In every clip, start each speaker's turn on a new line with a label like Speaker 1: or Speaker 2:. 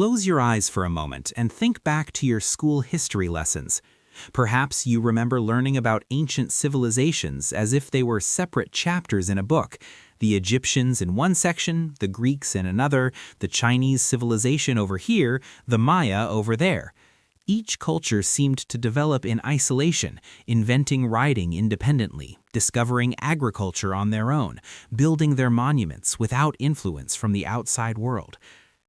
Speaker 1: Close your eyes for a moment and think back to your school history lessons. Perhaps you remember learning about ancient civilizations as if they were separate chapters in a book. The Egyptians in one section, the Greeks in another, the Chinese civilization over here, the Maya over there. Each culture seemed to develop in isolation, inventing writing independently, discovering agriculture on their own, building their monuments without influence from the outside world.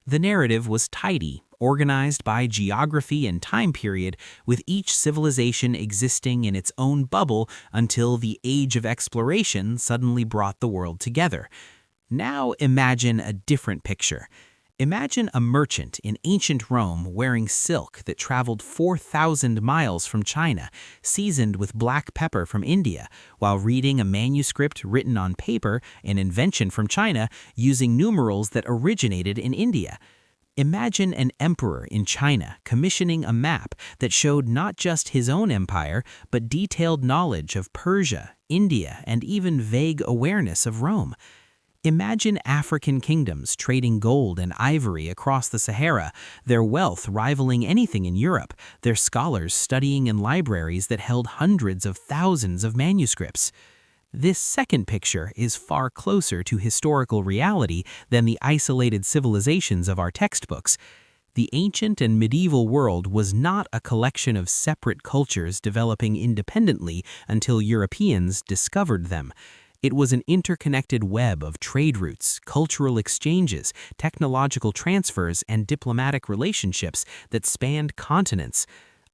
Speaker 1: The narrative was tidy, organized by geography and time period, with each civilization existing in its own bubble until the age of exploration suddenly brought the world together. Now imagine a different picture. Imagine a merchant in ancient Rome wearing silk that traveled 4,000 miles from China, seasoned with black pepper from India, while reading a manuscript written on paper, an invention from China, using numerals that originated in India. Imagine an emperor in China commissioning a map that showed not just his own empire, but detailed knowledge of Persia, India, and even vague awareness of Rome. Imagine African kingdoms trading gold and ivory across the Sahara, their wealth rivaling anything in Europe, their scholars studying in libraries that held hundreds of thousands of manuscripts. This second picture is far closer to historical reality than the isolated civilizations of our textbooks. The ancient and medieval world was not a collection of separate cultures developing independently until Europeans discovered them. It was an interconnected web of trade routes, cultural exchanges, technological transfers, and diplomatic relationships that spanned continents.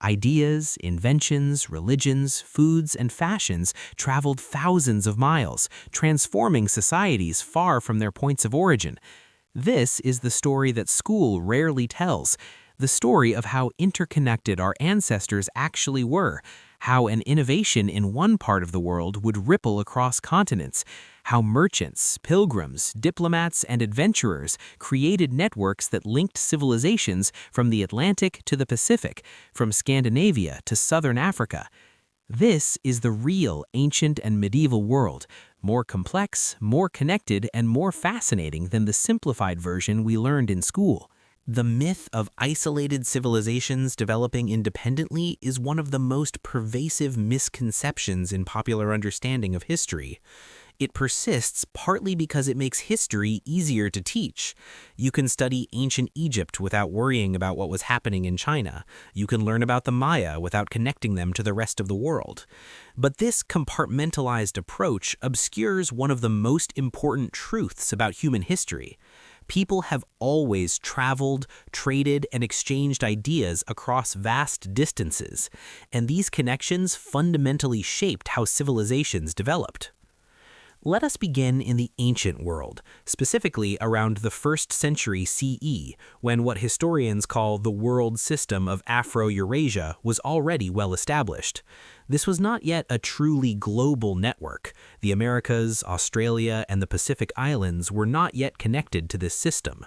Speaker 1: Ideas, inventions, religions, foods, and fashions traveled thousands of miles, transforming societies far from their points of origin. This is the story that school rarely tells, the story of how interconnected our ancestors actually were, how an innovation in one part of the world would ripple across continents, how merchants, pilgrims, diplomats, and adventurers created networks that linked civilizations from the Atlantic to the Pacific, from Scandinavia to southern Africa. This is the real ancient and medieval world, more complex, more connected, and more fascinating than the simplified version we learned in school. The myth of isolated civilizations developing independently is one of the most pervasive misconceptions in popular understanding of history. It persists partly because it makes history easier to teach. You can study ancient Egypt without worrying about what was happening in China. You can learn about the Maya without connecting them to the rest of the world. But this compartmentalized approach obscures one of the most important truths about human history. People have always traveled, traded, and exchanged ideas across vast distances, and these connections fundamentally shaped how civilizations developed. Let us begin in the ancient world, specifically around the 1st century CE, when what historians call the world system of Afro-Eurasia was already well established. This was not yet a truly global network. The Americas, Australia, and the Pacific Islands were not yet connected to this system.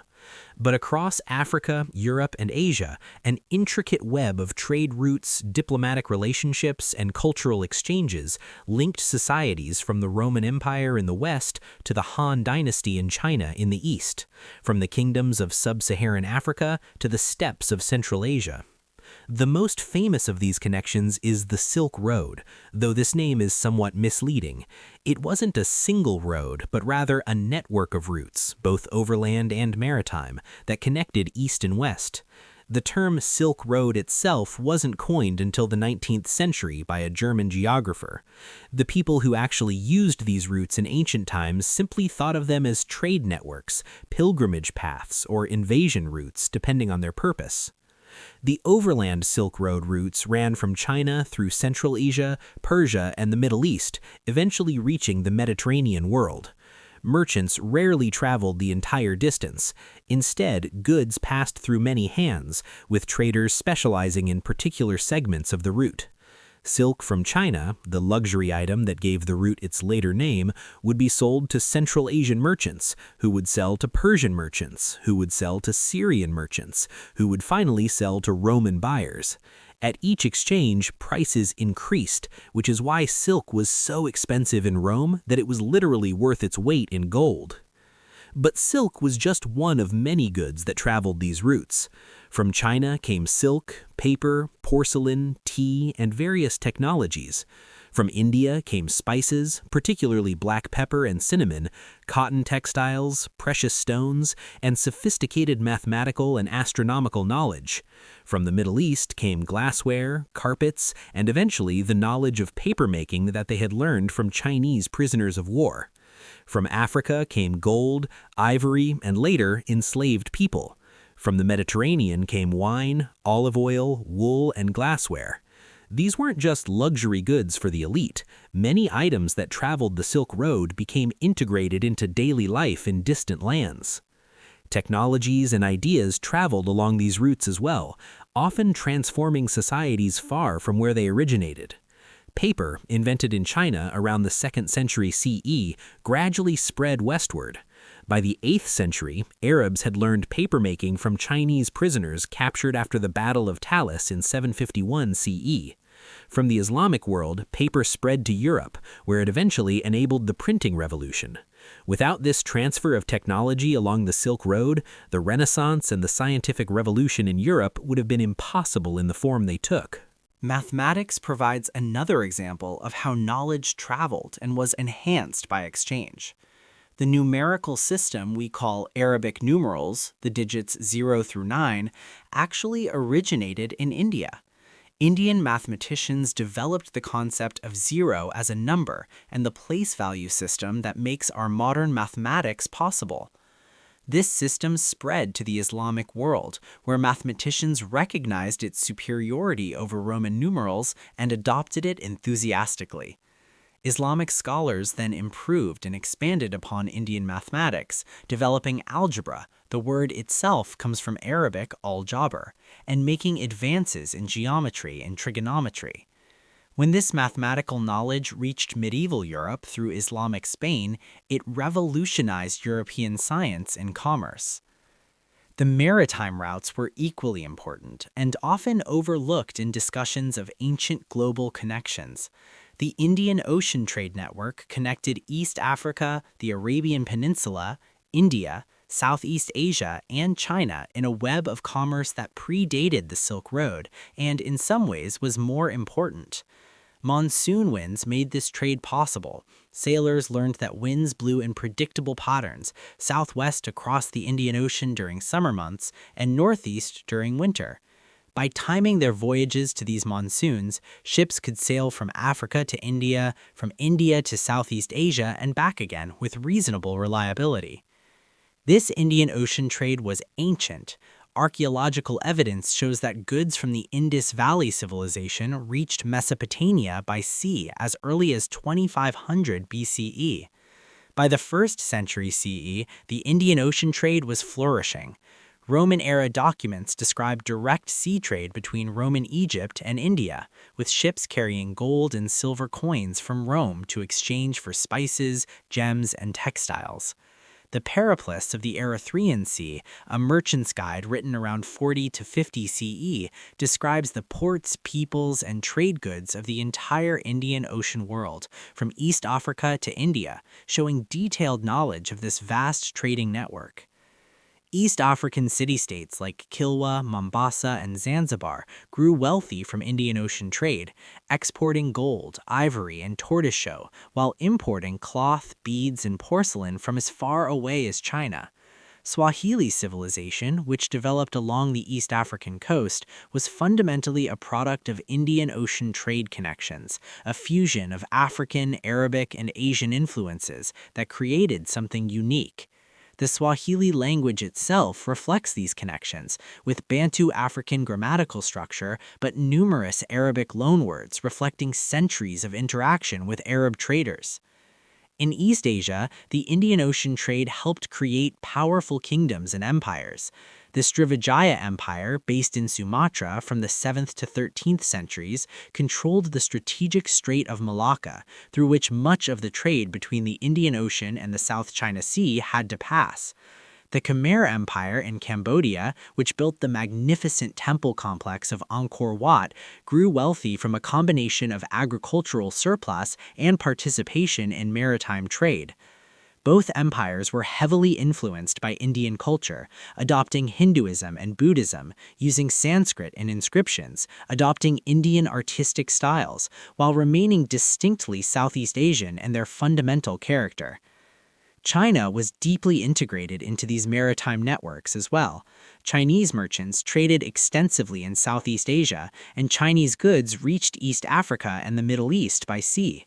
Speaker 1: But across Africa, Europe, and Asia, an intricate web of trade routes, diplomatic relationships, and cultural exchanges linked societies from the Roman Empire in the west to the Han Dynasty in China in the east, from the kingdoms of sub-Saharan Africa to the steppes of Central Asia. The most famous of these connections is the Silk Road, though this name is somewhat misleading. It wasn't a single road, but rather a network of routes, both overland and maritime, that connected east and west. The term Silk Road itself wasn't coined until the 19th century by a German geographer. The people who actually used these routes in ancient times simply thought of them as trade networks, pilgrimage paths, or invasion routes, depending on their purpose. The overland Silk Road routes ran from China through Central Asia, Persia, and the Middle East, eventually reaching the Mediterranean world. Merchants rarely traveled the entire distance. Instead, goods passed through many hands, with traders specializing in particular segments of the route. Silk from China, the luxury item that gave the route its later name, would be sold to Central Asian merchants, who would sell to Persian merchants, who would sell to Syrian merchants, who would finally sell to Roman buyers. At each exchange, prices increased, which is why silk was so expensive in Rome that it was literally worth its weight in gold. But silk was just one of many goods that traveled these routes. From China came silk, paper, porcelain, tea, and various technologies. From India came spices, particularly black pepper and cinnamon, cotton textiles, precious stones, and sophisticated mathematical and astronomical knowledge. From the Middle East came glassware, carpets, and eventually the knowledge of papermaking that they had learned from Chinese prisoners of war. From Africa came gold, ivory, and later enslaved people. From the Mediterranean came wine, olive oil, wool, and glassware. These weren't just luxury goods for the elite. Many items that traveled the Silk Road became integrated into daily life in distant lands. Technologies and ideas traveled along these routes as well, often transforming societies far from where they originated. Paper, invented in China around the 2nd century CE, gradually spread westward. By the 8th century, Arabs had learned papermaking from Chinese prisoners captured after the Battle of Talis in 751 CE. From the Islamic world, paper spread to Europe, where it eventually enabled the printing revolution. Without this transfer of technology along the Silk Road, the Renaissance and the scientific revolution in Europe would have been impossible in the form they took.
Speaker 2: Mathematics provides another example of how knowledge traveled and was enhanced by exchange. The numerical system we call Arabic numerals, the digits 0 through 9, actually originated in India. Indian mathematicians developed the concept of 0 as a number and the place value system that makes our modern mathematics possible. This system spread to the Islamic world, where mathematicians recognized its superiority over Roman numerals and adopted it enthusiastically. Islamic scholars then improved and expanded upon Indian mathematics, developing algebra, the word itself comes from Arabic al-jabr, and making advances in geometry and trigonometry. When this mathematical knowledge reached medieval Europe through Islamic Spain, it revolutionized European science and commerce. The maritime routes were equally important and often overlooked in discussions of ancient global connections. The Indian Ocean Trade Network connected East Africa, the Arabian Peninsula, India, Southeast Asia, and China in a web of commerce that predated the Silk Road and, in some ways, was more important. Monsoon winds made this trade possible. Sailors learned that winds blew in predictable patterns, southwest across the Indian Ocean during summer months and northeast during winter. By timing their voyages to these monsoons, ships could sail from Africa to India, from India to Southeast Asia, and back again with reasonable reliability. This Indian Ocean trade was ancient. Archaeological evidence shows that goods from the Indus Valley Civilization reached Mesopotamia by sea as early as 2500 BCE. By the 1st century CE, the Indian Ocean trade was flourishing. Roman-era documents describe direct sea trade between Roman Egypt and India, with ships carrying gold and silver coins from Rome to exchange for spices, gems, and textiles. The Periplus of the Erythraean Sea, a merchant's guide written around 40 to 50 CE, describes the ports, peoples, and trade goods of the entire Indian Ocean world, from East Africa to India, showing detailed knowledge of this vast trading network. East African city-states like Kilwa, Mombasa, and Zanzibar grew wealthy from Indian Ocean trade, exporting gold, ivory, and tortoiseshell, while importing cloth, beads, and porcelain from as far away as China. Swahili civilization, which developed along the East African coast, was fundamentally a product of Indian Ocean trade connections, a fusion of African, Arabic, and Asian influences that created something unique. The Swahili language itself reflects these connections, with Bantu African grammatical structure, but numerous Arabic loanwords reflecting centuries of interaction with Arab traders. In East Asia, the Indian Ocean trade helped create powerful kingdoms and empires. The Srivijaya Empire, based in Sumatra from the 7th to 13th centuries, controlled the strategic Strait of Malacca, through which much of the trade between the Indian Ocean and the South China Sea had to pass. The Khmer Empire in Cambodia, which built the magnificent temple complex of Angkor Wat, grew wealthy from a combination of agricultural surplus and participation in maritime trade. Both empires were heavily influenced by Indian culture, adopting Hinduism and Buddhism, using Sanskrit and inscriptions, adopting Indian artistic styles, while remaining distinctly Southeast Asian in their fundamental character. China was deeply integrated into these maritime networks as well. Chinese merchants traded extensively in Southeast Asia, and Chinese goods reached East Africa and the Middle East by sea.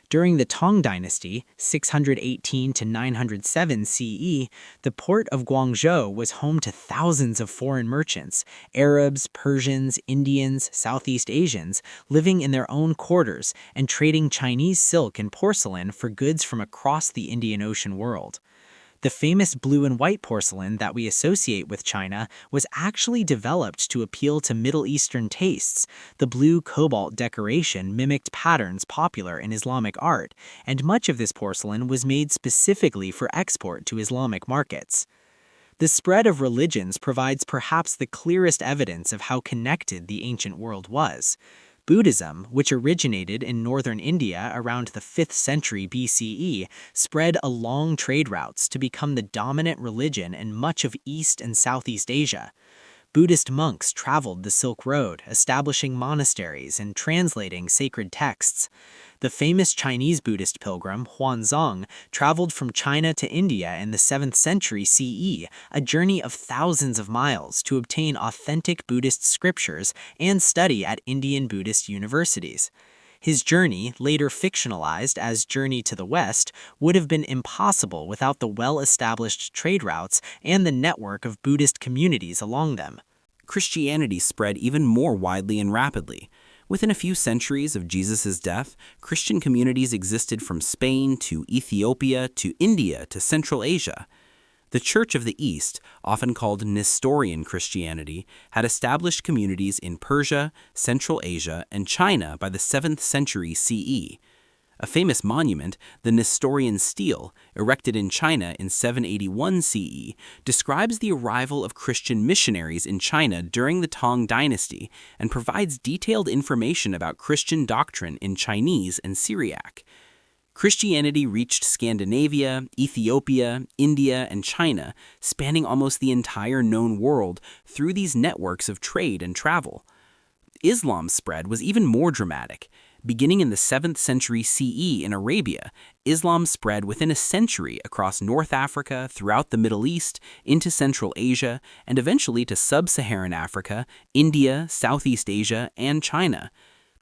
Speaker 2: During the Tang Dynasty, 618 to 907 CE, the port of Guangzhou was home to thousands of foreign merchants, Arabs, Persians, Indians, Southeast Asians, living in their own quarters and trading Chinese silk and porcelain for goods from across the Indian Ocean world. The famous blue and white porcelain that we associate with China was actually developed to appeal to Middle Eastern tastes. The blue cobalt decoration mimicked patterns popular in Islamic art, and much of this porcelain was made specifically for export to Islamic markets. The spread of religions provides perhaps the clearest evidence of how connected the ancient world was. Buddhism, which originated in northern India around the 5th century BCE, spread along trade routes to become the dominant religion in much of East and Southeast Asia. Buddhist monks traveled the Silk Road, establishing monasteries and translating sacred texts. The famous Chinese Buddhist pilgrim Huanzong traveled from China to India in the 7th century CE, a journey of thousands of miles to obtain authentic Buddhist scriptures and study at Indian Buddhist universities. His journey, later fictionalized as Journey to the West, would have been impossible without the well-established trade routes and the network of Buddhist communities along them.
Speaker 1: Christianity spread even more widely and rapidly. Within a few centuries of Jesus' death, Christian communities existed from Spain to Ethiopia to India to Central Asia. The Church of the East, often called Nestorian Christianity, had established communities in Persia, Central Asia, and China by the 7th century CE. A famous monument, the Nestorian Stele, erected in China in 781 CE, describes the arrival of Christian missionaries in China during the Tang Dynasty and provides detailed information about Christian doctrine in Chinese and Syriac. Christianity reached Scandinavia, Ethiopia, India, and China, spanning almost the entire known world through these networks of trade and travel. Islam's spread was even more dramatic. Beginning in the 7th century CE in Arabia, Islam spread within a century across North Africa, throughout the Middle East, into Central Asia, and eventually to Sub-Saharan Africa, India, Southeast Asia, and China.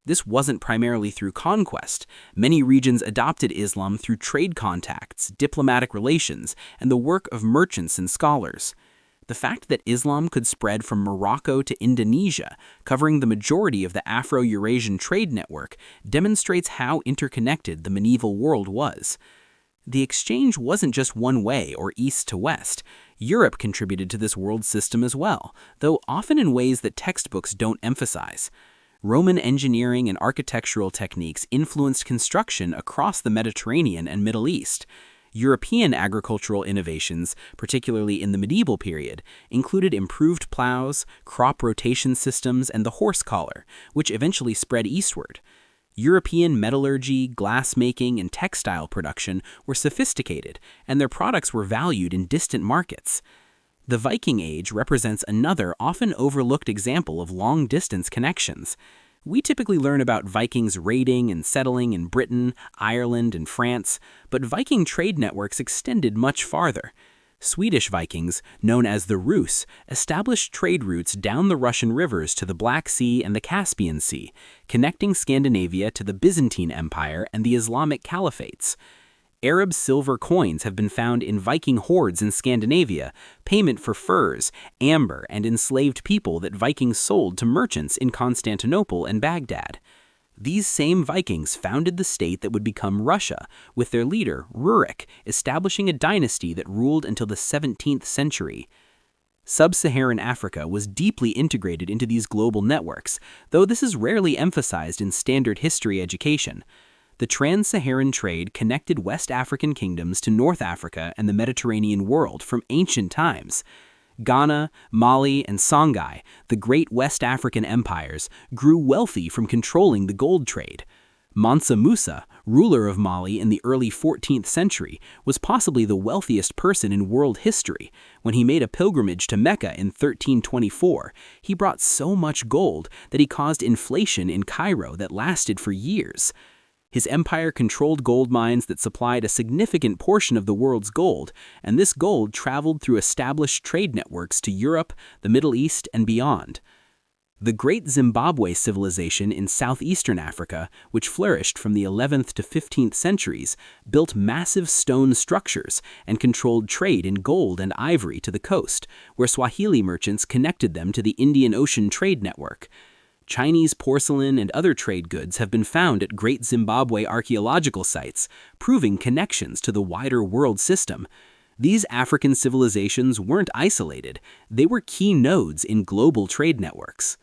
Speaker 1: This wasn't primarily through conquest. Many regions adopted Islam through trade contacts, diplomatic relations, and the work of merchants and scholars. The fact that Islam could spread from Morocco to Indonesia, covering the majority of the Afro-Eurasian trade network, demonstrates how interconnected the medieval world was. The exchange wasn't just one way or east to west. Europe contributed to this world system as well, though often in ways that textbooks don't emphasize. Roman engineering and architectural techniques influenced construction across the Mediterranean and Middle East. European agricultural innovations, particularly in the medieval period, included improved plows, crop rotation systems, and the horse collar, which eventually spread eastward. European metallurgy, glassmaking, and textile production were sophisticated, and their products were valued in distant markets. The Viking Age represents another often overlooked example of long-distance connections. We typically learn about Vikings raiding and settling in Britain, Ireland, and France, but Viking trade networks extended much farther. Swedish Vikings, known as the Rus, established trade routes down the Russian rivers to the Black Sea and the Caspian Sea, connecting Scandinavia to the Byzantine Empire and the Islamic caliphates. Arab silver coins have been found in Viking hoards in Scandinavia, payment for furs, amber, and enslaved people that Vikings sold to merchants in Constantinople and Baghdad. These same Vikings founded the state that would become Russia, with their leader, Rurik, establishing a dynasty that ruled until the 17th century. Sub-Saharan Africa was deeply integrated into these global networks, though this is rarely emphasized in standard history education. The Trans-Saharan trade connected West African kingdoms to North Africa and the Mediterranean world from ancient times. Ghana, Mali, and Songhai, the great West African empires, grew wealthy from controlling the gold trade.
Speaker 2: Mansa Musa, ruler of Mali in the early 14th century, was possibly the wealthiest person in world history. When he made a pilgrimage to Mecca in 1324, he brought so much gold that he caused inflation in Cairo that lasted for years. His empire controlled gold mines that supplied a significant portion of the world's gold, and this gold traveled through established trade networks to Europe, the Middle East, and beyond. The Great Zimbabwe civilization in southeastern Africa, which flourished from the 11th to 15th centuries, built massive stone structures and controlled trade in gold and ivory to the coast, where Swahili merchants connected them to the Indian Ocean trade network. Chinese porcelain and other trade goods have been found at Great Zimbabwe archaeological sites, proving connections to the wider world system. These African civilizations weren't isolated, they were key nodes in global trade networks.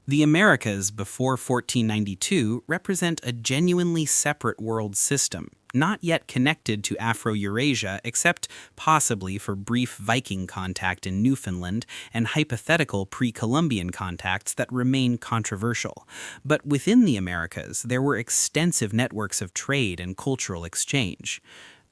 Speaker 1: The Americas before 1492 represent a genuinely separate world system, not yet connected to Afro-Eurasia except possibly for brief Viking contact in Newfoundland and hypothetical pre-Columbian contacts that remain controversial. But within the Americas, there were extensive networks of trade and cultural exchange.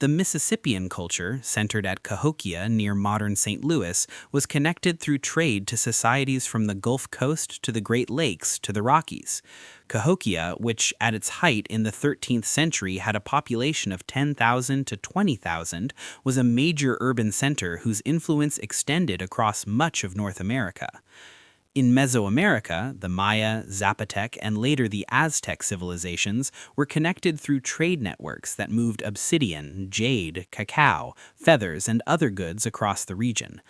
Speaker 1: The Mississippian culture, centered at Cahokia near modern St. Louis, was connected through trade to societies from the Gulf Coast to the Great Lakes to the Rockies. Cahokia, which at its height in the 13th century had a population of 10,000 to 20,000, was a major urban center whose influence extended across much of North America. In Mesoamerica, the Maya, Zapotec, and later the Aztec civilizations were connected through trade networks that moved obsidian, jade, cacao, feathers, and other goods across the region.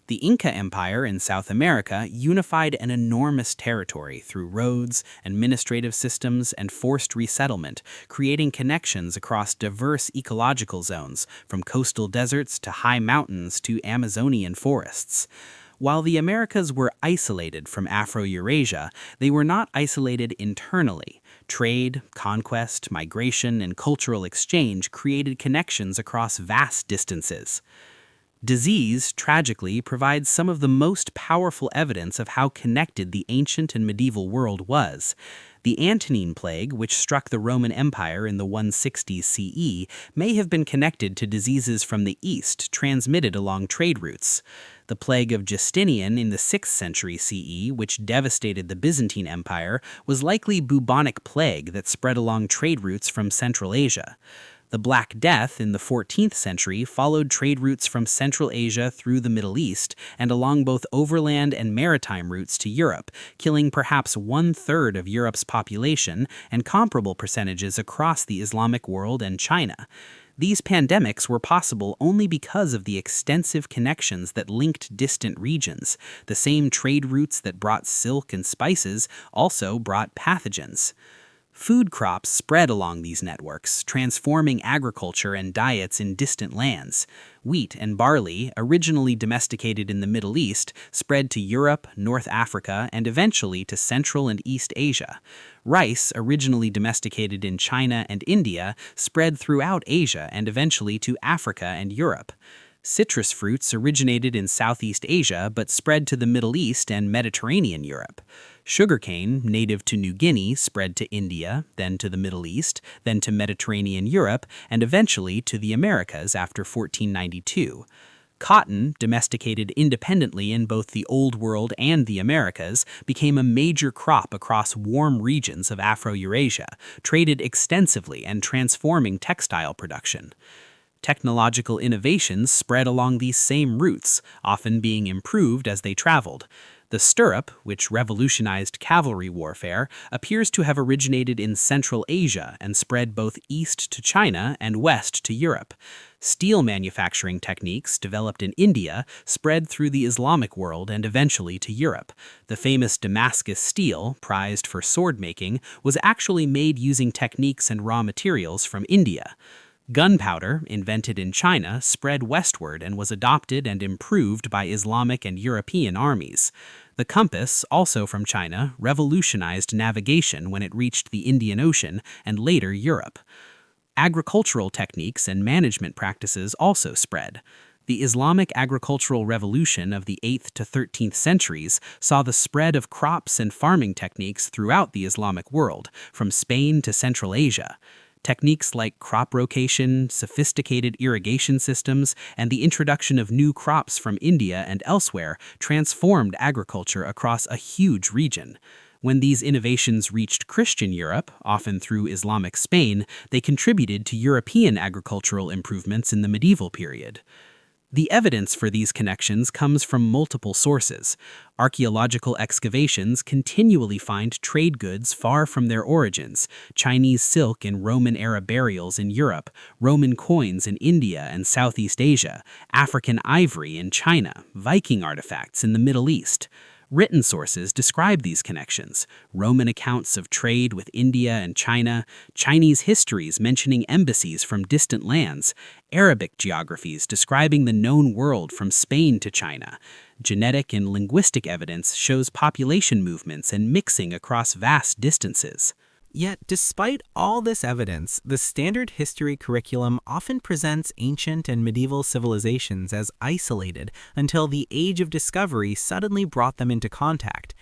Speaker 1: The Inca Empire in South America unified an enormous territory through roads, administrative systems, and forced resettlement, creating connections across diverse ecological zones, from coastal deserts to high mountains to Amazonian forests. While the Americas were isolated from Afro-Eurasia, they were not isolated internally. Trade, conquest, migration, and cultural exchange created connections across vast distances. Disease, tragically, provides some of the most powerful evidence of how connected the ancient and medieval world was. The Antonine Plague, which struck the Roman Empire in the 160s CE, may have been connected to diseases from the east transmitted along trade routes. The plague of Justinian in the 6th century CE, which devastated the Byzantine Empire, was likely bubonic plague that spread along trade routes from Central Asia. The Black Death in the 14th century followed trade routes from Central Asia through the Middle East and along both overland and maritime routes to Europe, killing perhaps 1/3 of Europe's population and comparable percentages across the Islamic world and China. These pandemics were possible only because of the extensive connections that linked distant regions. The same trade routes that brought silk and spices also brought pathogens. Food crops spread along these networks, transforming agriculture and diets in distant lands. Wheat and barley, originally domesticated in the Middle East, spread to Europe, North Africa, and eventually to Central and East Asia. Rice, originally domesticated in China and India, spread throughout Asia and eventually to Africa and Europe. Citrus fruits originated in Southeast Asia but spread to the Middle East and Mediterranean Europe. Sugarcane, native to New Guinea, spread to India, then to the Middle East, then to Mediterranean Europe, and eventually to the Americas after 1492. Cotton, domesticated independently in both the Old World and the Americas, became a major crop across warm regions of Afro-Eurasia, traded extensively and transforming textile production. Technological innovations spread along these same routes, often being improved as they traveled. The stirrup, which revolutionized cavalry warfare, appears to have originated in Central Asia and spread both east to China and west to Europe. Steel manufacturing techniques, developed in India, spread through the Islamic world and eventually to Europe. The famous Damascus steel, prized for sword making, was actually made using techniques and raw materials from India. Gunpowder, invented in China, spread westward and was adopted and improved by Islamic and European armies. The compass, also from China, revolutionized navigation when it reached the Indian Ocean and later Europe. Agricultural techniques and management practices also spread.
Speaker 2: The Islamic agricultural revolution of the 8th to 13th centuries saw the spread of crops and farming techniques throughout the Islamic world, from Spain to Central Asia. Techniques like crop rotation, sophisticated irrigation systems, and the introduction of new crops from India and elsewhere transformed agriculture across a huge region. When these innovations reached Christian Europe, often through Islamic Spain, they contributed to European agricultural improvements in the medieval period. The evidence for these connections comes from multiple sources. Archaeological excavations continually find trade goods far from their origins: Chinese silk in Roman-era burials in Europe, Roman coins in India and Southeast Asia, African ivory in China, Viking artifacts in the Middle East. Written sources describe these connections: Roman accounts of trade with India and China, Chinese histories mentioning embassies from distant lands, Arabic geographies describing the known world from Spain to China. Genetic and linguistic evidence shows population movements and mixing across vast distances. Yet, despite all this evidence, the standard history curriculum often presents ancient and medieval civilizations as isolated until the Age of Discovery suddenly brought them into contact.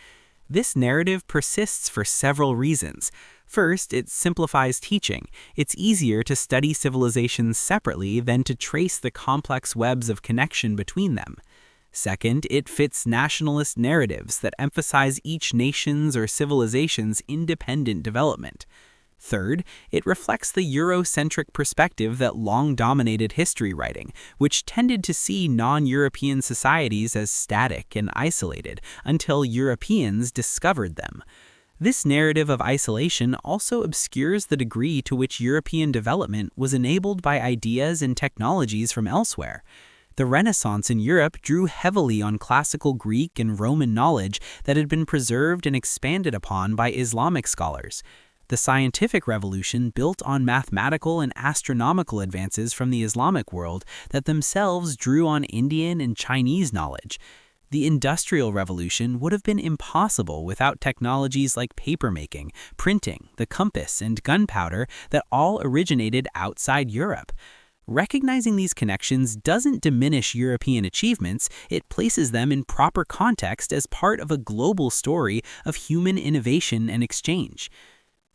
Speaker 2: This narrative persists for several reasons. First, it simplifies teaching. It's easier to study civilizations separately than to trace the complex webs of connection between them. Second, it fits nationalist narratives that emphasize each nation's or civilization's independent development. Third, it reflects the Eurocentric perspective that long dominated history writing, which tended to see non-European societies as static and isolated until Europeans discovered them. This narrative of isolation also obscures the degree to which European development was enabled by ideas and technologies from elsewhere. The Renaissance in Europe drew heavily on classical Greek and Roman knowledge that had been preserved and expanded upon by Islamic scholars. The scientific revolution built on mathematical and astronomical advances from the Islamic world that themselves drew on Indian and Chinese knowledge. The Industrial Revolution would have been impossible without technologies like papermaking, printing, the compass, and gunpowder that all originated outside Europe. Recognizing these connections doesn't diminish European achievements, it places them in proper context as part of a global story of human innovation and exchange.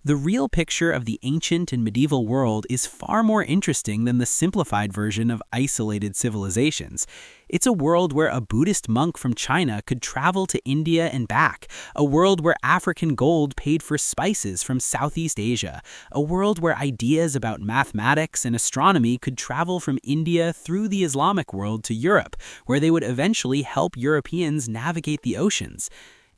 Speaker 2: The real picture of the ancient and medieval world is far more interesting than the simplified version of isolated civilizations. It's a world where a Buddhist monk from China could travel to India and back, a world where African gold paid for spices from Southeast Asia, a world where ideas about mathematics and astronomy could travel from India through the Islamic world to Europe, where they would eventually help Europeans navigate the oceans.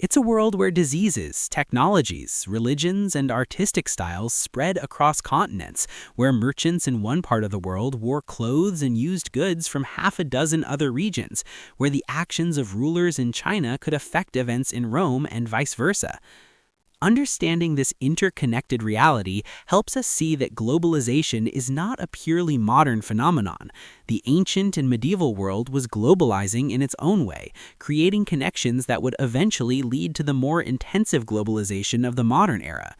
Speaker 2: It's a world where diseases, technologies, religions, and artistic styles spread across continents, where merchants in one part of the world wore clothes and used goods from half a dozen other regions, where the actions of rulers in China could affect events in Rome and vice versa. Understanding this interconnected reality helps us see that globalization is not a purely modern phenomenon. The ancient and medieval world was globalizing in its own way, creating connections that would eventually lead to the more intensive globalization of the modern era.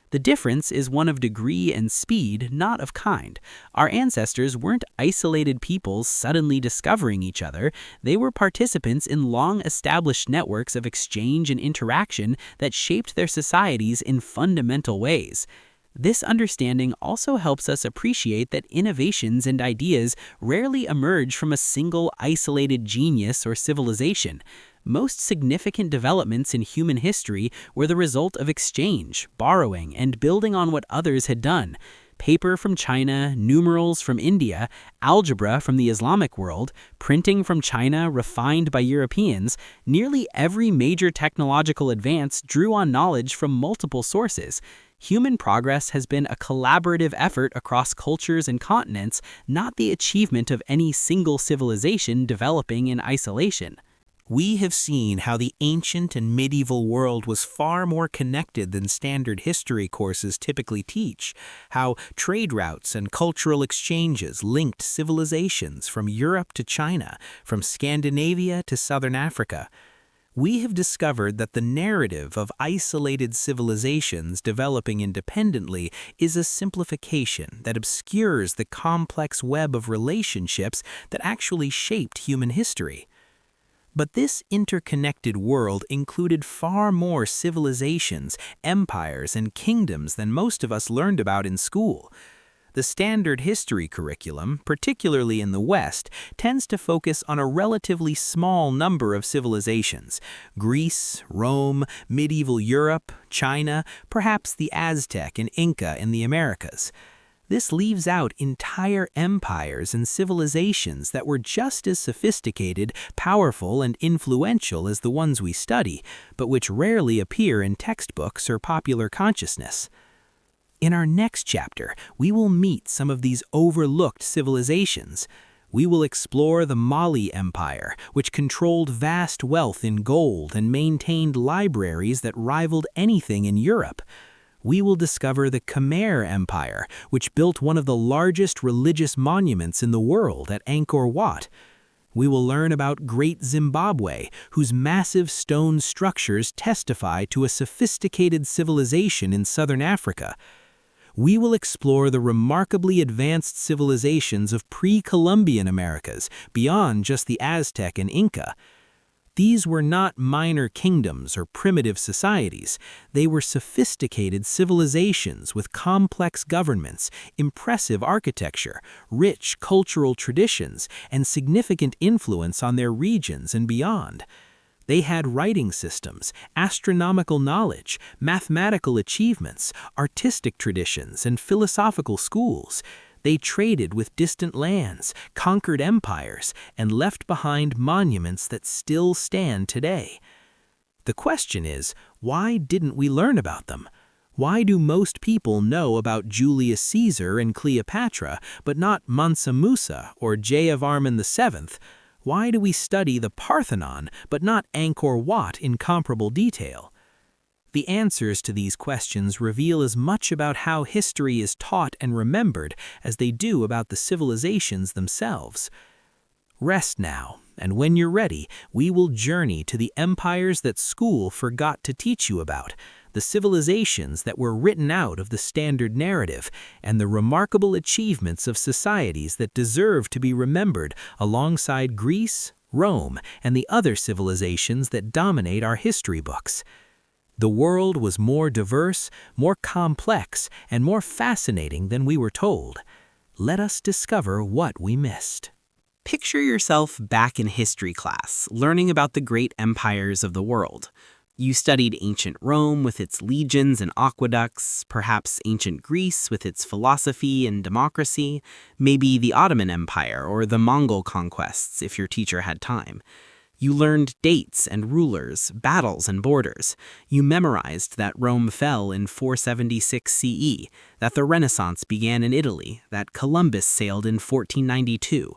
Speaker 2: The difference is one of degree and speed, not of kind. Our ancestors weren't isolated peoples suddenly discovering each other. They were participants in long-established networks of exchange and interaction that shaped their societies in fundamental ways. This understanding also helps us appreciate that innovations and ideas rarely emerge from a single isolated genius or civilization. Most significant developments in human history were the result of exchange, borrowing, and building on what others had done. Paper from China, numerals from India, algebra from the Islamic world, printing from China refined by Europeans, nearly every major technological advance drew on knowledge from multiple sources. Human progress has been a collaborative effort across cultures and continents, not the achievement of any single civilization developing in isolation.
Speaker 1: We have seen how the ancient and medieval world was far more connected than standard history courses typically teach, how trade routes and cultural exchanges linked civilizations from Europe to China, from Scandinavia to Southern Africa. We have discovered that the narrative of isolated civilizations developing independently is a simplification that obscures the complex web of relationships that actually shaped human history. But this interconnected world included far more civilizations, empires, and kingdoms than most of us learned about in school. The standard history curriculum, particularly in the West, tends to focus on a relatively small number of civilizations: Greece, Rome, medieval Europe, China, perhaps the Aztec and Inca in the Americas. This leaves out entire empires and civilizations that were just as sophisticated, powerful, and influential as the ones we study, but which rarely appear in textbooks or popular consciousness. In our next chapter, we will meet some of these overlooked civilizations. We will explore the Mali Empire, which controlled vast wealth in gold and maintained libraries that rivaled anything in Europe. We will discover the Khmer Empire, which built one of the largest religious monuments in the world at Angkor Wat. We will learn about Great Zimbabwe, whose massive stone structures testify to a sophisticated civilization in southern Africa. We will explore the remarkably advanced civilizations of pre-Columbian Americas, beyond just the Aztec and Inca. These were not minor kingdoms or primitive societies. They were sophisticated civilizations with complex governments, impressive architecture, rich cultural traditions, and significant influence on their regions and beyond. They had writing systems, astronomical knowledge, mathematical achievements, artistic traditions, and philosophical schools. They traded with distant lands, conquered empires, and left behind monuments that still stand today. The question is, why didn't we learn about them? Why do most people know about Julius Caesar and Cleopatra, but not Mansa Musa or Jayavarman VII? Why do we study the Parthenon, but not Angkor Wat in comparable detail? The answers to these questions reveal as much about how history is taught and remembered as they do about the civilizations themselves. Rest now, and when you're ready, we will journey to the empires that school forgot to teach you about, the civilizations that were written out of the standard narrative, and the remarkable achievements of societies that deserve to be remembered alongside Greece, Rome, and the other civilizations that dominate our history books. The world was more diverse, more complex, and more fascinating than we were told. Let us discover what we missed.
Speaker 2: Picture yourself back in history class, learning about the great empires of the world. You studied ancient Rome with its legions and aqueducts, perhaps ancient Greece with its philosophy and democracy, maybe the Ottoman Empire or the Mongol conquests if your teacher had time. You learned dates and rulers, battles and borders. You memorized that Rome fell in 476 CE, that the Renaissance began in Italy, that Columbus sailed in 1492.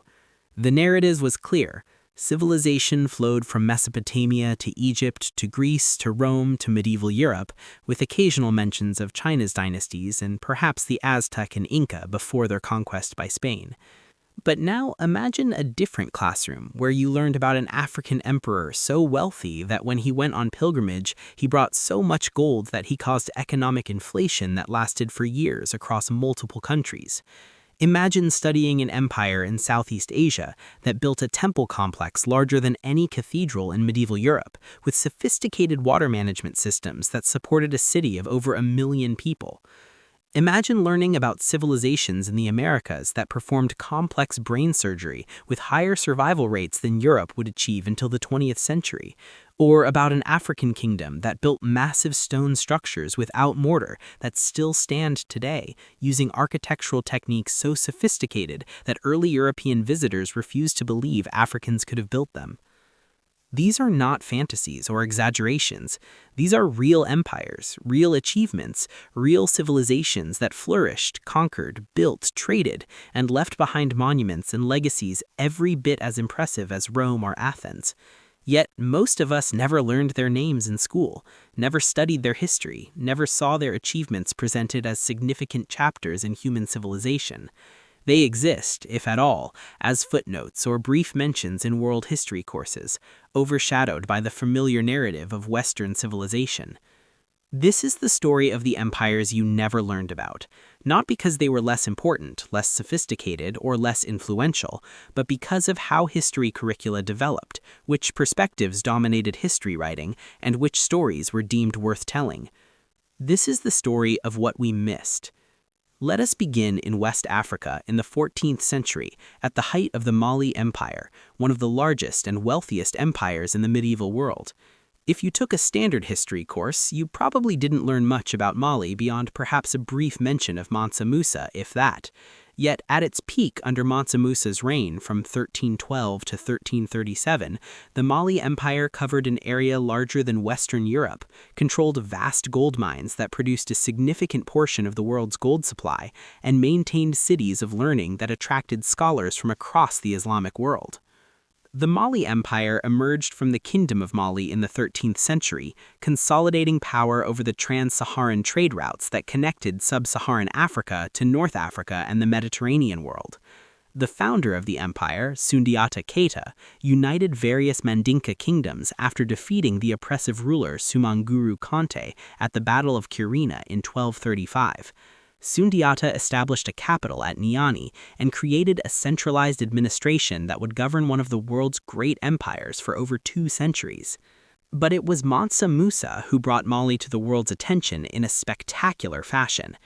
Speaker 2: The narrative was clear. Civilization flowed from Mesopotamia to Egypt to Greece to Rome to medieval Europe, with occasional mentions of China's dynasties and perhaps the Aztec and Inca before their conquest by Spain. But now imagine a different classroom where you learned about an African emperor so wealthy that when he went on pilgrimage, he brought so much gold that he caused economic inflation that lasted for years across multiple countries. Imagine studying an empire in Southeast Asia that built a temple complex larger than any cathedral in medieval Europe, with sophisticated water management systems that supported a city of over 1 million people. Imagine learning about civilizations in the Americas that performed complex brain surgery with higher survival rates than Europe would achieve until the 20th century, or about an African kingdom that built massive stone structures without mortar that still stand today, using architectural techniques so sophisticated that early European visitors refused to believe Africans could have built them. These are not fantasies or exaggerations. These are real empires, real achievements, real civilizations that flourished, conquered, built, traded, and left behind monuments and legacies every bit as impressive as Rome or Athens. Yet most of us never learned their names in school, never studied their history, never saw their achievements presented as significant chapters in human civilization. They exist, if at all, as footnotes or brief mentions in world history courses, overshadowed by the familiar narrative of Western civilization. This is the story of the empires you never learned about, not because they were less important, less sophisticated, or less influential, but because of how history curricula developed, which perspectives dominated history writing, and which stories were deemed worth telling. This is the story of what we missed. Let us begin in West Africa in the 14th century, at the height of the Mali Empire, one of the largest and wealthiest empires in the medieval world. If you took a standard history course, you probably didn't learn much about Mali beyond perhaps a brief mention of Mansa Musa, if that. Yet at its peak under Mansa Musa's reign from 1312 to 1337, the Mali Empire covered an area larger than Western Europe, controlled vast gold mines that produced a significant portion of the world's gold supply, and maintained cities of learning that attracted scholars from across the Islamic world. The Mali Empire emerged from the Kingdom of Mali in the 13th century, consolidating power over the Trans-Saharan trade routes that connected sub-Saharan Africa to North Africa and the Mediterranean world. The founder of the empire, Sundiata Keita, united various Mandinka kingdoms after defeating the oppressive ruler Sumanguru Kante at the Battle of Quirina in 1235. Sundiata established a capital at Niani and created a centralized administration that would govern one of the world's great empires for over 2 centuries. But it was Mansa Musa who brought Mali to the world's attention in a spectacular fashion.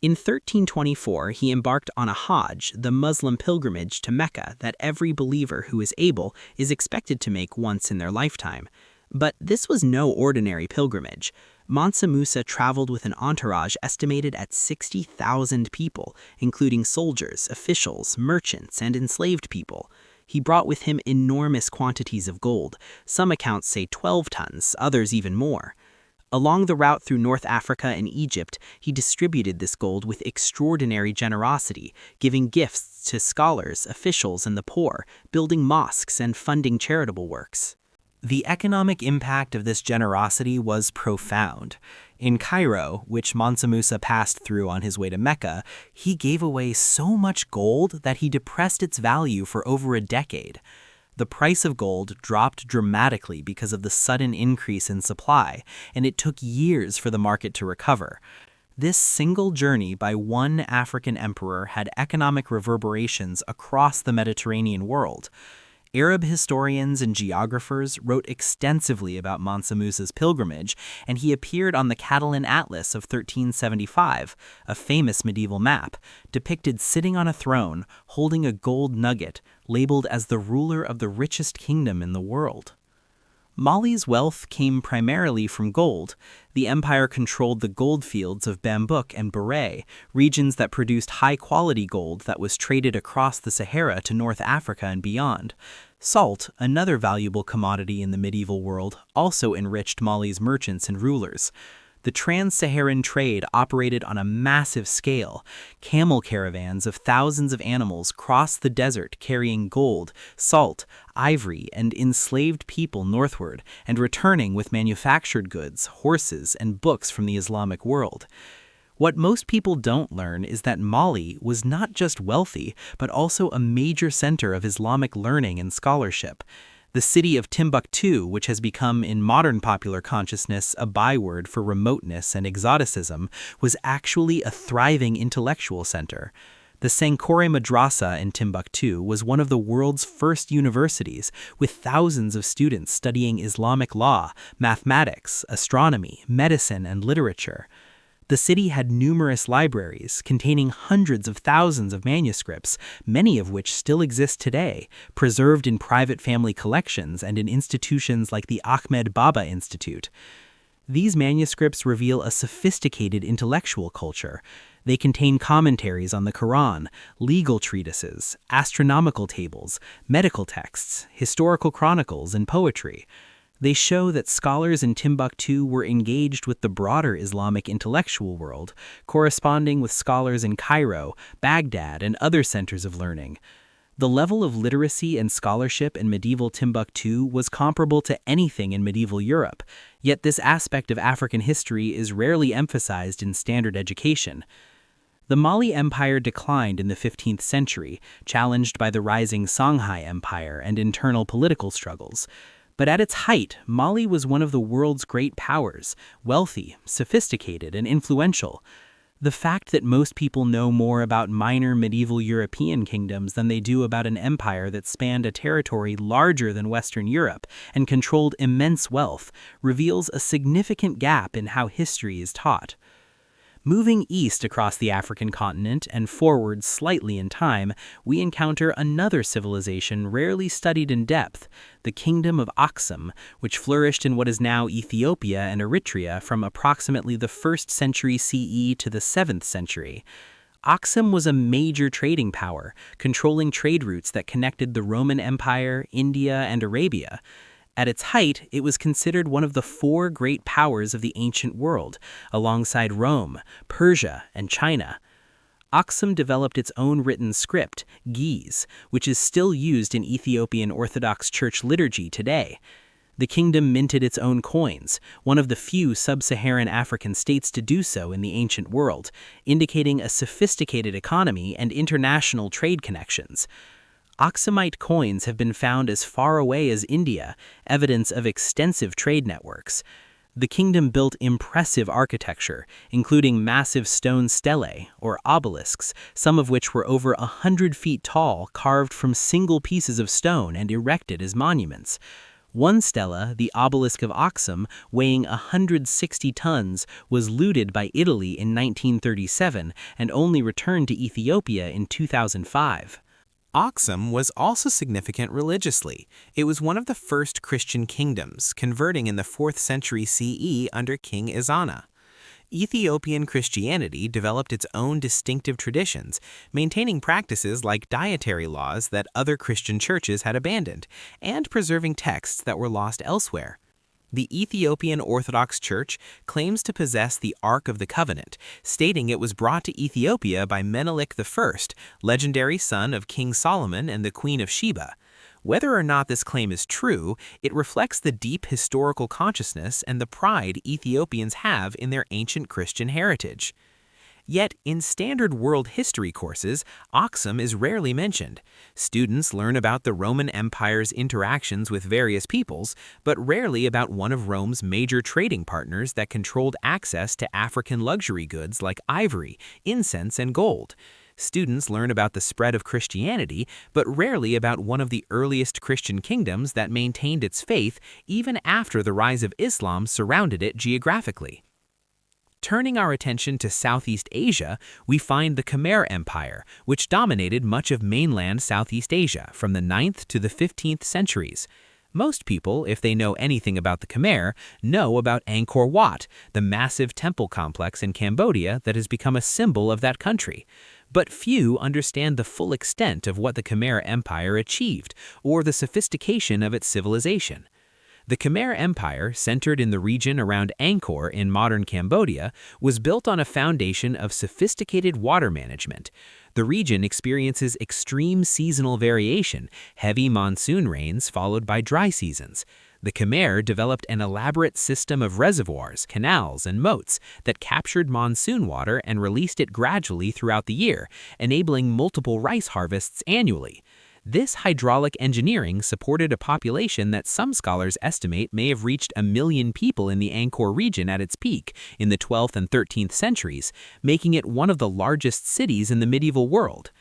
Speaker 2: In 1324, he embarked on a Hajj, the Muslim pilgrimage to Mecca that every believer who is able is expected to make once in their lifetime. But this was no ordinary pilgrimage. Mansa Musa traveled with an entourage estimated at 60,000 people, including soldiers, officials, merchants, and enslaved people. He brought with him enormous quantities of gold. Some accounts say 12 tons, others even more. Along the route through North Africa and Egypt, he distributed this gold with extraordinary generosity, giving gifts to scholars, officials, and the poor, building mosques and funding charitable works. The economic impact of this generosity was profound. In Cairo, which Mansa Musa passed through on his way to Mecca, he gave away so much gold that he depressed its value for over a decade. The price of gold dropped dramatically because of the sudden increase in supply, and it took years for the market to recover. This single journey by one African emperor had economic reverberations across the Mediterranean world. Arab historians and geographers wrote extensively about Mansa Musa's pilgrimage, and he appeared on the Catalan Atlas of 1375, a famous medieval map, depicted sitting on a throne, holding a gold nugget, labeled as the ruler of the richest kingdom in the world. Mali's wealth came primarily from gold. The empire controlled the gold fields of Bambouk and Beret, regions that produced high-quality gold that was traded across the Sahara to North Africa and beyond. Salt, another valuable commodity in the medieval world, also enriched Mali's merchants and rulers. The Trans-Saharan trade operated on a massive scale. Camel caravans of thousands of animals crossed the desert carrying gold, salt, ivory, and enslaved people northward, and returning with manufactured goods, horses, and books from the Islamic world. What most people don't learn is that Mali was not just wealthy, but also a major center of Islamic learning and scholarship. The city of Timbuktu, which has become in modern popular consciousness a byword for remoteness and exoticism, was actually a thriving intellectual center. The Sankore Madrasa in Timbuktu was one of the world's first universities, with thousands of students studying Islamic law, mathematics, astronomy, medicine, and literature. The city had numerous libraries containing hundreds of thousands of manuscripts, many of which still exist today, preserved in private family collections and in institutions like the Ahmed Baba Institute. These manuscripts reveal a sophisticated intellectual culture. They contain commentaries on the Quran, legal treatises, astronomical tables, medical texts, historical chronicles, and poetry. They show that scholars in Timbuktu were engaged with the broader Islamic intellectual world, corresponding with scholars in Cairo, Baghdad, and other centers of learning. The level of literacy and scholarship in medieval Timbuktu was comparable to anything in medieval Europe, yet this aspect of African history is rarely emphasized in standard education. The Mali Empire declined in the 15th century, challenged by the rising Songhai Empire and internal political struggles. But at its height, Mali was one of the world's great powers, wealthy, sophisticated, and influential. The fact that most people know more about minor medieval European kingdoms than they do about an empire that spanned a territory larger than Western Europe and controlled immense wealth reveals a significant gap in how history is taught. Moving east across the African continent and forward slightly in time, we encounter another civilization rarely studied in depth, the Kingdom of Aksum, which flourished in what is now Ethiopia and Eritrea from approximately the 1st century CE to the 7th century. Aksum was a major trading power, controlling trade routes that connected the Roman Empire, India, and Arabia. At its height, it was considered one of the 4 great powers of the ancient world, alongside Rome, Persia, and China. Aksum developed its own written script, Ge'ez, which is still used in Ethiopian Orthodox Church liturgy today. The kingdom minted its own coins, one of the few sub-Saharan African states to do so in the ancient world, indicating a sophisticated economy and international trade connections. Aksumite coins have been found as far away as India, evidence of extensive trade networks. The kingdom built impressive architecture, including massive stone stelae, or obelisks, some of which were over 100 feet tall, carved from single pieces of stone and erected as monuments. One stela, the obelisk of Aksum, weighing 160 tons, was looted by Italy in 1937 and only returned to Ethiopia in 2005.
Speaker 1: Aksum was also significant religiously. It was one of the first Christian kingdoms, converting in the 4th century CE under King Ezana. Ethiopian Christianity developed its own distinctive traditions, maintaining practices like dietary laws that other Christian churches had abandoned, and preserving texts that were lost elsewhere. The Ethiopian Orthodox Church claims to possess the Ark of the Covenant, stating it was brought to Ethiopia by Menelik I, legendary son of King Solomon and the Queen of Sheba. Whether or not this claim is true, it reflects the deep historical consciousness and the pride Ethiopians have in their ancient Christian heritage. Yet, in standard world history courses, Aksum is rarely mentioned. Students learn about the Roman Empire's interactions with various peoples, but rarely about one of Rome's major trading partners that controlled access to African luxury goods like ivory, incense, and gold. Students learn about the spread of Christianity, but rarely about one of the earliest Christian kingdoms that maintained its faith even after the rise of Islam surrounded it geographically. Turning our attention to Southeast Asia, we find the Khmer Empire, which dominated much of mainland Southeast Asia from the 9th to the 15th centuries. Most people, if they know anything about the Khmer, know about Angkor Wat, the massive temple complex in Cambodia that has become a symbol of that country. But few understand the full extent of what the Khmer Empire achieved, or the sophistication of its civilization. The Khmer Empire, centered in the region around Angkor in modern Cambodia, was built on a foundation of sophisticated water management. The region experiences extreme seasonal variation, heavy monsoon rains followed by dry seasons. The Khmer developed an elaborate system of reservoirs, canals, and moats that captured monsoon water and released it gradually throughout the year, enabling multiple rice harvests annually. This hydraulic engineering supported a population that some scholars estimate may have reached 1 million people in the Angkor region at its peak in the 12th and 13th centuries, making it one of the largest cities in the medieval world.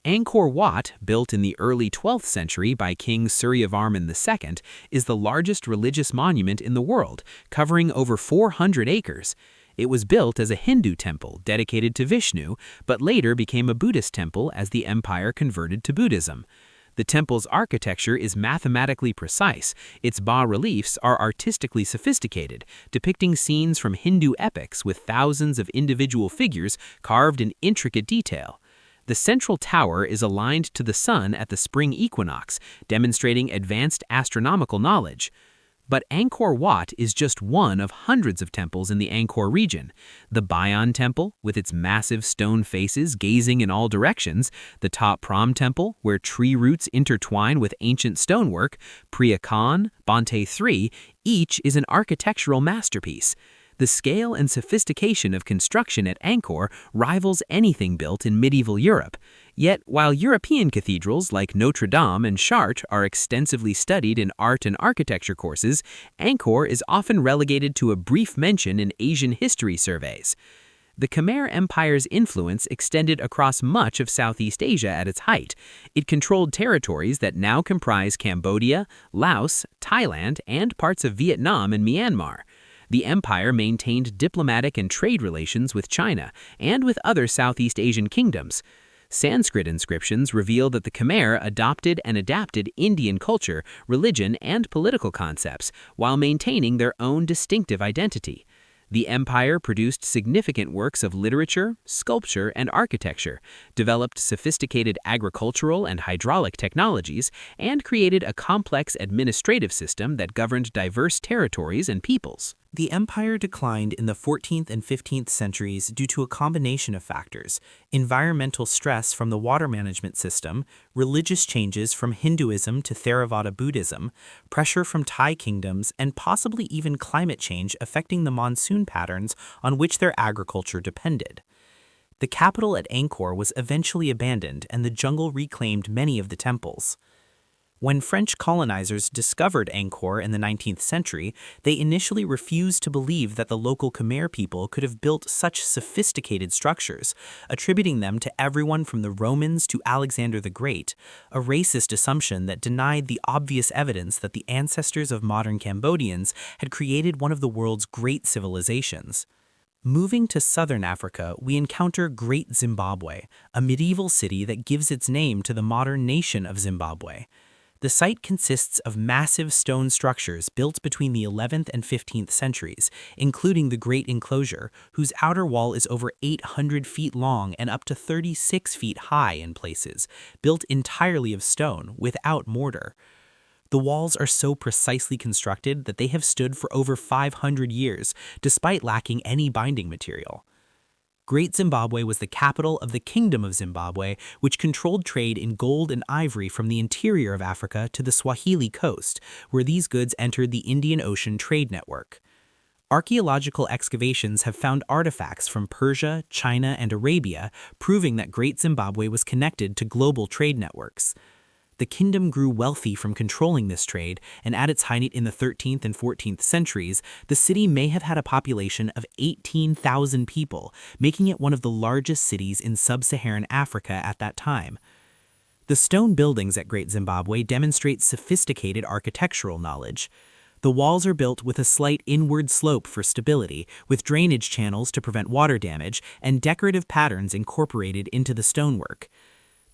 Speaker 1: Angkor Wat, built in the early 12th century by King Suryavarman II, is the largest religious monument in the world, covering over 400 acres. It was built as a Hindu temple dedicated to Vishnu, but later became a Buddhist temple as the empire converted to Buddhism. The temple's architecture is mathematically precise. Its bas-reliefs are artistically sophisticated, depicting scenes from Hindu epics with thousands of individual figures carved in intricate detail. The central tower is aligned to the sun at the spring equinox, demonstrating advanced astronomical knowledge. But Angkor Wat is just one of hundreds of temples in the Angkor region. The Bayon Temple, with its massive stone faces gazing in all directions, the Top Prom Temple, where tree roots intertwine with ancient stonework, Priya Khan, Bante III, each is an architectural masterpiece. The scale and sophistication of construction at Angkor rivals anything built in medieval Europe. Yet, while European cathedrals like Notre Dame and Chartres are extensively studied in art and architecture courses, Angkor is often relegated to a brief mention in Asian history surveys. The Khmer Empire's influence extended across much of Southeast Asia at its height. It controlled territories that now comprise Cambodia, Laos, Thailand, and parts of Vietnam and Myanmar. The empire maintained diplomatic and trade relations with China and with other Southeast Asian kingdoms. Sanskrit inscriptions reveal that the Khmer adopted and adapted Indian culture, religion, and political concepts while maintaining their own distinctive identity. The empire produced significant works of literature, sculpture, and architecture, developed sophisticated agricultural and hydraulic technologies, and created a complex administrative system that governed diverse territories and peoples.
Speaker 2: The empire declined in the 14th and 15th centuries due to a combination of factors: environmental stress from the water management system, religious changes from Hinduism to Theravada Buddhism, pressure from Thai kingdoms, and possibly even climate change affecting the monsoon patterns on which their agriculture depended. The capital at Angkor was eventually abandoned and the jungle reclaimed many of the temples. When French colonizers discovered Angkor in the 19th century, they initially refused to believe that the local Khmer people could have built such sophisticated structures, attributing them to everyone from the Romans to Alexander the Great, a racist assumption that denied the obvious evidence that the ancestors of modern Cambodians had created one of the world's great civilizations. Moving to southern Africa, we encounter Great Zimbabwe, a medieval city that gives its name to the modern nation of Zimbabwe. The site consists of massive stone structures built between the 11th and 15th centuries, including the Great Enclosure, whose outer wall is over 800 feet long and up to 36 feet high in places, built entirely of stone, without mortar. The walls are so precisely constructed that they have stood for over 500 years, despite lacking any binding material. Great Zimbabwe was the capital of the Kingdom of Zimbabwe, which controlled trade in gold and ivory from the interior of Africa to the Swahili coast, where these goods entered the Indian Ocean trade network. Archaeological excavations have found artifacts from Persia, China, and Arabia, proving that Great Zimbabwe was connected to global trade networks. The kingdom grew wealthy from controlling this trade, and at its height in the 13th and 14th centuries, the city may have had a population of 18,000 people, making it one of the largest cities in sub-Saharan Africa at that time. The stone buildings at Great Zimbabwe demonstrate sophisticated architectural knowledge. The walls are built with a slight inward slope for stability, with drainage channels to prevent water damage, and decorative patterns incorporated into the stonework.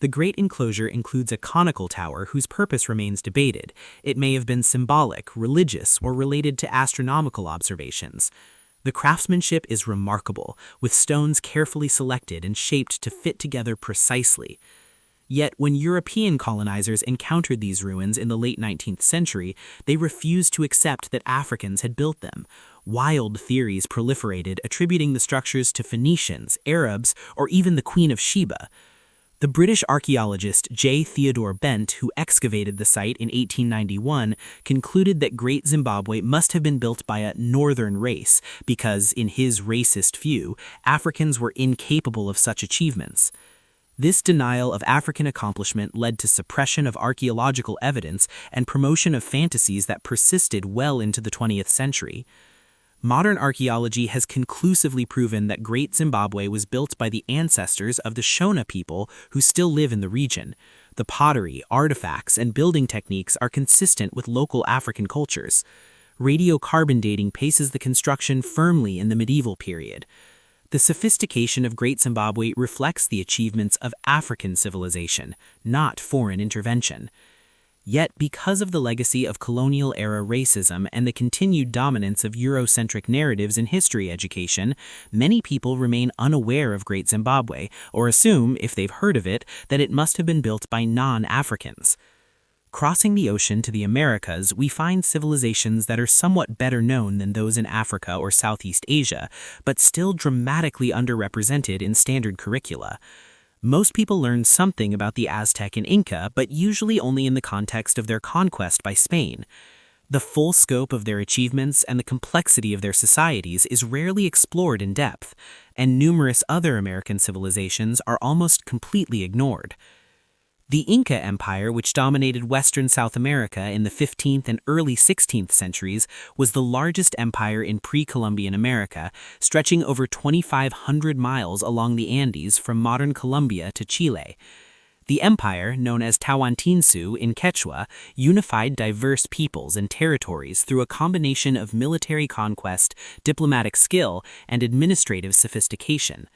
Speaker 2: The Great Enclosure includes a conical tower whose purpose remains debated. It may have been symbolic, religious, or related to astronomical observations. The craftsmanship is remarkable, with stones carefully selected and shaped to fit together precisely. Yet, when European colonizers encountered these ruins in the late 19th century, they refused to accept that Africans had built them. Wild theories proliferated, attributing the structures to Phoenicians, Arabs, or even the Queen of Sheba. The British archaeologist J. Theodore Bent, who excavated the site in 1891, concluded that Great Zimbabwe must have been built by a northern race because, in his racist view, Africans were incapable of such achievements. This denial of African accomplishment led to suppression of archaeological evidence and promotion of fantasies that persisted well into the 20th century. Modern archaeology has conclusively proven that Great Zimbabwe was built by the ancestors of the Shona people who still live in the region. The pottery, artifacts, and building techniques are consistent with local African cultures. Radiocarbon dating places the construction firmly in the medieval period. The sophistication of Great Zimbabwe reflects the achievements of African civilization, not foreign intervention. Yet, because of the legacy of colonial-era racism and the continued dominance of Eurocentric narratives in history education, many people remain unaware of Great Zimbabwe, or assume, if they've heard of it, that it must have been built by non-Africans. Crossing the ocean to the Americas, we find civilizations that are somewhat better known than those in Africa or Southeast Asia, but still dramatically underrepresented in standard curricula. Most people learn something about the Aztec and Inca, but usually only in the context of their conquest by Spain. The full scope of their achievements and the complexity of their societies is rarely explored in depth, and numerous other American civilizations are almost completely ignored. The Inca Empire, which dominated western South America in the 15th and early 16th centuries, was the largest empire in pre-Columbian America, stretching over 2,500 miles along the Andes from modern Colombia to Chile. The empire, known as Tawantinsuyu in Quechua, unified diverse peoples and territories through a combination of military conquest, diplomatic skill, and administrative sophistication.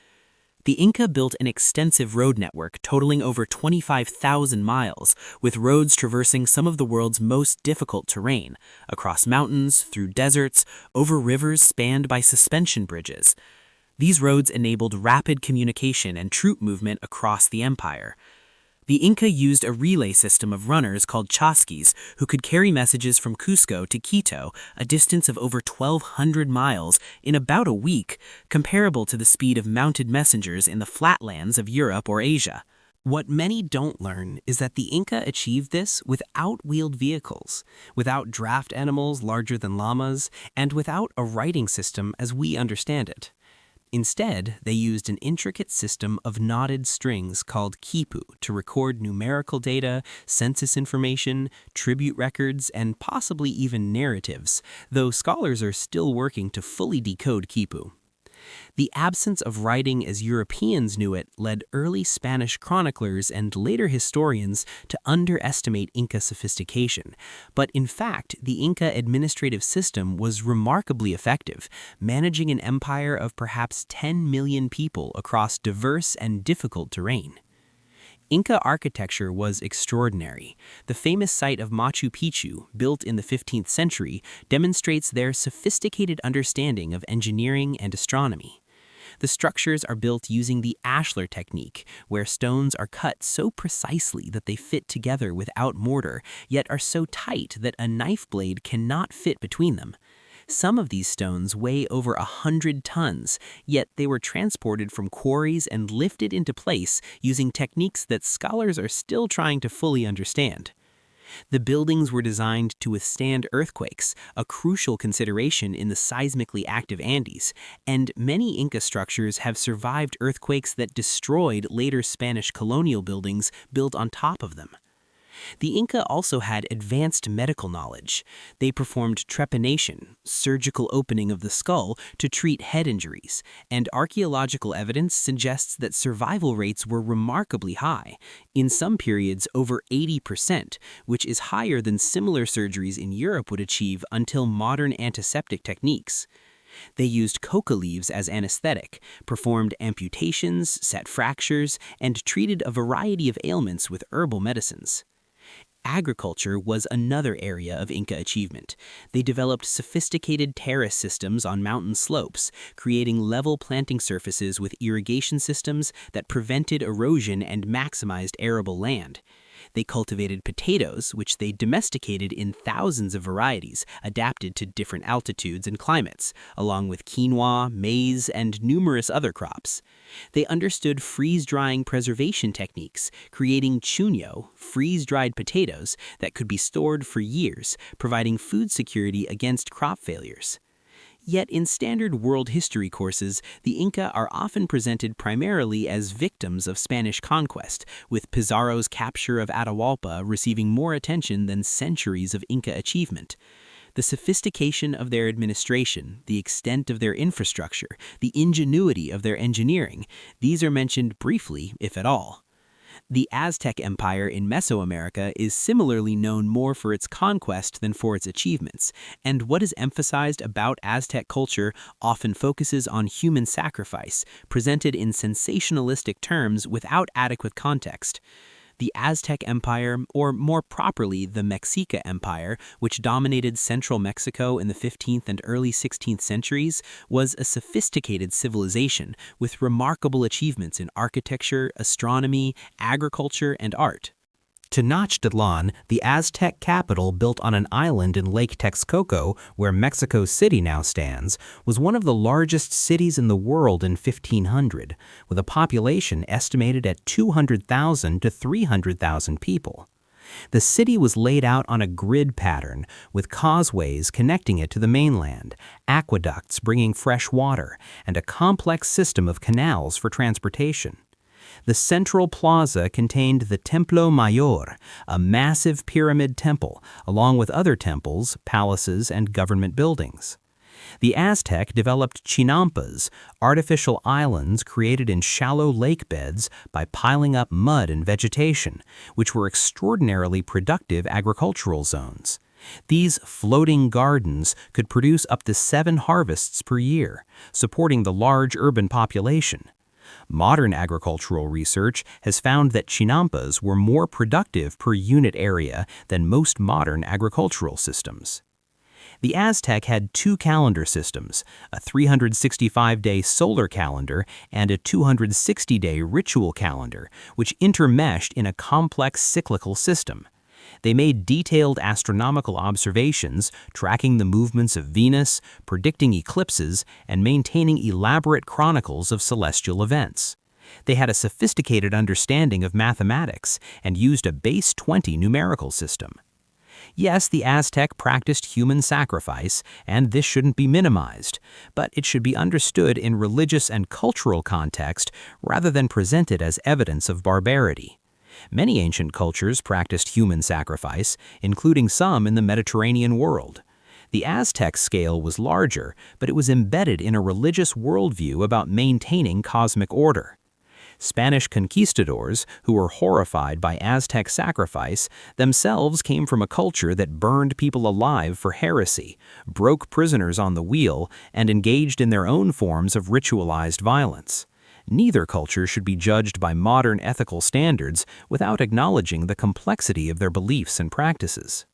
Speaker 2: The Inca built an extensive road network totaling over 25,000 miles, with roads traversing some of the world's most difficult terrain, across mountains, through deserts, over rivers spanned by suspension bridges. These roads enabled rapid communication and troop movement across the empire. The Inca used a relay system of runners called chasquis who could carry messages from Cusco to Quito, a distance of over 1,200 miles, in about a week, comparable to the speed of mounted messengers in the flatlands of Europe or Asia.
Speaker 1: What many don't learn is that the Inca achieved this without wheeled vehicles, without draft animals larger than llamas, and without a writing system as we understand it. Instead, they used an intricate system of knotted strings called quipu to record numerical data, census information, tribute records, and possibly even narratives, though scholars are still working to fully decode quipu. The absence of writing as Europeans knew it led early Spanish chroniclers and later historians to underestimate Inca sophistication. But in fact, the Inca administrative system was remarkably effective, managing an empire of perhaps 10 million people across diverse and difficult terrain. Inca architecture was extraordinary. The famous site of Machu Picchu, built in the 15th century, demonstrates their sophisticated understanding of engineering and astronomy. The structures are built using the ashlar technique, where stones are cut so precisely that they fit together without mortar, yet are so tight that a knife blade cannot fit between them. Some of these stones weigh over 100 tons, yet they were transported from quarries and lifted into place using techniques that scholars are still trying to fully understand. The buildings were designed to withstand earthquakes, a crucial consideration in the seismically active Andes, and many Inca structures have survived earthquakes that destroyed later Spanish colonial buildings built on top of them. The Inca also had advanced medical knowledge. They performed trepanation, surgical opening of the skull, to treat head injuries, and archaeological evidence suggests that survival rates were remarkably high, in some periods over 80%, which is higher than similar surgeries in Europe would achieve until modern antiseptic techniques. They used coca leaves as anesthetic, performed amputations, set fractures, and treated a variety of ailments with herbal medicines. Agriculture was another area of Inca achievement. They developed sophisticated terrace systems on mountain slopes, creating level planting surfaces with irrigation systems that prevented erosion and maximized arable land. They cultivated potatoes, which they domesticated in thousands of varieties adapted to different altitudes and climates, along with quinoa, maize, and numerous other crops. They understood freeze-drying preservation techniques, creating chuño, freeze-dried potatoes that could be stored for years, providing food security against crop failures. Yet in standard world history courses, the Inca are often presented primarily as victims of Spanish conquest, with Pizarro's capture of Atahualpa receiving more attention than centuries of Inca achievement. The sophistication of their administration, the extent of their infrastructure, the ingenuity of their engineering, these are mentioned briefly, if at all. The Aztec Empire in Mesoamerica is similarly known more for its conquest than for its achievements, and what is emphasized about Aztec culture often focuses on human sacrifice, presented in sensationalistic terms without adequate context. The Aztec Empire, or more properly the Mexica Empire, which dominated central Mexico in the 15th and early 16th centuries, was a sophisticated civilization with remarkable achievements in architecture, astronomy, agriculture, and art. Tenochtitlan, the Aztec capital built on an island in Lake Texcoco, where Mexico City now stands, was one of the largest cities in the world in 1500, with a population estimated at 200,000 to 300,000 people. The city was laid out on a grid pattern with causeways connecting it to the mainland, aqueducts bringing fresh water, and a complex system of canals for transportation. The central plaza contained the Templo Mayor, a massive pyramid temple, along with other temples, palaces, and government buildings. The Aztec developed chinampas, artificial islands created in shallow lake beds by piling up mud and vegetation, which were extraordinarily productive agricultural zones. These floating gardens could produce up to 7 harvests per year, supporting the large urban population. Modern agricultural research has found that chinampas were more productive per unit area than most modern agricultural systems. The Aztec had 2 calendar systems, a 365-day solar calendar and a 260-day ritual calendar, which intermeshed in a complex cyclical system. They made detailed astronomical observations, tracking the movements of Venus, predicting eclipses, and maintaining elaborate chronicles of celestial events. They had a sophisticated understanding of mathematics and used a base 20 numerical system. Yes, the Aztec practiced human sacrifice, and this shouldn't be minimized, but it should be understood in religious and cultural context rather than presented as evidence of barbarity. Many ancient cultures practiced human sacrifice, including some in the Mediterranean world. The Aztec scale was larger, but it was embedded in a religious worldview about maintaining cosmic order. Spanish conquistadors, who were horrified by Aztec sacrifice, themselves came from a culture that burned people alive for heresy, broke prisoners on the wheel, and engaged in their own forms of ritualized violence. Neither culture should be judged by modern ethical standards without acknowledging the complexity of their beliefs and practices.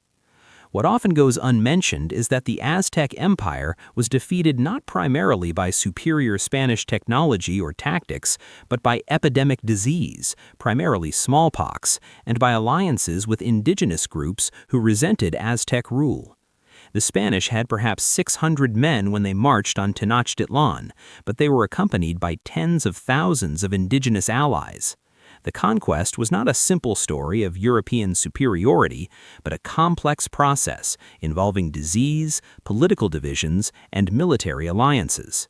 Speaker 1: What often goes unmentioned is that the Aztec Empire was defeated not primarily by superior Spanish technology or tactics, but by epidemic disease, primarily smallpox, and by alliances with indigenous groups who resented Aztec rule. The Spanish had perhaps 600 men when they marched on Tenochtitlan, but they were accompanied by tens of thousands of indigenous allies. The conquest was not a simple story of European superiority, but a complex process involving disease, political divisions, and military alliances.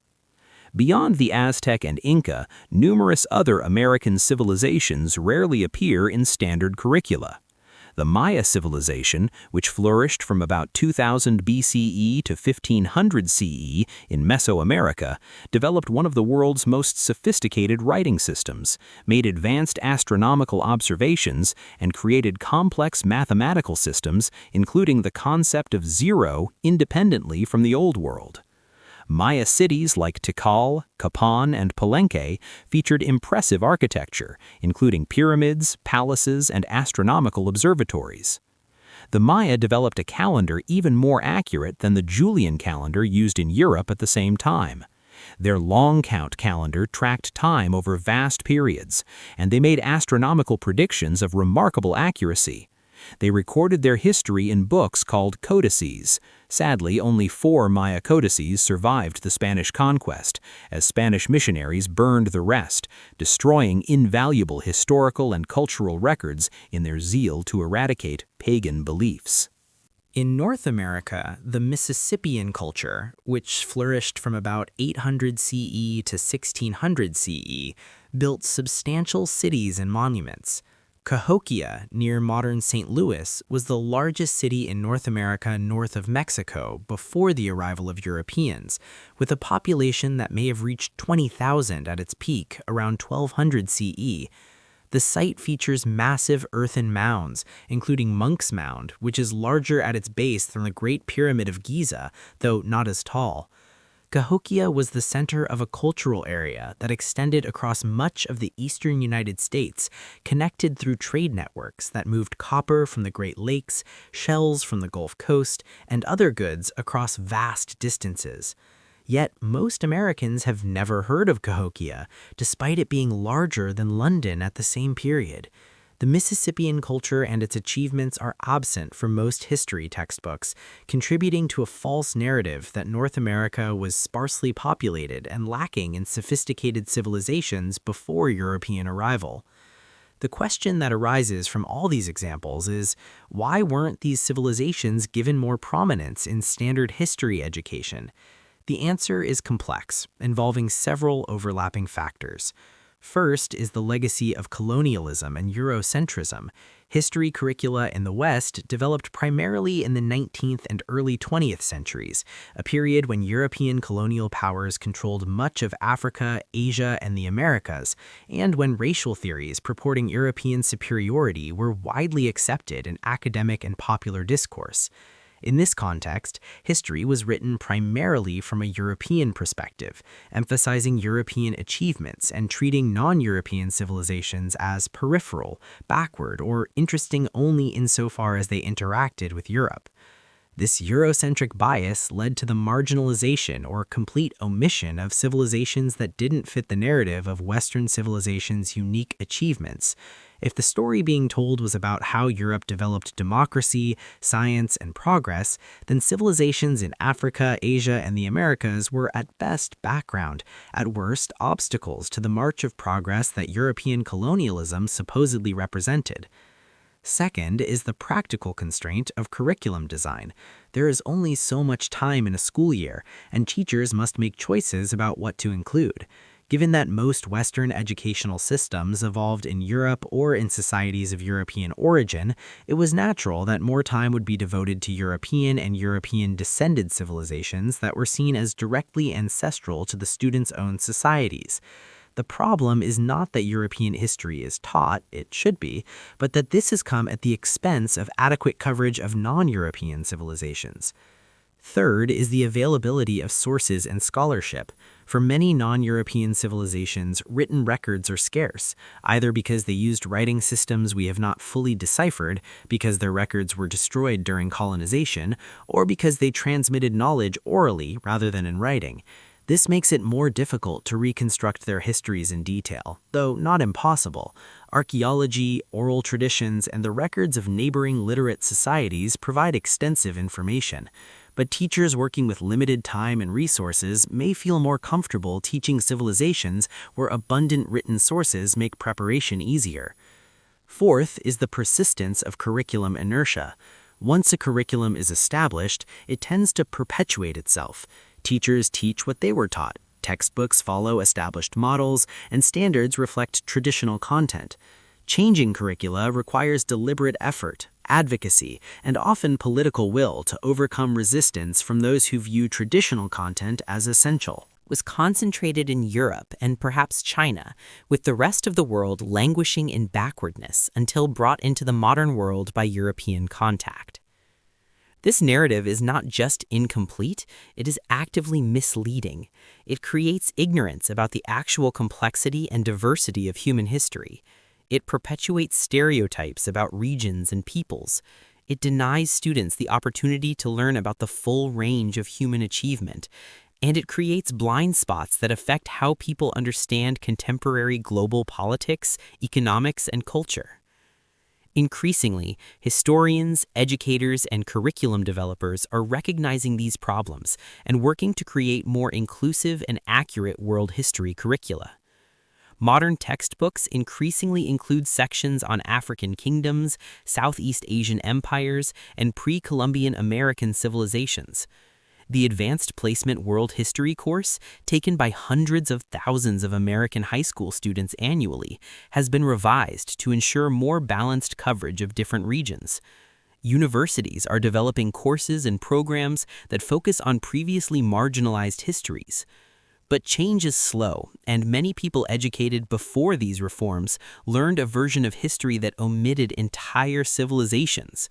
Speaker 1: Beyond the Aztec and Inca, numerous other American civilizations rarely appear in standard curricula. The Maya civilization, which flourished from about 2000 BCE to 1500 CE in Mesoamerica, developed one of the world's most sophisticated writing systems, made advanced astronomical observations, and created complex mathematical systems, including the concept of zero, independently from the Old World. Maya cities like Tikal, Capan, and Palenque featured impressive architecture, including pyramids, palaces, and astronomical observatories. The Maya developed a calendar even more accurate than the Julian calendar used in Europe at the same time. Their long count calendar tracked time over vast periods, and they made astronomical predictions of remarkable accuracy. They recorded their history in books called codices. Sadly, only 4 Maya codices survived the Spanish conquest, as Spanish missionaries burned the rest, destroying invaluable historical and cultural records in their zeal to eradicate pagan beliefs.
Speaker 2: In North America, the Mississippian culture, which flourished from about 800 CE to 1600 CE, built substantial cities and monuments. Cahokia, near modern St. Louis, was the largest city in North America north of Mexico before the arrival of Europeans, with a population that may have reached 20,000 at its peak around 1200 CE. The site features massive earthen mounds, including Monk's Mound, which is larger at its base than the Great Pyramid of Giza, though not as tall. Cahokia was the center of a cultural area that extended across much of the eastern United States, connected through trade networks that moved copper from the Great Lakes, shells from the Gulf Coast, and other goods across vast distances. Yet most Americans have never heard of Cahokia, despite it being larger than London at the same period. The Mississippian culture and its achievements are absent from most history textbooks, contributing to a false narrative that North America was sparsely populated and lacking in sophisticated civilizations before European arrival. The question that arises from all these examples is, why weren't these civilizations given more prominence in standard history education? The answer is complex, involving several overlapping factors. First is the legacy of colonialism and Eurocentrism. History curricula in the West developed primarily in the 19th and early 20th centuries, a period when European colonial powers controlled much of Africa, Asia, and the Americas, and when racial theories purporting European superiority were widely accepted in academic and popular discourse. In this context, history was written primarily from a European perspective, emphasizing European achievements and treating non-European civilizations as peripheral, backward, or interesting only insofar as they interacted with Europe. This Eurocentric bias led to the marginalization or complete omission of civilizations that didn't fit the narrative of Western civilization's unique achievements. If the story being told was about how Europe developed democracy, science, and progress, then civilizations in Africa, Asia, and the Americas were at best background, at worst obstacles to the march of progress that European colonialism supposedly represented. Second is the practical constraint of curriculum design. There is only so much time in a school year, and teachers must make choices about what to include. Given that most Western educational systems evolved in Europe or in societies of European origin, it was natural that more time would be devoted to European and European-descended civilizations that were seen as directly ancestral to the students' own societies. The problem is not that European history is taught, it should be, but that this has come at the expense of adequate coverage of non-European civilizations. Third is the availability of sources and scholarship. For many non-European civilizations, written records are scarce, either because they used writing systems we have not fully deciphered, because their records were destroyed during colonization, or because they transmitted knowledge orally rather than in writing. This makes it more difficult to reconstruct their histories in detail, though not impossible. Archaeology, oral traditions, and the records of neighboring literate societies provide extensive information. But teachers working with limited time and resources may feel more comfortable teaching civilizations where abundant written sources make preparation easier. Fourth is the persistence of curriculum inertia. Once a curriculum is established, it tends to perpetuate itself. Teachers teach what they were taught. Textbooks follow established models, and standards reflect traditional content. Changing curricula requires deliberate effort, advocacy, and often political will to overcome resistance from those who view traditional content as essential.
Speaker 3: Was concentrated in Europe and perhaps China, with the rest of the world languishing in backwardness until brought into the modern world by European contact. This narrative is not just incomplete, it is actively misleading. It creates ignorance about the actual complexity and diversity of human history. It perpetuates stereotypes about regions and peoples. It denies students the opportunity to learn about the full range of human achievement. And it creates blind spots that affect how people understand contemporary global politics, economics, and culture. Increasingly, historians, educators, and curriculum developers are recognizing these problems and working to create more inclusive and accurate world history curricula. Modern textbooks increasingly include sections on African kingdoms, Southeast Asian empires, and pre-Columbian American civilizations. The Advanced Placement World History course, taken by hundreds of thousands of American high school students annually, has been revised to ensure more balanced coverage of different regions. Universities are developing courses and programs that focus on previously marginalized histories. But change is slow, and many people educated before these reforms learned a version of history that omitted entire civilizations.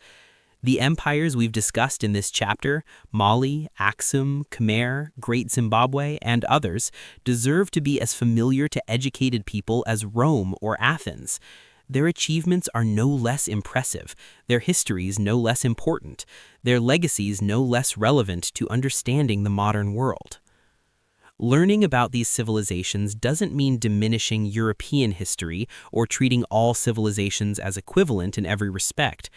Speaker 3: The empires we've discussed in this chapter, Mali, Axum, Khmer, Great Zimbabwe, and others, deserve to be as familiar to educated people as Rome or Athens. Their achievements are no less impressive, their histories no less important, their legacies no less relevant to understanding the modern world. Learning about these civilizations doesn't mean diminishing European history or treating all civilizations as equivalent in every respect.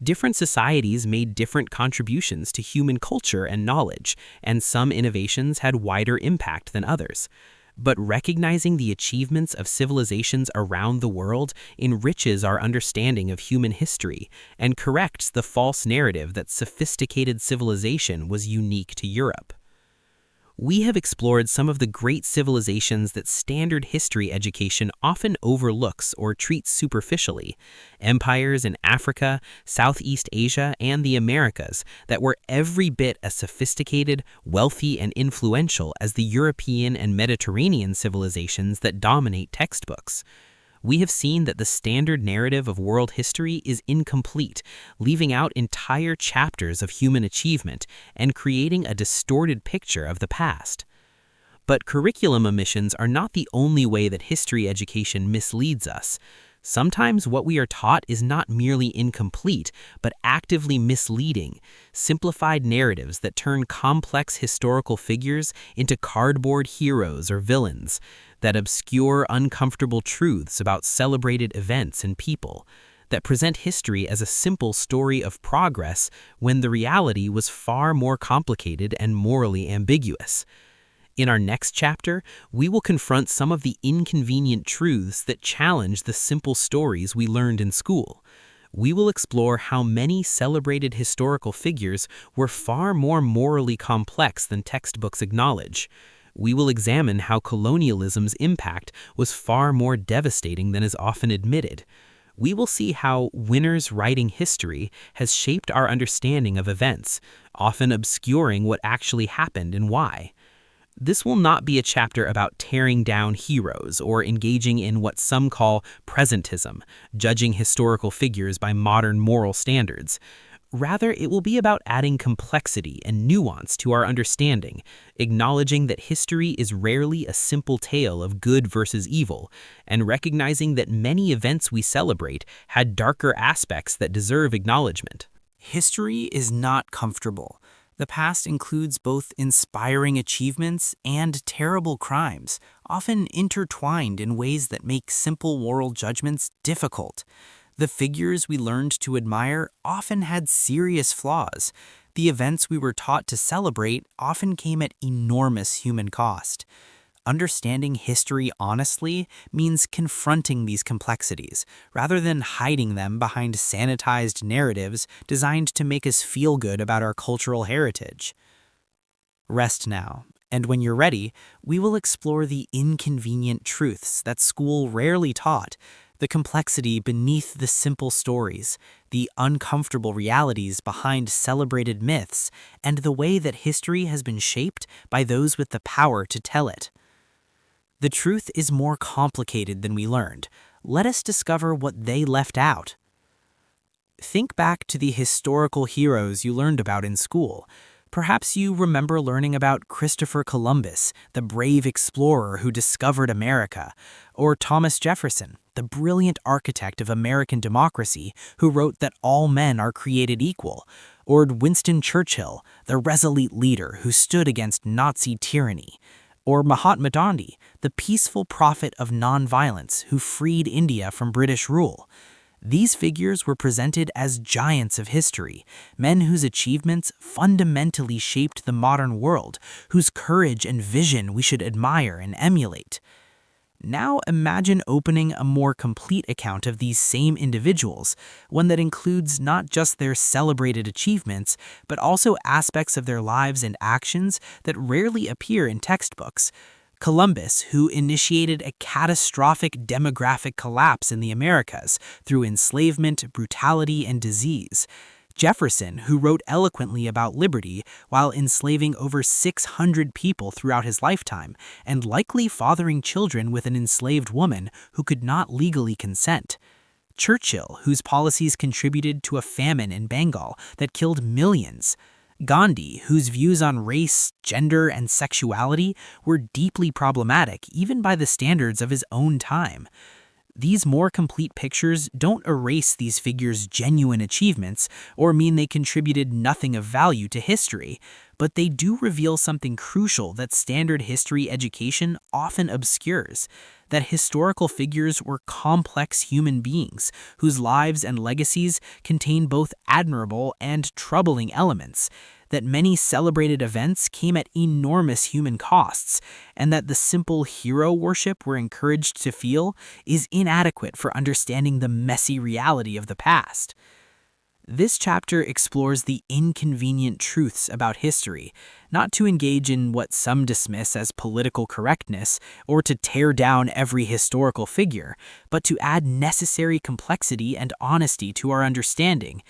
Speaker 3: Different societies made different contributions to human culture and knowledge, and some innovations had wider impact than others. But recognizing the achievements of civilizations around the world enriches our understanding of human history and corrects the false narrative that sophisticated civilization was unique to Europe. We have explored some of the great civilizations that standard history education often overlooks or treats superficially, empires in Africa, Southeast Asia, and the Americas that were every bit as sophisticated, wealthy, and influential as the European and Mediterranean civilizations that dominate textbooks. We have seen that the standard narrative of world history is incomplete, leaving out entire chapters of human achievement and creating a distorted picture of the past. But curriculum omissions are not the only way that history education misleads us. Sometimes what we are taught is not merely incomplete, but actively misleading, simplified narratives that turn complex historical figures into cardboard heroes or villains, that obscure uncomfortable truths about celebrated events and people, that present history as a simple story of progress when the reality was far more complicated and morally ambiguous. In our next chapter, we will confront some of the inconvenient truths that challenge the simple stories we learned in school. We will explore how many celebrated historical figures were far more morally complex than textbooks acknowledge. We will examine how colonialism's impact was far more devastating than is often admitted. We will see how winners writing history has shaped our understanding of events, often obscuring what actually happened and why. This will not be a chapter about tearing down heroes or engaging in what some call presentism, judging historical figures by modern moral standards. Rather, it will be about adding complexity and nuance to our understanding, acknowledging that history is rarely a simple tale of good versus evil, and recognizing that many events we celebrate had darker aspects that deserve acknowledgement.
Speaker 2: History is not comfortable. The past includes both inspiring achievements and terrible crimes, often intertwined in ways that make simple moral judgments difficult. The figures we learned to admire often had serious flaws. The events we were taught to celebrate often came at enormous human cost. Understanding history honestly means confronting these complexities, rather than hiding them behind sanitized narratives designed to make us feel good about our cultural heritage. Rest now, and when you're ready, we will explore the inconvenient truths that school rarely taught, the complexity beneath the simple stories, the uncomfortable realities behind celebrated myths, and the way that history has been shaped by those with the power to tell it. The truth is more complicated than we learned. Let us discover what they left out. Think back to the historical heroes you learned about in school. Perhaps you remember learning about Christopher Columbus, the brave explorer who discovered America, or Thomas Jefferson, the brilliant architect of American democracy who wrote that all men are created equal, or Winston Churchill, the resolute leader who stood against Nazi tyranny, or Mahatma Gandhi, the peaceful prophet of nonviolence who freed India from British rule. These figures were presented as giants of history, men whose achievements fundamentally shaped the modern world, whose courage and vision we should admire and emulate. Now imagine opening a more complete account of these same individuals, one that includes not just their celebrated achievements, but also aspects of their lives and actions that rarely appear in textbooks. Columbus, who initiated a catastrophic demographic collapse in the Americas through enslavement, brutality, and disease. Jefferson, who wrote eloquently about liberty while enslaving over 600 people throughout his lifetime, and likely fathering children with an enslaved woman who could not legally consent. Churchill, whose policies contributed to a famine in Bengal that killed millions. Gandhi, whose views on race, gender, and sexuality were deeply problematic even by the standards of his own time. These more complete pictures don't erase these figures' genuine achievements or mean they contributed nothing of value to history, but they do reveal something crucial that standard history education often obscures: that historical figures were complex human beings whose lives and legacies contain both admirable and troubling elements. that many celebrated events came at enormous human costs, and that the simple hero worship we're encouraged to feel is inadequate for understanding the messy reality of the past. This chapter explores the inconvenient truths about history, not to engage in what some dismiss as political correctness or to tear down every historical figure, but to add necessary complexity and honesty to our understanding.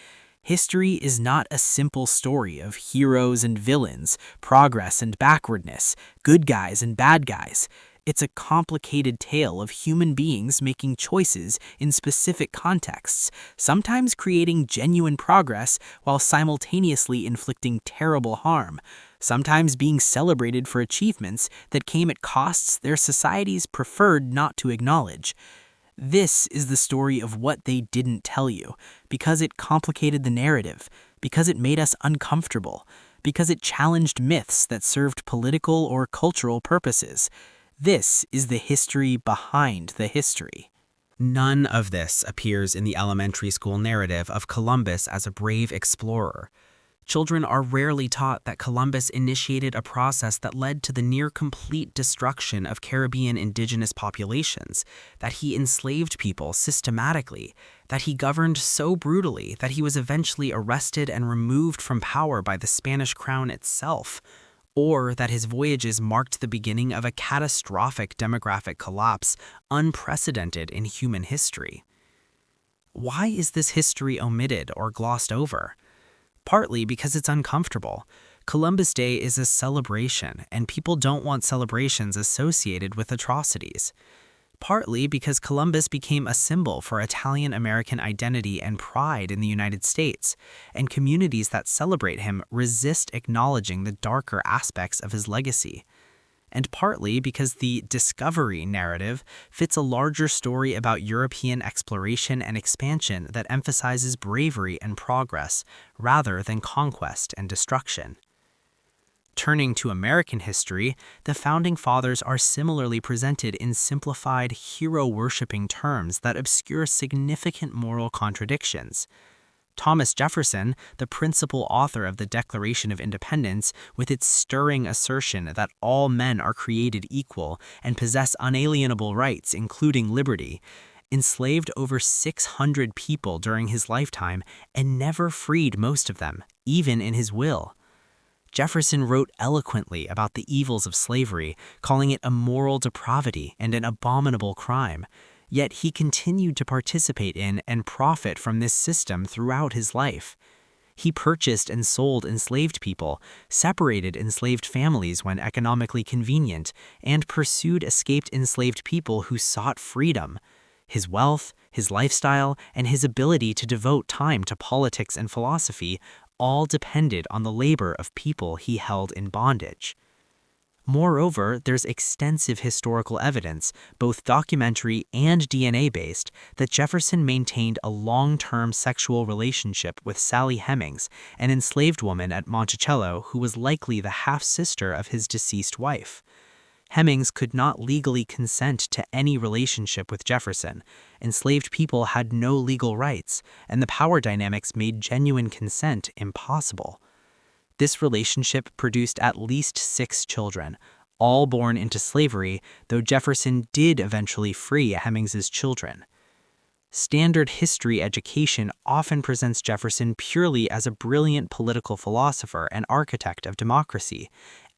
Speaker 2: History is not a simple story of heroes and villains, progress and backwardness, good guys and bad guys. It's a complicated tale of human beings making choices in specific contexts, sometimes creating genuine progress while simultaneously inflicting terrible harm, sometimes being celebrated for achievements that came at costs their societies preferred not to acknowledge. This is the story of what they didn't tell you, because it complicated the narrative, because it made us uncomfortable, because it challenged myths that served political or cultural purposes. This is the history behind the history.
Speaker 3: None of this appears in the elementary school narrative of Columbus as a brave explorer. Children are rarely taught that Columbus initiated a process that led to the near-complete destruction of Caribbean indigenous populations, that he enslaved people systematically, that he governed so brutally that he was eventually arrested and removed from power by the Spanish crown itself, or that his voyages marked the beginning of a catastrophic demographic collapse unprecedented in human history. Why is this history omitted or glossed over? Partly because it's uncomfortable. Columbus Day is a celebration, and people don't want celebrations associated with atrocities. Partly because Columbus became a symbol for Italian-American identity and pride in the United States, and communities that celebrate him resist acknowledging the darker aspects of his legacy. And partly because the discovery narrative fits a larger story about European exploration and expansion that emphasizes bravery and progress rather than conquest and destruction. Turning to American history, the Founding Fathers are similarly presented in simplified, hero-worshipping terms that obscure significant moral contradictions. Thomas Jefferson, the principal author of the Declaration of Independence, with its stirring assertion that all men are created equal and possess unalienable rights, including liberty, enslaved over 600 people during his lifetime and never freed most of them, even in his will. Jefferson wrote eloquently about the evils of slavery, calling it a moral depravity and an abominable crime. Yet he continued to participate in and profit from this system throughout his life. He purchased and sold enslaved people, separated enslaved families when economically convenient, and pursued escaped enslaved people who sought freedom. His wealth, his lifestyle, and his ability to devote time to politics and philosophy all depended on the labor of people he held in bondage. Moreover, there's extensive historical evidence, both documentary and DNA-based, that Jefferson maintained a long-term sexual relationship with Sally Hemings, an enslaved woman at Monticello who was likely the half-sister of his deceased wife. Hemings could not legally consent to any relationship with Jefferson. Enslaved people had no legal rights, and the power dynamics made genuine consent impossible. This relationship produced at least 6 children, all born into slavery, though Jefferson did eventually free Hemings's children. Standard history education often presents Jefferson purely as a brilliant political philosopher and architect of democracy,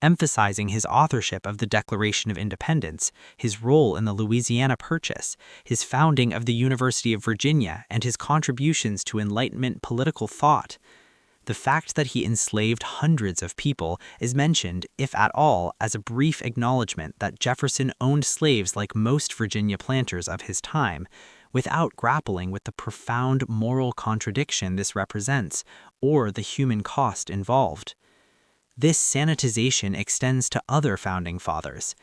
Speaker 3: emphasizing his authorship of the Declaration of Independence, his role in the Louisiana Purchase, his founding of the University of Virginia, and his contributions to Enlightenment political thought. The fact that he enslaved hundreds of people is mentioned, if at all, as a brief acknowledgement that Jefferson owned slaves like most Virginia planters of his time, without grappling with the profound moral contradiction this represents, or the human cost involved. This sanitization extends to other founding fathers.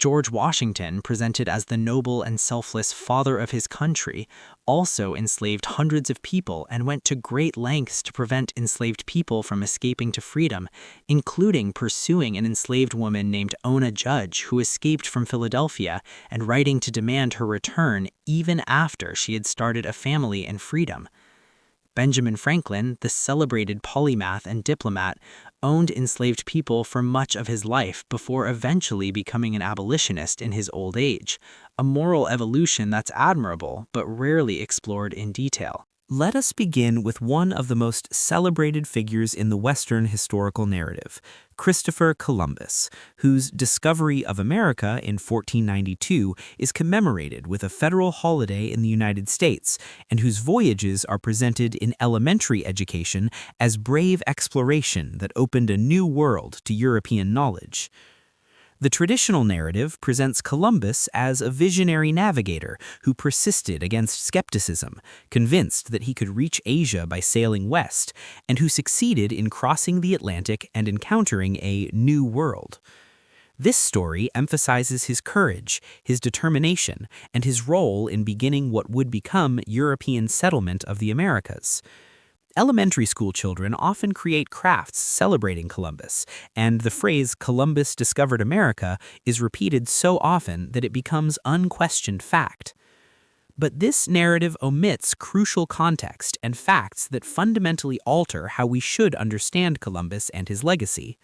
Speaker 3: George Washington, presented as the noble and selfless father of his country, also enslaved hundreds of people and went to great lengths to prevent enslaved people from escaping to freedom, including pursuing an enslaved woman named Ona Judge who escaped from Philadelphia and writing to demand her return even after she had started a family in freedom.
Speaker 2: Benjamin Franklin, the celebrated polymath and diplomat, owned enslaved people for much of his life before eventually becoming an abolitionist in his old age, a moral evolution that's admirable but rarely explored in detail.
Speaker 3: Let us begin with one of the most celebrated figures in the Western historical narrative, Christopher Columbus, whose discovery of America in 1492 is commemorated with a federal holiday in the United States, and whose voyages are presented in elementary education as brave exploration that opened a new world to European knowledge. The traditional narrative presents Columbus as a visionary navigator who persisted against skepticism, convinced that he could reach Asia by sailing west, and who succeeded in crossing the Atlantic and encountering a new world. This story emphasizes his courage, his determination, and his role in beginning what would become European settlement of the Americas. Elementary school children often create crafts celebrating Columbus, and the phrase "Columbus discovered America" is repeated so often that it becomes unquestioned fact. But this narrative omits crucial context and facts that fundamentally alter how we should understand Columbus and his legacy.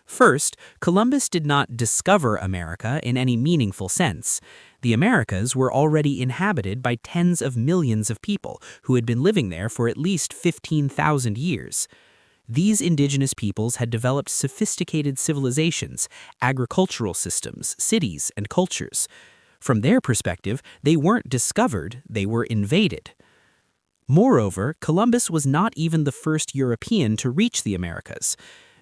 Speaker 3: First, Columbus did not discover America in any meaningful sense. The Americas were already inhabited by tens of millions of people who had been living there for at least 15,000 years. These indigenous peoples had developed sophisticated civilizations, agricultural systems, cities, and cultures. From their perspective, they weren't discovered, they were invaded. Moreover, Columbus was not even the first European to reach the Americas.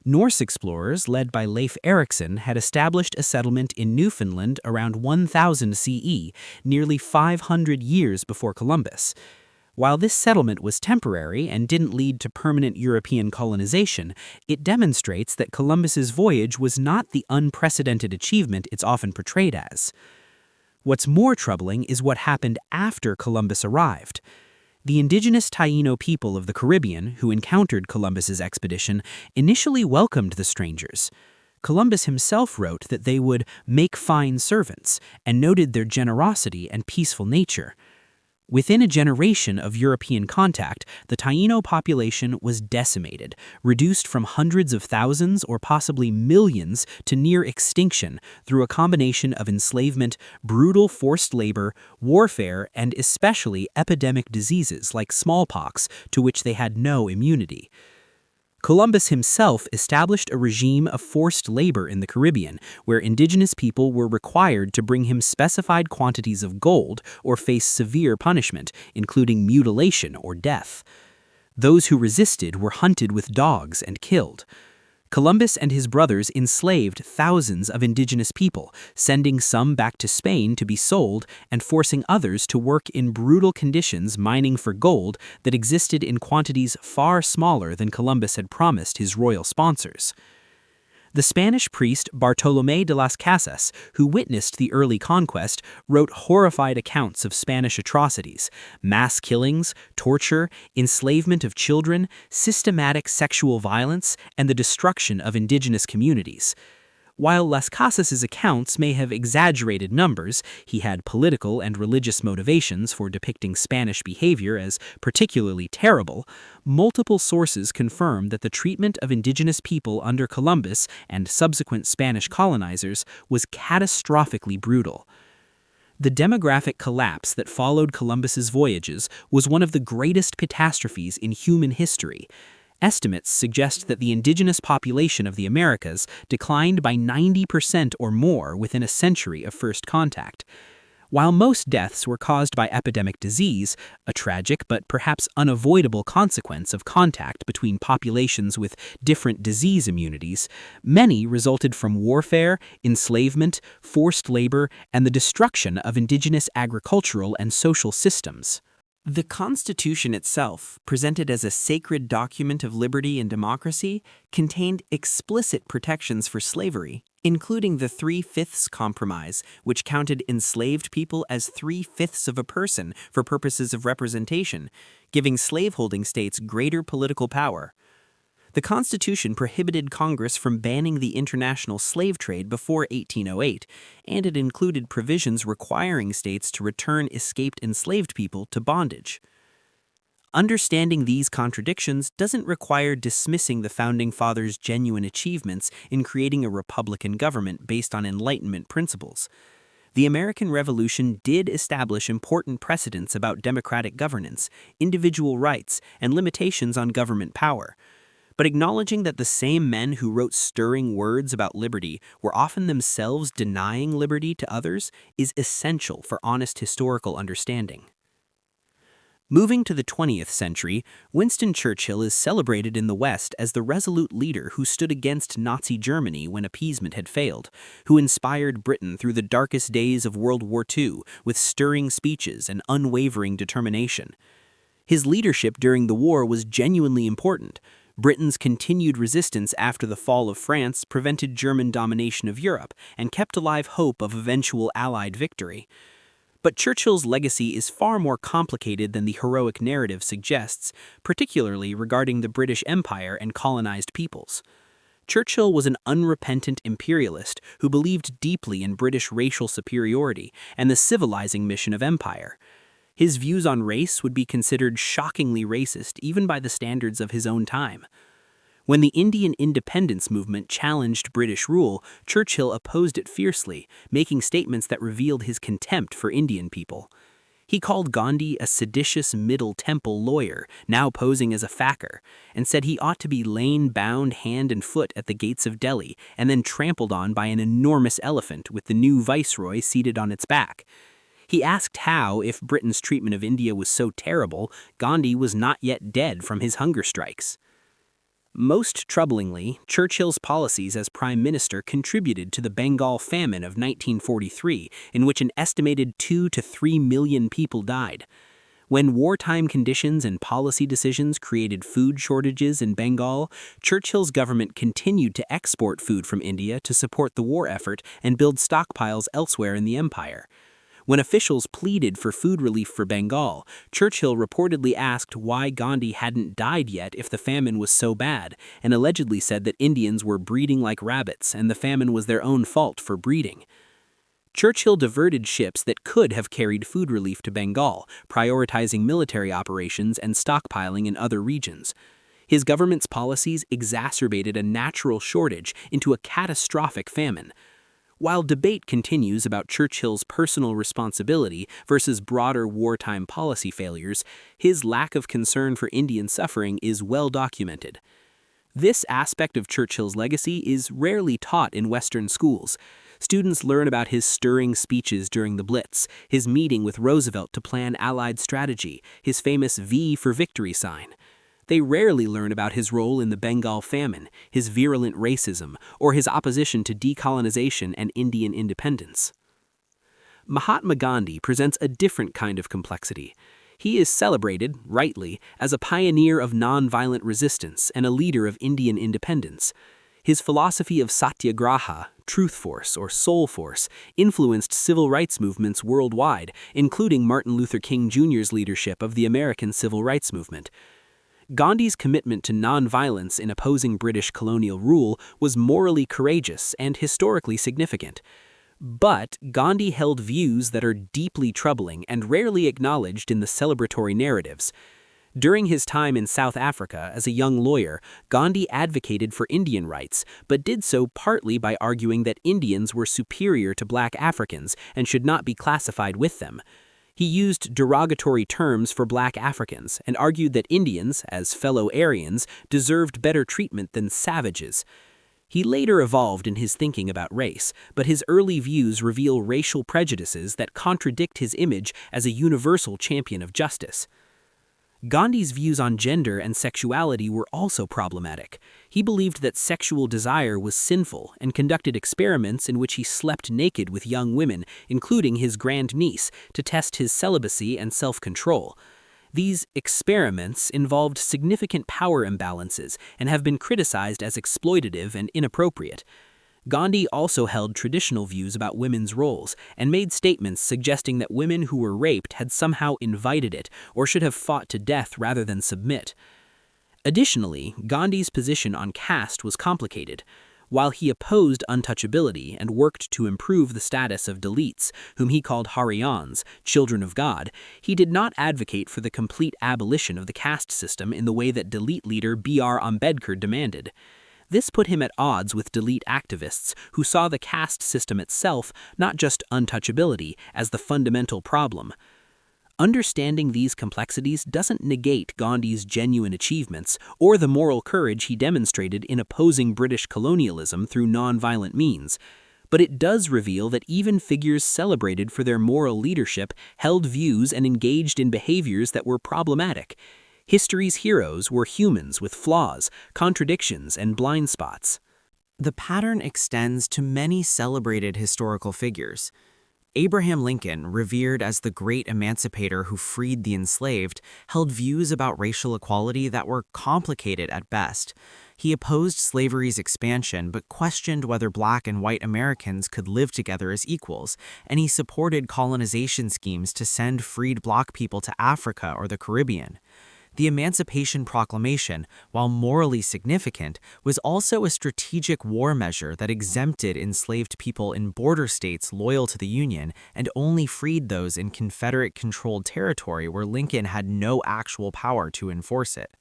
Speaker 3: Norse explorers, led by Leif Erikson, had established a settlement in Newfoundland around 1000 CE, nearly 500 years before Columbus. While this settlement was temporary and didn't lead to permanent European colonization, it demonstrates that Columbus's voyage was not the unprecedented achievement it's often portrayed as. What's more troubling is what happened after Columbus arrived. The indigenous Taino people of the Caribbean, who encountered Columbus's expedition, initially welcomed the strangers. Columbus himself wrote that they would make fine servants and noted their generosity and peaceful nature. Within a generation of European contact, the Taino population was decimated, reduced from hundreds of thousands or possibly millions to near extinction through a combination of enslavement, brutal forced labor, warfare, and especially epidemic diseases like smallpox, to which they had no immunity. Columbus himself established a regime of forced labor in the Caribbean, where indigenous people were required to bring him specified quantities of gold or face severe punishment, including mutilation or death. Those who resisted were hunted with dogs and killed. Columbus and his brothers enslaved thousands of indigenous people, sending some back to Spain to be sold and forcing others to work in brutal conditions mining for gold that existed in quantities far smaller than Columbus had promised his royal sponsors. The Spanish priest Bartolomé de las Casas, who witnessed the early conquest, wrote horrified accounts of Spanish atrocities, mass killings, torture, enslavement of children, systematic sexual violence, and the destruction of indigenous communities. While Las Casas's accounts may have exaggerated numbers, he had political and religious motivations for depicting Spanish behavior as particularly terrible. Multiple sources confirm that the treatment of indigenous people under Columbus and subsequent Spanish colonizers was catastrophically brutal. The demographic collapse that followed Columbus's voyages was one of the greatest catastrophes in human history. Estimates suggest that the indigenous population of the Americas declined by 90% or more within a century of first contact. While most deaths were caused by epidemic disease, a tragic but perhaps unavoidable consequence of contact between populations with different disease immunities, many resulted from warfare, enslavement, forced labor, and the destruction of indigenous agricultural and social systems. The Constitution itself, presented as a sacred document of liberty and democracy, contained explicit protections for slavery, including the 3/5 Compromise, which counted enslaved people as 3/5 of a person for purposes of representation, giving slaveholding states greater political power. The Constitution prohibited Congress from banning the international slave trade before 1808, and it included provisions requiring states to return escaped enslaved people to bondage.
Speaker 2: Understanding these contradictions doesn't require dismissing the Founding Fathers' genuine achievements in creating a republican government based on Enlightenment principles. The American Revolution did establish important precedents about democratic governance, individual rights, and limitations on government power. But acknowledging that the same men who wrote stirring words about liberty were often themselves denying liberty to others is essential for honest historical understanding. Moving to the 20th century, Winston Churchill is celebrated in the West as the resolute leader who stood against Nazi Germany when appeasement had failed, who inspired Britain through the darkest days of World War II with stirring speeches and unwavering determination. His leadership during the war was genuinely important. Britain's continued resistance after the fall of France prevented German domination of Europe and kept alive hope of eventual Allied victory. But Churchill's legacy is far more complicated than the heroic narrative suggests, particularly regarding the British Empire and colonized peoples. Churchill was an unrepentant imperialist who believed deeply in British racial superiority and the civilizing mission of empire. His views on race would be considered shockingly racist even by the standards of his own time. When the Indian independence movement challenged British rule, Churchill opposed it fiercely, making statements that revealed his contempt for Indian people. He called Gandhi a seditious Middle Temple lawyer, now posing as a fakir, and said he ought to be lain bound hand and foot at the gates of Delhi and then trampled on by an enormous elephant with the new viceroy seated on its back. He asked how, if Britain's treatment of India was so terrible, Gandhi was not yet dead from his hunger strikes. Most troublingly, Churchill's policies as prime minister contributed to the Bengal famine of 1943, in which an estimated 2 to 3 million people died. When wartime conditions and policy decisions created food shortages in Bengal, Churchill's government continued to export food from India to support the war effort and build stockpiles elsewhere in the empire. When officials pleaded for food relief for Bengal, Churchill reportedly asked why Gandhi hadn't died yet if the famine was so bad, and allegedly said that Indians were breeding like rabbits and the famine was their own fault for breeding. Churchill diverted ships that could have carried food relief to Bengal, prioritizing military operations and stockpiling in other regions. His government's policies exacerbated a natural shortage into a catastrophic famine. While debate continues about Churchill's personal responsibility versus broader wartime policy failures, his lack of concern for Indian suffering is well documented. This aspect of Churchill's legacy is rarely taught in Western schools. Students learn about his stirring speeches during the Blitz, his meeting with Roosevelt to plan Allied strategy, his famous V for victory sign. They rarely learn about his role in the Bengal famine, his virulent racism, or his opposition to decolonization and Indian independence. Mahatma Gandhi presents a different kind of complexity. He is celebrated, rightly, as a pioneer of nonviolent resistance and a leader of Indian independence. His philosophy of satyagraha, truth force or soul force, influenced civil rights movements worldwide, including Martin Luther King Jr.'s leadership of the American Civil Rights Movement. Gandhi's commitment to nonviolence in opposing British colonial rule was morally courageous and historically significant. But Gandhi held views that are deeply troubling and rarely acknowledged in the celebratory narratives. During his time in South Africa as a young lawyer, Gandhi advocated for Indian rights, but did so partly by arguing that Indians were superior to black Africans and should not be classified with them. He used derogatory terms for black Africans and argued that Indians, as fellow Aryans, deserved better treatment than savages. He later evolved in his thinking about race, but his early views reveal racial prejudices that contradict his image as a universal champion of justice. Gandhi's views on gender and sexuality were also problematic. He believed that sexual desire was sinful and conducted experiments in which he slept naked with young women, including his grandniece, to test his celibacy and self-control. These experiments involved significant power imbalances and have been criticized as exploitative and inappropriate. Gandhi also held traditional views about women's roles and made statements suggesting that women who were raped had somehow invited it or should have fought to death rather than submit. Additionally, Gandhi's position on caste was complicated.
Speaker 1: While he opposed untouchability and worked to improve the status of Dalits, whom he called Haryans, children of God, he did not advocate for the complete abolition of the caste system in the way that Dalit leader B.R. Ambedkar demanded. This put him at odds with Dalit activists who saw the caste system itself, not just untouchability, as the fundamental problem. Understanding these complexities doesn't negate Gandhi's genuine achievements or the moral courage he demonstrated in opposing British colonialism through nonviolent means, but it does reveal that even figures celebrated for their moral leadership held views and engaged in behaviors that were problematic. History's heroes were humans with flaws, contradictions, and blind spots.
Speaker 2: The pattern extends to many celebrated historical figures. Abraham Lincoln, revered as the great emancipator who freed the enslaved, held views about racial equality that were complicated at best. He opposed slavery's expansion but questioned whether black and white Americans could live together as equals, and he supported colonization schemes to send freed black people to Africa or the Caribbean. The Emancipation Proclamation, while morally significant, was also a strategic war measure that exempted enslaved people in border states loyal to the Union and only freed those in Confederate-controlled territory where Lincoln had no actual power to enforce it.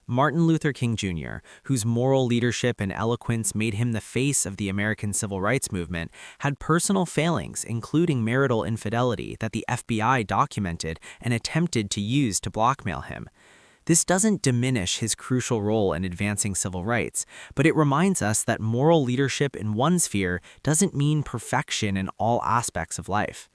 Speaker 2: Martin Luther King Jr., whose moral leadership and eloquence made him the face of the American Civil Rights Movement, had personal failings, including marital infidelity, that the FBI documented and attempted to use to blackmail him. This doesn't diminish his crucial role in advancing civil rights, but it reminds us that moral leadership in one sphere doesn't mean perfection in all aspects of life.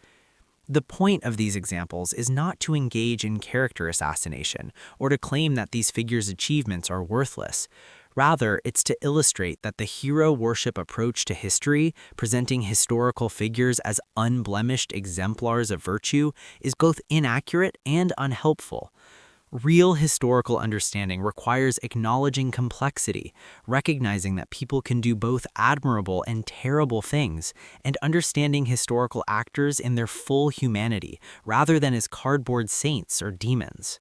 Speaker 2: The point of these examples is not to engage in character assassination or to claim that these figures' achievements are worthless. Rather, it's to illustrate that the hero worship approach to history, presenting historical figures as unblemished exemplars of virtue, is both inaccurate and unhelpful. Real historical understanding requires acknowledging complexity, recognizing that people can do both admirable and terrible things, and understanding historical actors in their full humanity, rather than as cardboard saints or demons.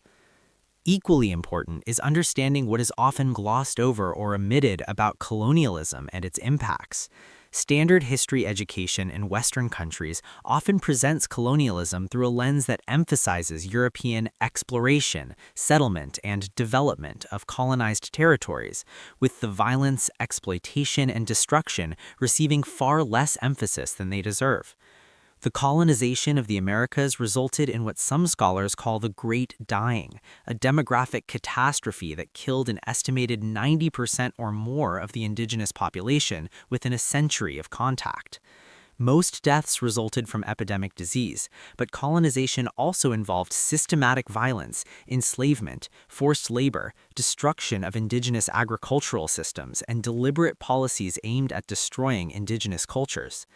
Speaker 2: Equally important is understanding what is often glossed over or omitted about colonialism and its impacts. Standard history education in Western countries often presents colonialism through a lens that emphasizes European exploration, settlement, and development of colonized territories, with the violence, exploitation, and destruction receiving far less emphasis than they deserve. The colonization of the Americas resulted in what some scholars call the Great Dying, a demographic catastrophe that killed an estimated 90% or more of the indigenous population within a century of contact. Most deaths resulted from epidemic disease, but colonization also involved systematic violence, enslavement, forced labor, destruction of indigenous agricultural systems, and deliberate policies aimed at destroying indigenous cultures.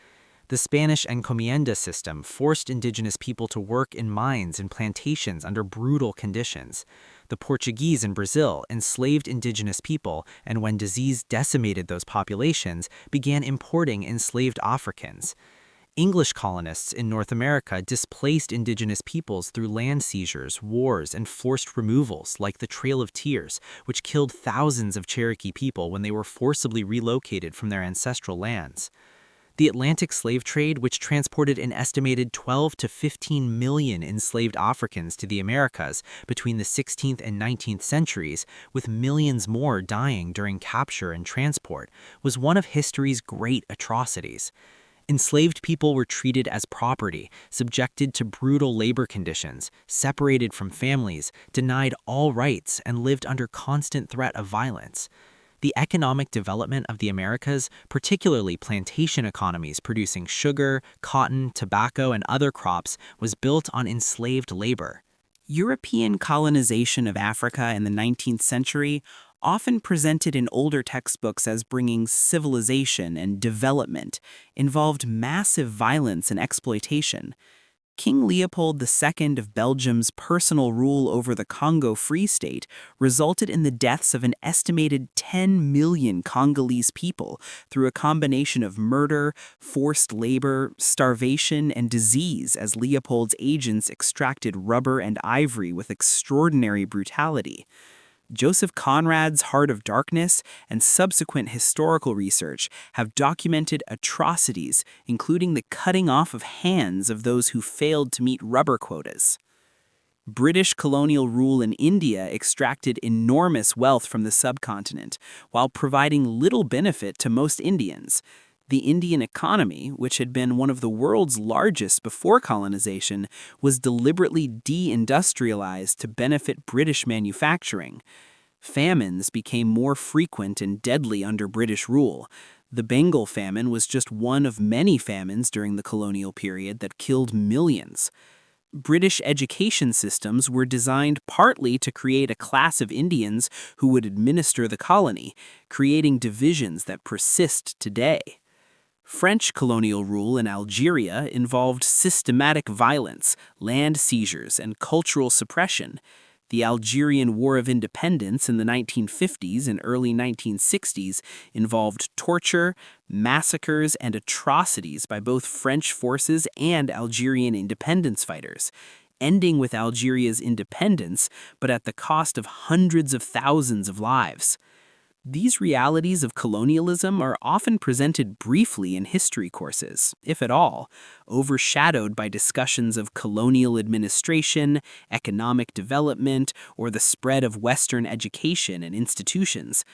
Speaker 2: The Spanish encomienda system forced indigenous people to work in mines and plantations under brutal conditions. The Portuguese in Brazil enslaved indigenous people, and when disease decimated those populations, began importing enslaved Africans. English colonists in North America displaced indigenous peoples through land seizures, wars, and forced removals like the Trail of Tears, which killed thousands of Cherokee people when they were forcibly relocated from their ancestral lands. The Atlantic slave trade, which transported an estimated 12 to 15 million enslaved Africans to the Americas between the 16th and 19th centuries, with millions more dying during capture and transport, was one of history's great atrocities. Enslaved people were treated as property, subjected to brutal labor conditions, separated from families, denied all rights, and lived under constant threat of violence. The economic development of the Americas, particularly plantation economies producing sugar, cotton, tobacco, and other crops, was built on enslaved labor. European colonization of Africa in the 19th century, often presented in older textbooks as bringing civilization and development, involved massive violence and exploitation. King Leopold II of Belgium's personal rule over the Congo Free State resulted in the deaths of an estimated 10 million Congolese people through a combination of murder, forced labor, starvation, and disease as Leopold's agents extracted rubber and ivory with extraordinary brutality. Joseph Conrad's Heart of Darkness and subsequent historical research have documented atrocities, including the cutting off of hands of those who failed to meet rubber quotas. British colonial rule in India extracted enormous wealth from the subcontinent, while providing little benefit to most Indians. The Indian economy, which had been one of the world's largest before colonization, was deliberately deindustrialized to benefit British manufacturing. Famines became more frequent and deadly under British rule. The Bengal famine was just one of many famines during the colonial period that killed millions. British education systems were designed partly to create a class of Indians who would administer the colony, creating divisions that persist today. French colonial rule in Algeria involved systematic violence, land seizures, and cultural suppression. The Algerian War of Independence in the 1950s and early 1960s involved torture, massacres, and atrocities by both French forces and Algerian independence fighters, ending with Algeria's independence, but at the cost of hundreds of thousands of lives. These realities of colonialism are often presented briefly in history courses, if at all, overshadowed by discussions of colonial administration, economic development, or the spread of Western education and institutions.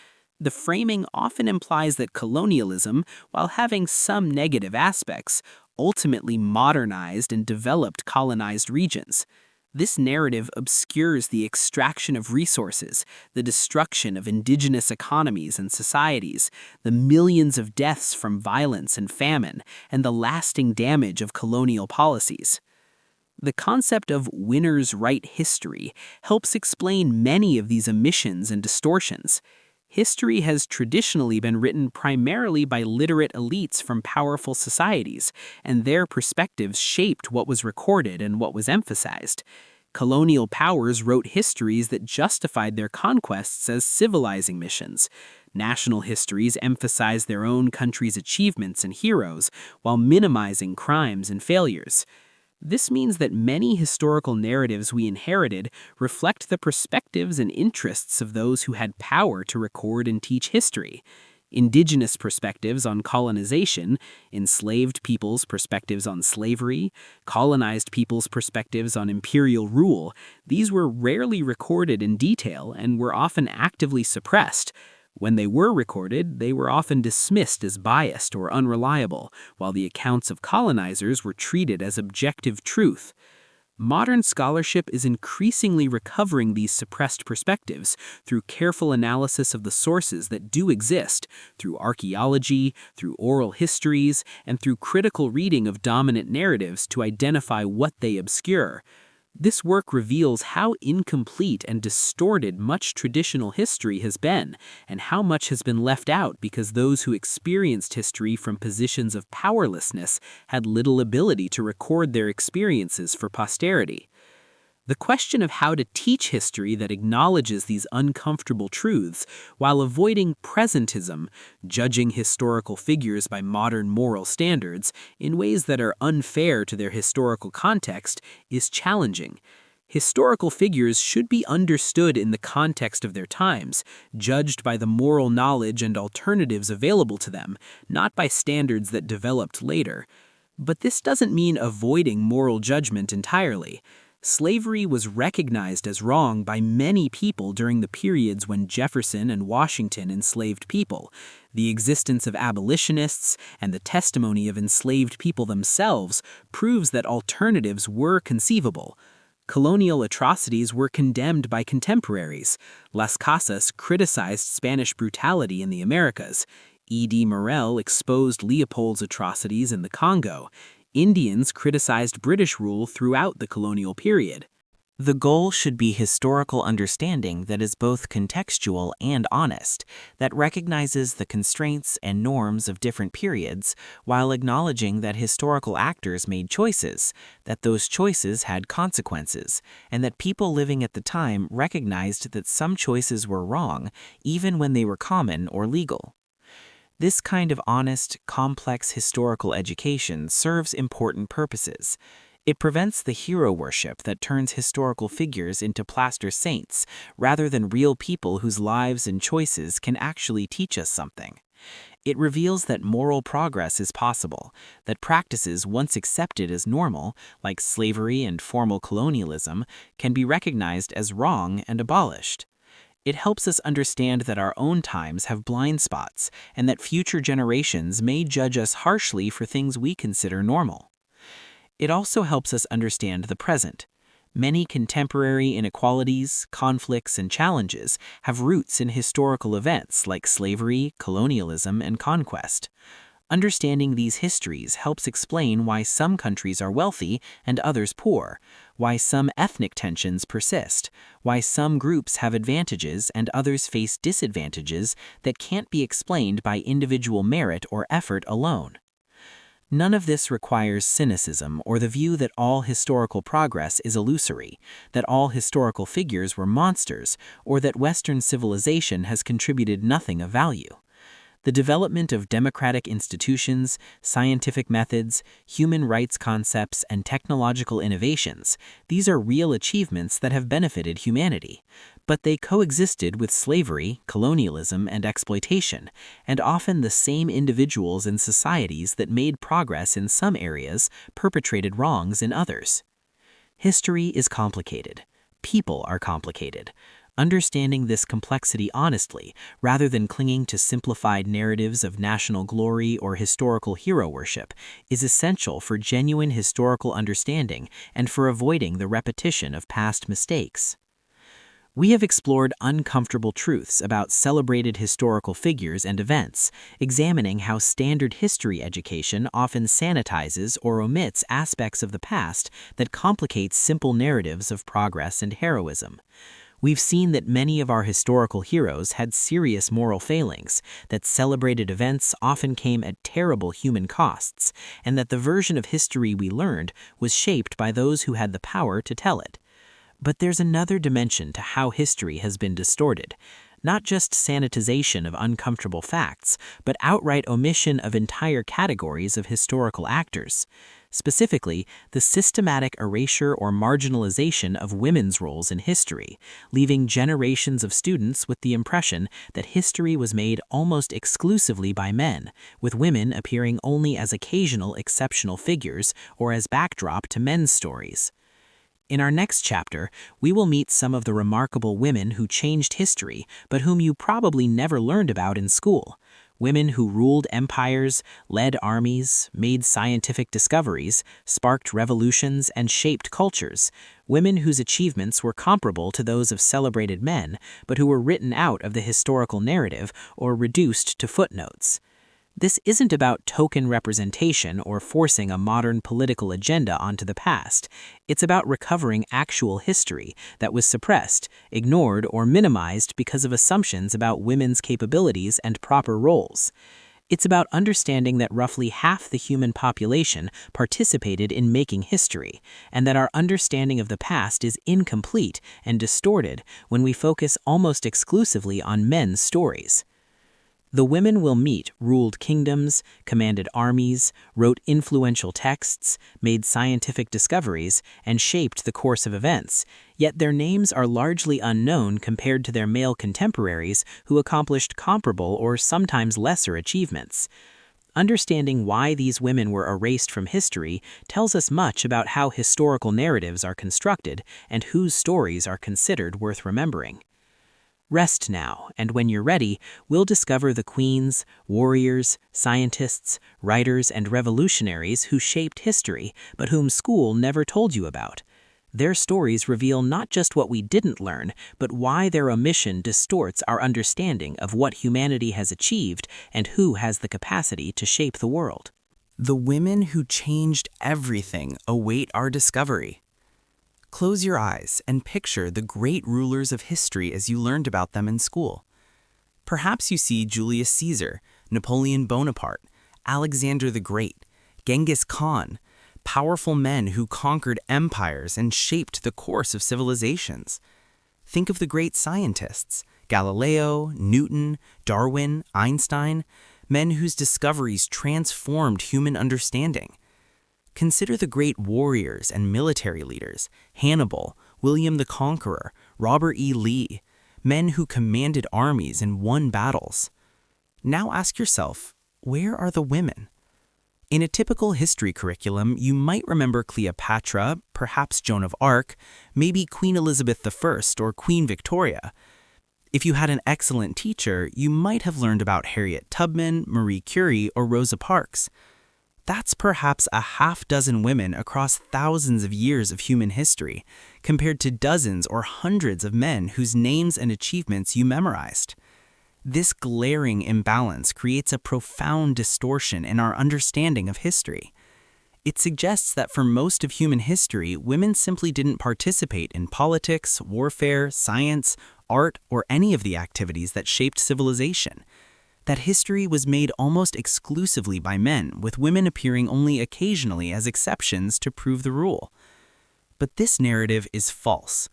Speaker 2: The framing often implies that colonialism, while having some negative aspects, ultimately modernized and developed colonized regions. This narrative obscures the extraction of resources, the destruction of indigenous economies and societies, the millions of deaths from violence and famine, and the lasting damage of colonial policies. The concept of winners write history helps explain many of these omissions and distortions. History has traditionally been written primarily by literate elites from powerful societies, and their perspectives shaped what was recorded and what was emphasized. Colonial powers wrote histories that justified their conquests as civilizing missions. National histories emphasized their own country's achievements and heroes, while minimizing crimes and failures. This means that many historical narratives we inherited reflect the perspectives and interests of those who had power to record and teach history. Indigenous perspectives on colonization, enslaved peoples' perspectives on slavery, colonized peoples' perspectives on imperial rule, these were rarely recorded in detail and were often actively suppressed. When they were recorded, they were often dismissed as biased or unreliable, while the accounts of colonizers were treated as objective truth. Modern scholarship is increasingly recovering these suppressed perspectives through careful analysis of the sources that do exist, through archaeology, through oral histories, and through critical reading of dominant narratives to identify what they obscure. This work reveals how incomplete and distorted much traditional history has been, and how much has been left out because those who experienced history from positions of powerlessness had little ability to record their experiences for posterity. The question of how to teach history that acknowledges these uncomfortable truths while avoiding presentism, judging historical figures by modern moral standards in ways that are unfair to their historical context, is challenging. Historical figures should be understood in the context of their times, judged by the moral knowledge and alternatives available to them, not by standards that developed later. But this doesn't mean avoiding moral judgment entirely. Slavery was recognized as wrong by many people during the periods when Jefferson and Washington enslaved people. The existence of abolitionists and the testimony of enslaved people themselves proves that alternatives were conceivable. Colonial atrocities were condemned by contemporaries. Las Casas criticized Spanish brutality in the Americas. E.D. Morel exposed Leopold's atrocities in the Congo. Indians criticized British rule throughout the colonial period.
Speaker 3: The goal should be historical understanding that is both contextual and honest, that recognizes the constraints and norms of different periods while acknowledging that historical actors made choices, that those choices had consequences, and that people living at the time recognized that some choices were wrong even when they were common or legal. This kind of honest, complex historical education serves important purposes.
Speaker 2: It prevents the hero worship that turns historical figures into plaster saints, rather than real people whose lives and choices can actually teach us something. It reveals that moral progress is possible, that practices once accepted as normal, like slavery and formal colonialism, can be recognized as wrong and abolished. It helps us understand that our own times have blind spots and that future generations may judge us harshly for things we consider normal. It also helps us understand the present. Many contemporary inequalities, conflicts, and challenges have roots in historical events like slavery, colonialism, and conquest. Understanding these histories helps explain why some countries are wealthy and others poor, why some ethnic tensions persist, why some groups have advantages and others face disadvantages that can't be explained by individual merit or effort alone. None of this requires cynicism or the view that all historical progress is illusory, that all historical figures were monsters, or that Western civilization has contributed nothing of value. The development of democratic institutions, scientific methods, human rights concepts, and technological innovations, these are real achievements that have benefited humanity. But they coexisted with slavery, colonialism, and exploitation, and often the same individuals and societies that made progress in some areas perpetrated wrongs in others. History is complicated. People are complicated. Understanding this complexity honestly, rather than clinging to simplified narratives of national glory or historical hero worship, is essential for genuine historical understanding and for avoiding the repetition of past mistakes. We have explored uncomfortable truths about celebrated historical figures and events, examining how standard history education often sanitizes or omits aspects of the past that complicate simple narratives of progress and heroism. We've seen that many of our historical heroes had serious moral failings, that celebrated events often came at terrible human costs, and that the version of history we learned was shaped by those who had the power to tell it. But there's another dimension to how history has been distorted. Not just sanitization of uncomfortable facts, but outright omission of entire categories of historical actors. Specifically, the systematic erasure or marginalization of women's roles in history, leaving generations of students with the impression that history was made almost exclusively by men, with women appearing only as occasional exceptional figures or as backdrop to men's stories. In our next chapter, we will meet some of the remarkable women who changed history, but whom you probably never learned about in school. Women who ruled empires, led armies, made scientific discoveries, sparked revolutions, and shaped cultures. Women whose achievements were comparable to those of celebrated men, but who were written out of the historical narrative or reduced to footnotes. This isn't about token representation or forcing a modern political agenda onto the past. It's about recovering actual history that was suppressed, ignored, or minimized because of assumptions about women's capabilities and proper roles. It's about understanding that roughly half the human population participated in making history, and that our understanding of the past is incomplete and distorted when we focus almost exclusively on men's stories. The women we'll meet ruled kingdoms, commanded armies, wrote influential texts, made scientific discoveries, and shaped the course of events, yet their names are largely unknown compared to their male contemporaries who accomplished comparable or sometimes lesser achievements. Understanding why these women were erased from history tells us much about how historical narratives are constructed and whose stories are considered worth remembering. Rest now, and when you're ready, we'll discover the queens, warriors, scientists, writers, and revolutionaries who shaped history, but whom school never told you about. Their stories reveal not just what we didn't learn, but why their omission distorts our understanding of what humanity has achieved and who has the capacity to shape the world.
Speaker 4: The women who changed everything await our discovery. Close your eyes and picture the great rulers of history as you learned about them in school. Perhaps you see Julius Caesar, Napoleon Bonaparte, Alexander the Great, Genghis Khan, powerful men who conquered empires and shaped the course of civilizations. Think of the great scientists, Galileo, Newton, Darwin, Einstein, men whose discoveries transformed human understanding. Consider the great warriors and military leaders: Hannibal, William the Conqueror, Robert E. Lee, men who commanded armies and won battles. Now ask yourself, where are the women? In a typical history curriculum, you might remember Cleopatra, perhaps Joan of Arc, maybe Queen Elizabeth I or Queen Victoria. If you had an excellent teacher, you might have learned about Harriet Tubman, Marie Curie, or Rosa Parks. That's perhaps a half dozen women across thousands of years of human history, compared to dozens or hundreds of men whose names and achievements you memorized. This glaring imbalance creates a profound distortion in our understanding of history. It suggests that for most of human history, women simply didn't participate in politics, warfare, science, art, or any of the activities that shaped civilization. That history was made almost exclusively by men, with women appearing only occasionally as exceptions to prove the rule. But this narrative is false.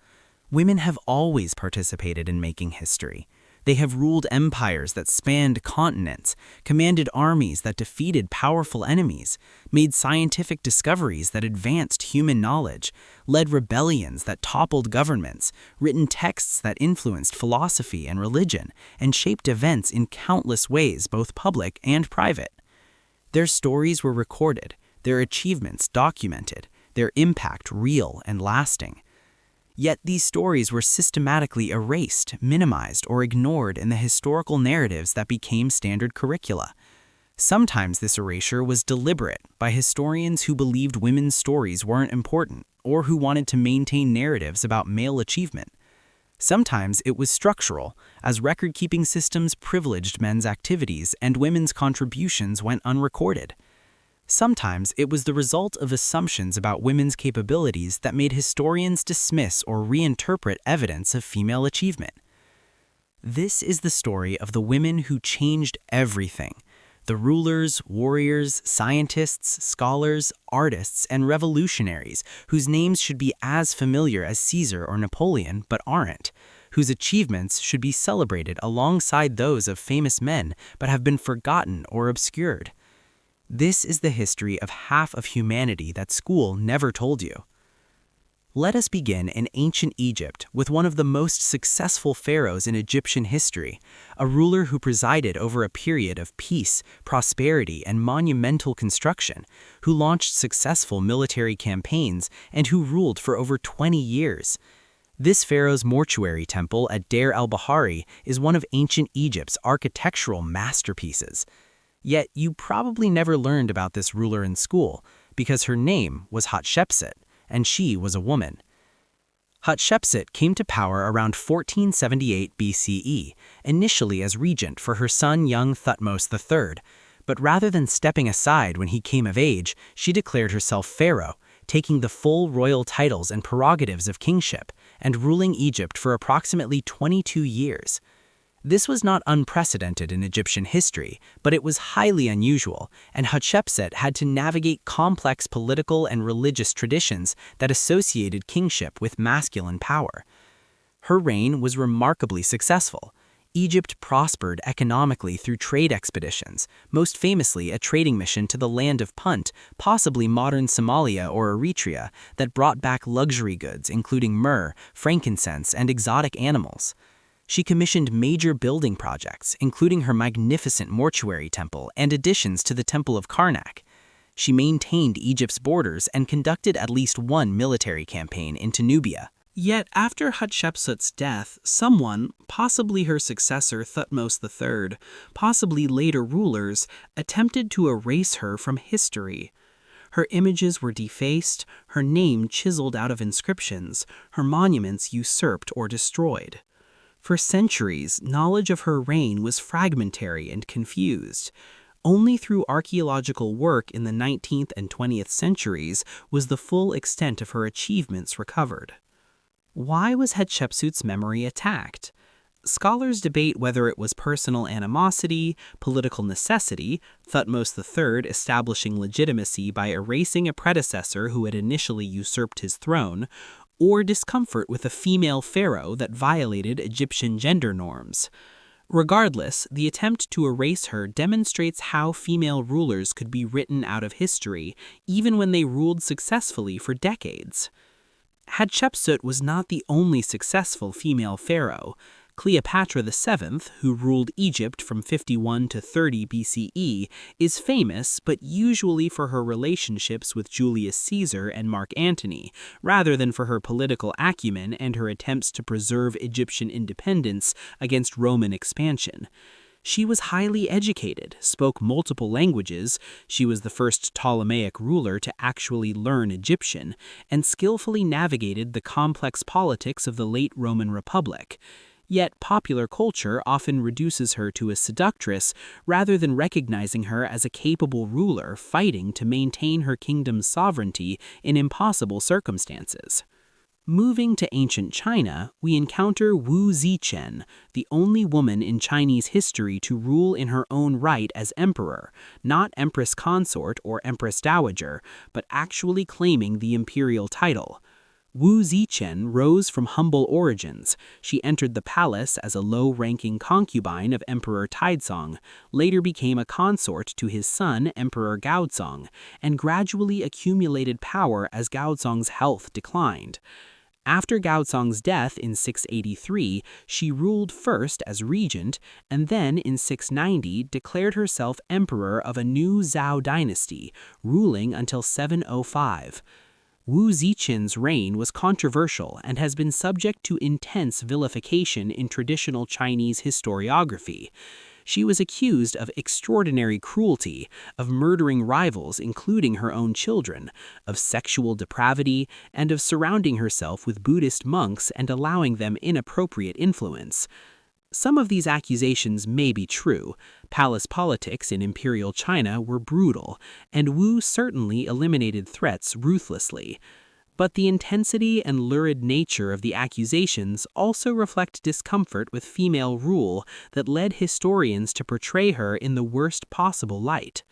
Speaker 4: Women have always participated in making history. They have ruled empires that spanned continents, commanded armies that defeated powerful enemies, made scientific discoveries that advanced human knowledge, led rebellions that toppled governments, written texts that influenced philosophy and religion, and shaped events in countless ways, both public and private. Their stories were recorded, their achievements documented, their impact real and lasting. Yet these stories were systematically erased, minimized, or ignored in the historical narratives that became standard curricula. Sometimes this erasure was deliberate by historians who believed women's stories weren't important or who wanted to maintain narratives about male achievement. Sometimes it was structural, as record-keeping systems privileged men's activities and women's contributions went unrecorded. Sometimes it was the result of assumptions about women's capabilities that made historians dismiss or reinterpret evidence of female achievement. This is the story of the women who changed everything: the rulers, warriors, scientists, scholars, artists, and revolutionaries whose names should be as familiar as Caesar or Napoleon but aren't, whose achievements should be celebrated alongside those of famous men but have been forgotten or obscured. This is the history of half of humanity that school never told you. Let us begin in ancient Egypt with one of the most successful pharaohs in Egyptian history, a ruler who presided over a period of peace, prosperity, and monumental construction, who launched successful military campaigns, and who ruled for over 20 years. This pharaoh's mortuary temple at Deir el-Bahari is one of ancient Egypt's architectural masterpieces. Yet you probably never learned about this ruler in school because her name was Hatshepsut, and she was a woman. Hatshepsut came to power around 1478 BCE, initially as regent for her son young Thutmose III, but rather than stepping aside when he came of age, she declared herself pharaoh, taking the full royal titles and prerogatives of kingship, and ruling Egypt for approximately 22 years. This was not unprecedented in Egyptian history, but it was highly unusual, and Hatshepsut had to navigate complex political and religious traditions that associated kingship with masculine power. Her reign was remarkably successful. Egypt prospered economically through trade expeditions, most famously a trading mission to the land of Punt, possibly modern Somalia or Eritrea, that brought back luxury goods including myrrh, frankincense, and exotic animals. She commissioned major building projects, including her magnificent mortuary temple and additions to the Temple of Karnak. She maintained Egypt's borders and conducted at least one military campaign into Nubia.
Speaker 2: Yet after Hatshepsut's death, someone, possibly her successor Thutmose III, possibly later rulers, attempted to erase her from history. Her images were defaced, her name chiseled out of inscriptions, her monuments usurped or destroyed. For centuries, knowledge of her reign was fragmentary and confused. Only through archaeological work in the 19th and 20th centuries was the full extent of her achievements recovered. Why was Hatshepsut's memory attacked? Scholars debate whether it was personal animosity, political necessity, Thutmose III establishing legitimacy by erasing a predecessor who had initially usurped his throne, or discomfort with a female pharaoh that violated Egyptian gender norms. Regardless, the attempt to erase her demonstrates how female rulers could be written out of history, even when they ruled successfully for decades. Hatshepsut was not the only successful female pharaoh. Cleopatra VII, who ruled Egypt from 51 to 30 BCE, is famous but usually for her relationships with Julius Caesar and Mark Antony, rather than for her political acumen and her attempts to preserve Egyptian independence against Roman expansion. She was highly educated, spoke multiple languages, she was the first Ptolemaic ruler to actually learn Egyptian, and skillfully navigated the complex politics of the late Roman Republic. Yet popular culture often reduces her to a seductress rather than recognizing her as a capable ruler fighting to maintain her kingdom's sovereignty in impossible circumstances. Moving to ancient China, we encounter Wu Zichen, the only woman in Chinese history to rule in her own right as emperor, not empress consort or empress dowager, but actually claiming the imperial title. Wu Zichen rose from humble origins. She entered the palace as a low-ranking concubine of Emperor Taizong, later became a consort to his son, Emperor Gaozong, and gradually accumulated power as Gaozong's health declined. After Gaozong's death in 683, she ruled first as regent, and then in 690 declared herself emperor of a new Zhou dynasty, ruling until 705. Wu Zichen's reign was controversial and has been subject to intense vilification in traditional Chinese historiography. She was accused of extraordinary cruelty, of murdering rivals including her own children, of sexual depravity, and of surrounding herself with Buddhist monks and allowing them inappropriate influence. Some of these accusations may be true. Palace politics in imperial China were brutal, and Wu certainly eliminated threats ruthlessly. But the intensity and lurid nature of the accusations also reflect discomfort with female rule that led historians to portray her in the worst possible light.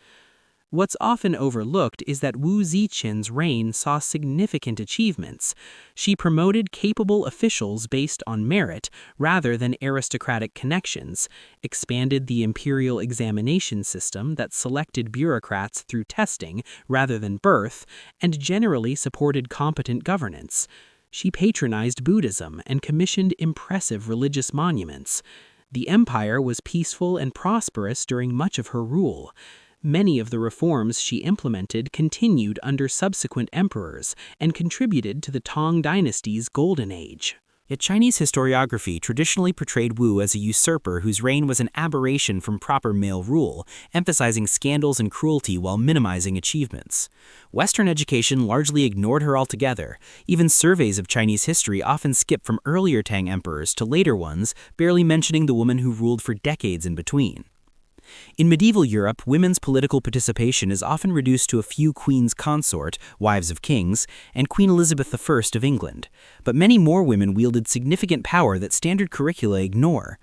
Speaker 2: What's often overlooked is that Wu Zichen's reign saw significant achievements. She promoted capable officials based on merit rather than aristocratic connections, expanded the imperial examination system that selected bureaucrats through testing rather than birth, and generally supported competent governance. She patronized Buddhism and commissioned impressive religious monuments. The empire was peaceful and prosperous during much of her rule. Many of the reforms she implemented continued under subsequent emperors and contributed to the Tang dynasty's golden age.
Speaker 1: Yet Chinese historiography traditionally portrayed Wu as a usurper whose reign was an aberration from proper male rule, emphasizing scandals and cruelty while minimizing achievements. Western education largely ignored her altogether. Even surveys of Chinese history often skip from earlier Tang emperors to later ones, barely mentioning the woman who ruled for decades in between. In medieval Europe, women's political participation is often reduced to a few queens consort, wives of kings, and Queen Elizabeth I of England, but many more women wielded significant power that standard curricula ignore.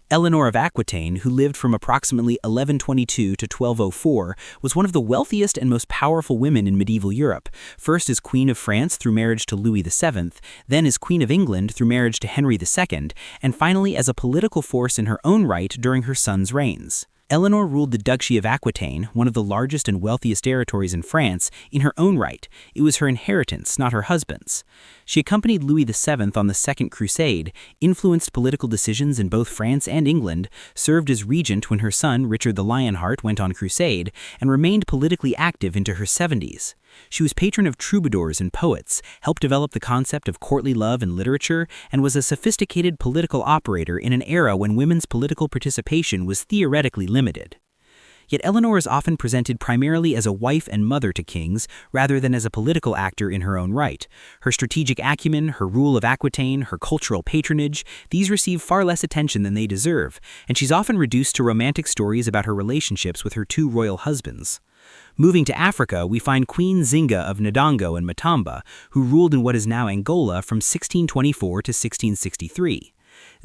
Speaker 1: Eleanor of Aquitaine, who lived from approximately 1122 to 1204, was one of the wealthiest and most powerful women in medieval Europe, first as Queen of France through marriage to Louis VII, then as Queen of England through marriage to Henry II, and finally as a political force in her own right during her son's reigns. Eleanor ruled the Duchy of Aquitaine, one of the largest and wealthiest territories in France, in her own right. It was her inheritance, not her husband's. She accompanied Louis VII on the Second Crusade, influenced political decisions in both France and England, served as regent when her son, Richard the Lionheart, went on crusade, and remained politically active into her 70s. She was patron of troubadours and poets, helped develop the concept of courtly love in literature, and was a sophisticated political operator in an era when women's political participation was theoretically limited. Yet Eleanor is often presented primarily as a wife and mother to kings, rather than as a political actor in her own right. Her strategic acumen, her rule of Aquitaine, her cultural patronage, these receive far less attention than they deserve, and she's often reduced to romantic stories about her relationships with her two royal husbands. Moving to Africa, we find Queen Zinga of Ndongo and Matamba, who ruled in what is now Angola from 1624 to 1663.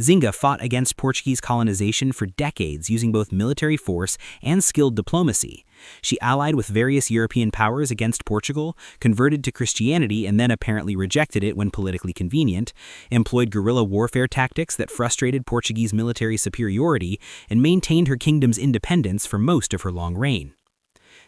Speaker 1: Zinga fought against Portuguese colonization for decades using both military force and skilled diplomacy. She allied with various European powers against Portugal, converted to Christianity and then apparently rejected it when politically convenient, employed guerrilla warfare tactics that frustrated Portuguese military superiority, and maintained her kingdom's independence for most of her long reign.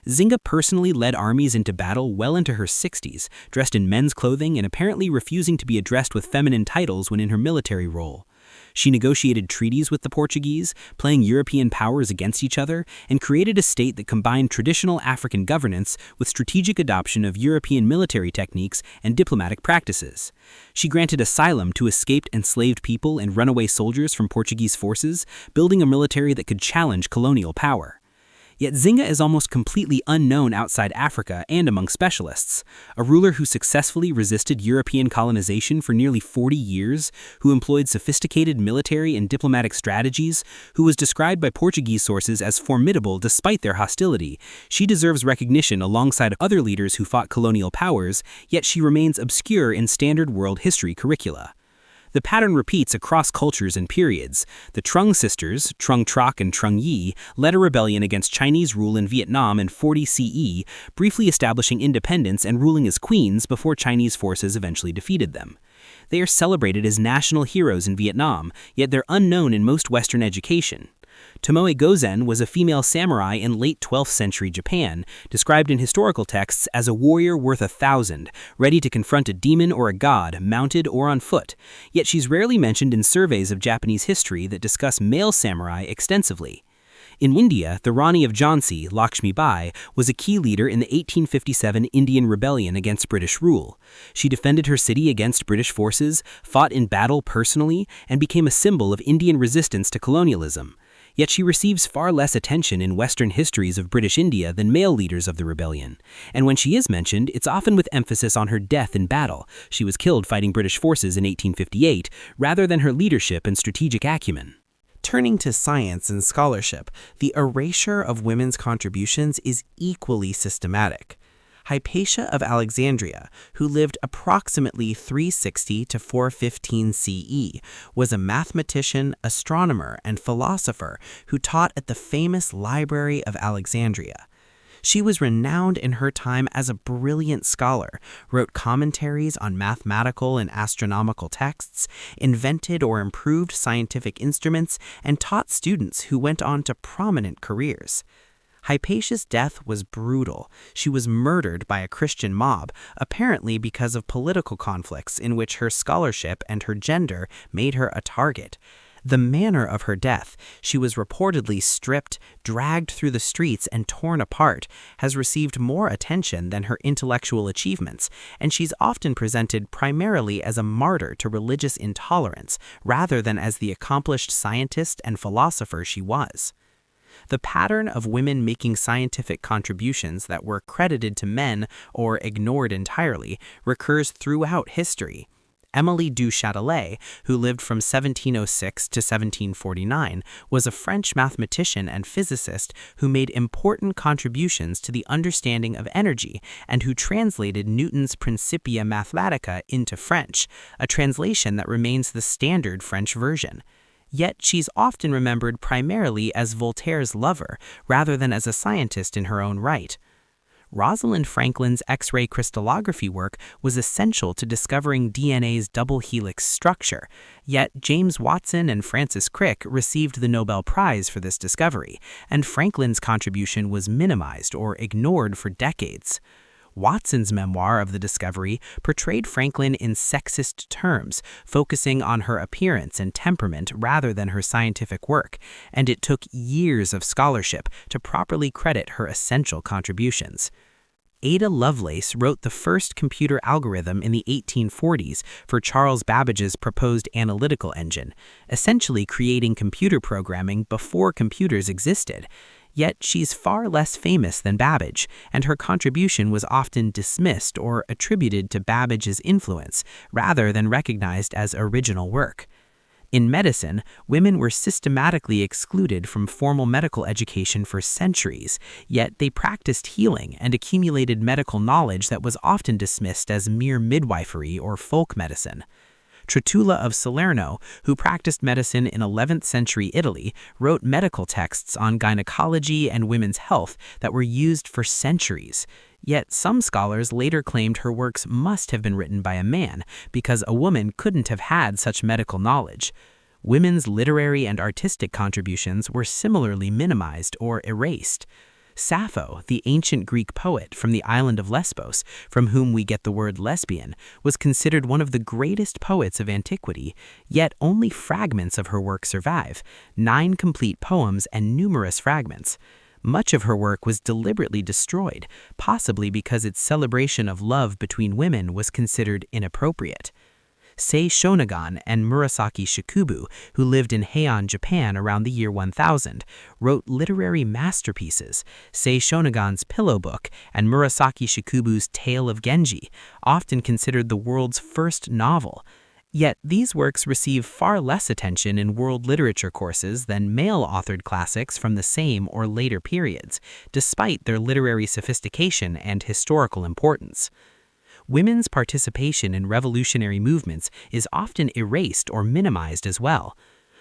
Speaker 1: Zinga personally led armies into battle well into her 60s, dressed in men's clothing and apparently refusing to be addressed with feminine titles when in her military role. She negotiated treaties with the Portuguese, playing European powers against each other, and created a state that combined traditional African governance with strategic adoption of European military techniques and diplomatic practices. She granted asylum to escaped enslaved people and runaway soldiers from Portuguese forces, building a military that could challenge colonial power. Yet Zinga is almost completely unknown outside Africa and among specialists. A ruler who successfully resisted European colonization for nearly 40 years, who employed sophisticated military and diplomatic strategies, who was described by Portuguese sources as formidable despite their hostility. She deserves recognition alongside other leaders who fought colonial powers, yet she remains obscure in standard world history curricula. The pattern repeats across cultures and periods. The Trung sisters, Trung Troc and Trung Yi, led a rebellion against Chinese rule in Vietnam in 40 CE, briefly establishing independence and ruling as queens before Chinese forces eventually defeated them. They are celebrated as national heroes in Vietnam, yet they're unknown in most Western education. Tomoe Gozen was a female samurai in late 12th century Japan, described in historical texts as a warrior worth 1,000, ready to confront a demon or a god, mounted or on foot, yet she's rarely mentioned in surveys of Japanese history that discuss male samurai extensively. In India, the Rani of Jhansi, Lakshmi Bai, was a key leader in the 1857 Indian Rebellion against British rule. She defended her city against British forces, fought in battle personally, and became a symbol of Indian resistance to colonialism. Yet she receives far less attention in Western histories of British India than male leaders of the rebellion. And when she is mentioned, it's often with emphasis on her death in battle. She was killed fighting British forces in 1858, rather than her leadership and strategic acumen.
Speaker 4: Turning to science and scholarship, the erasure of women's contributions is equally systematic. Hypatia of Alexandria, who lived approximately 360 to 415 CE, was a mathematician, astronomer, and philosopher who taught at the famous Library of Alexandria. She was renowned in her time as a brilliant scholar, wrote commentaries on mathematical and astronomical texts, invented or improved scientific instruments, and taught students who went on to prominent careers. Hypatia's death was brutal. She was murdered by a Christian mob, apparently because of political conflicts in which her scholarship and her gender made her a target. The manner of her death, she was reportedly stripped, dragged through the streets, and torn apart, has received more attention than her intellectual achievements, and she's often presented primarily as a martyr to religious intolerance, rather than as the accomplished scientist and philosopher she was. The pattern of women making scientific contributions that were credited to men or ignored entirely recurs throughout history. Émilie du Châtelet, who lived from 1706 to 1749, was a French mathematician and physicist who made important contributions to the understanding of energy and who translated Newton's Principia Mathematica into French, a translation that remains the standard French version. Yet she's often remembered primarily as Voltaire's lover, rather than as a scientist in her own right. Rosalind Franklin's X-ray crystallography work was essential to discovering DNA's double helix structure, yet James Watson and Francis Crick received the Nobel Prize for this discovery, and Franklin's contribution was minimized or ignored for decades. Watson's memoir of the discovery portrayed Franklin in sexist terms, focusing on her appearance and temperament rather than her scientific work, and it took years of scholarship to properly credit her essential contributions. Ada Lovelace wrote the first computer algorithm in the 1840s for Charles Babbage's proposed analytical engine, essentially creating computer programming before computers existed. Yet she's far less famous than Babbage, and her contribution was often dismissed or attributed to Babbage's influence, rather than recognized as original work. In medicine, women were systematically excluded from formal medical education for centuries, yet they practiced healing and accumulated medical knowledge that was often dismissed as mere midwifery or folk medicine.
Speaker 3: Trotula of Salerno, who practiced medicine in 11th century Italy, wrote medical texts on gynecology and women's health that were used for centuries. Yet some scholars later claimed her works must have been written by a man because a woman couldn't have had such medical knowledge. Women's literary and artistic contributions were similarly minimized or erased. Sappho, the ancient Greek poet from the island of Lesbos, from whom we get the word lesbian, was considered one of the greatest poets of antiquity, yet only fragments of her work survive, 9 complete poems and numerous fragments. Much of her work was deliberately destroyed, possibly because its celebration of love between women was considered inappropriate. Sei Shonagon and Murasaki Shikubu, who lived in Heian, Japan around the year 1000, wrote literary masterpieces, Sei Shonagon's Pillow Book and Murasaki Shikubu's Tale of Genji, often considered the world's first novel. Yet these works receive far less attention in world literature courses than male-authored classics from the same or later periods, despite their literary sophistication and historical importance. Women's participation in revolutionary movements is often erased or minimized as well.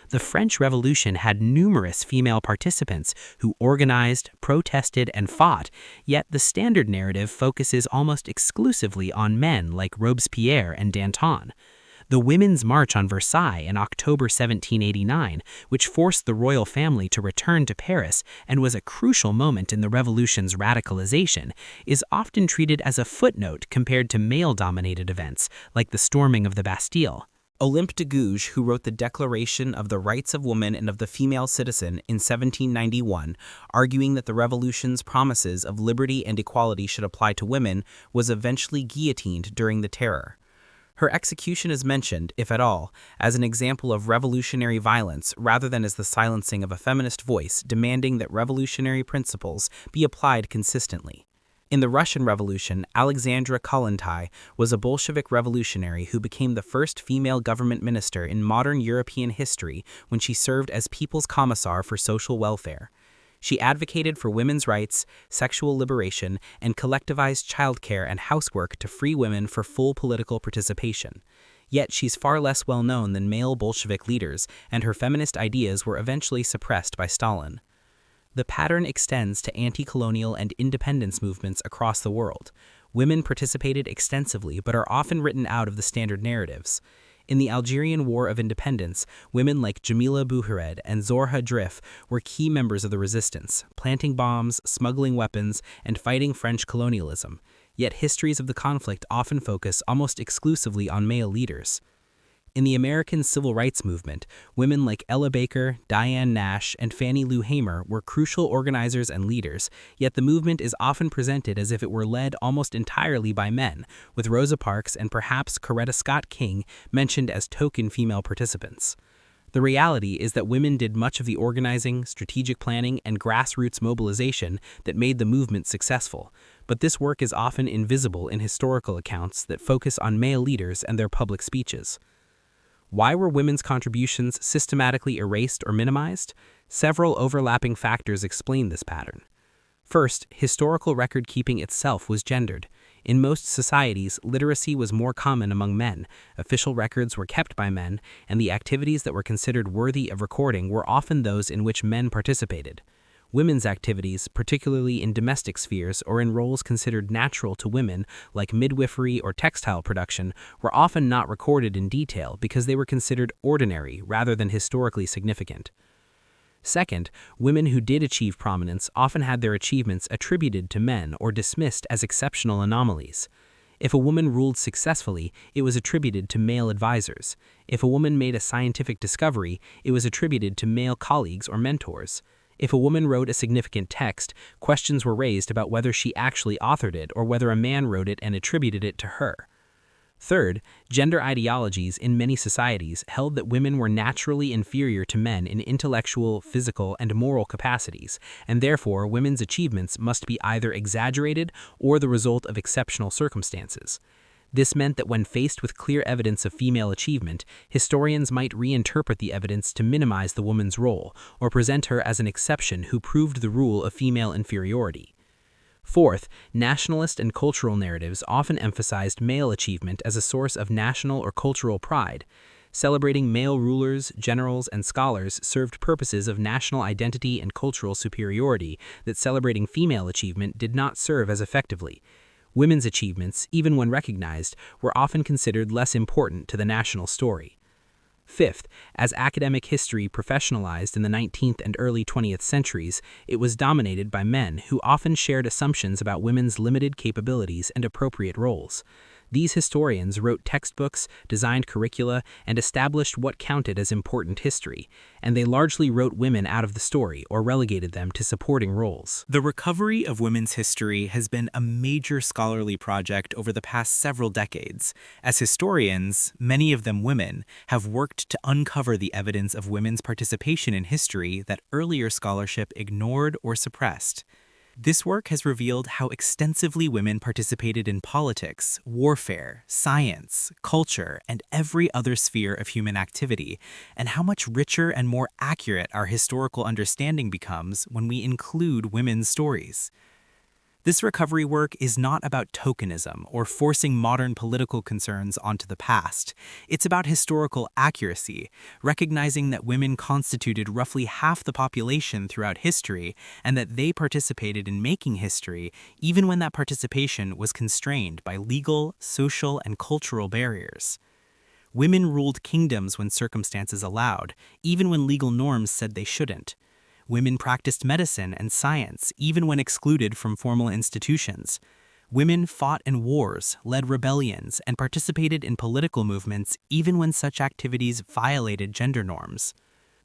Speaker 3: The French Revolution had numerous female participants who organized, protested, and fought, yet the standard narrative focuses almost exclusively on men like Robespierre and Danton. The Women's March on Versailles in October 1789, which forced the royal family to return to Paris and was a crucial moment in the revolution's radicalization, is often treated as a footnote compared to male-dominated events, like the storming of the Bastille.
Speaker 2: Olympe de Gouges, who wrote the Declaration of the Rights of Woman and of the Female Citizen in 1791, arguing that the revolution's promises of liberty and equality should apply to women, was eventually guillotined during the Terror. Her execution is mentioned, if at all, as an example of revolutionary violence rather than as the silencing of a feminist voice demanding that revolutionary principles be applied consistently. In the Russian Revolution, Alexandra Kollontai was a Bolshevik revolutionary who became the first female government minister in modern European history when she served as People's Commissar for Social Welfare. She advocated for women's rights, sexual liberation, and collectivized childcare and housework to free women for full political participation. Yet she's far less well known than male Bolshevik leaders, and her feminist ideas were eventually suppressed by Stalin. The pattern extends to anti-colonial and independence movements across the world. Women participated extensively but are often written out of the standard narratives. In the Algerian War of Independence, women like Jamila Bouhired and Zorha Drif were key members of the resistance, planting bombs, smuggling weapons, and fighting French colonialism. Yet histories of the conflict often focus almost exclusively on male leaders. In the American Civil Rights Movement, women like Ella Baker, Diane Nash, and Fannie Lou Hamer were crucial organizers and leaders, yet the movement is often presented as if it were led almost entirely by men, with Rosa Parks and perhaps Coretta Scott King mentioned as token female participants. The reality is that women did much of the organizing, strategic planning, and grassroots mobilization that made the movement successful, but this work is often invisible in historical accounts that focus on male leaders and their public speeches. Why were women's contributions systematically erased or minimized? Several overlapping factors explain this pattern. First, historical record-keeping itself was gendered. In most societies, literacy was more common among men, official records were kept by men, and the activities that were considered worthy of recording were often those in which men participated. Women's activities, particularly in domestic spheres or in roles considered natural to women, like midwifery or textile production, were often not recorded in detail because they were considered ordinary rather than historically significant. Second, women who did achieve prominence often had their achievements attributed to men or dismissed as exceptional anomalies. If a woman ruled successfully, it was attributed to male advisors. If a woman made a scientific discovery, it was attributed to male colleagues or mentors. If a woman wrote a significant text, questions were raised about whether she actually authored it or whether a man wrote it and attributed it to her. Third, gender ideologies in many societies held that women were naturally inferior to men in intellectual, physical, and moral capacities, and therefore women's achievements must be either exaggerated or the result of exceptional circumstances. This meant that when faced with clear evidence of female achievement, historians might reinterpret the evidence to minimize the woman's role, or present her as an exception who proved the rule of female inferiority.
Speaker 1: Fourth, nationalist and cultural narratives often emphasized male achievement as a source of national or cultural pride. Celebrating male rulers, generals, and scholars served purposes of national identity and cultural superiority that celebrating female achievement did not serve as effectively. Women's achievements, even when recognized, were often considered less important to the national story. Fifth, as academic history professionalized in the 19th and early 20th centuries, it was dominated by men who often shared assumptions about women's limited capabilities and appropriate roles. These historians wrote textbooks, designed curricula, and established what counted as important history, and they largely wrote women out of the story or relegated them to supporting roles.
Speaker 2: The recovery of women's history has been a major scholarly project over the past several decades. As historians, many of them women, have worked to uncover the evidence of women's participation in history that earlier scholarship ignored or suppressed. This work has revealed how extensively women participated in politics, warfare, science, culture, and every other sphere of human activity, and how much richer and more accurate our historical understanding becomes when we include women's stories. This recovery work is not about tokenism or forcing modern political concerns onto the past. It's about historical accuracy, recognizing that women constituted roughly half the population throughout history and that they participated in making history even when that participation was constrained by legal, social, and cultural barriers. Women ruled kingdoms when circumstances allowed, even when legal norms said they shouldn't. Women practiced medicine and science, even when excluded from formal institutions. Women fought in wars, led rebellions, and participated in political movements, even when such activities violated gender norms.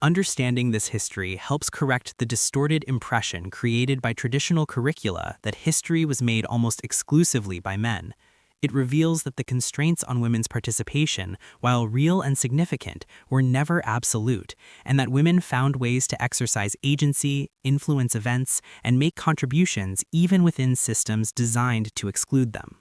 Speaker 2: Understanding this history helps correct the distorted impression created by traditional curricula that history was made almost exclusively by men. It reveals that the constraints on women's participation, while real and significant, were never absolute, and that women found ways to exercise agency, influence events, and make contributions even within systems designed to exclude them.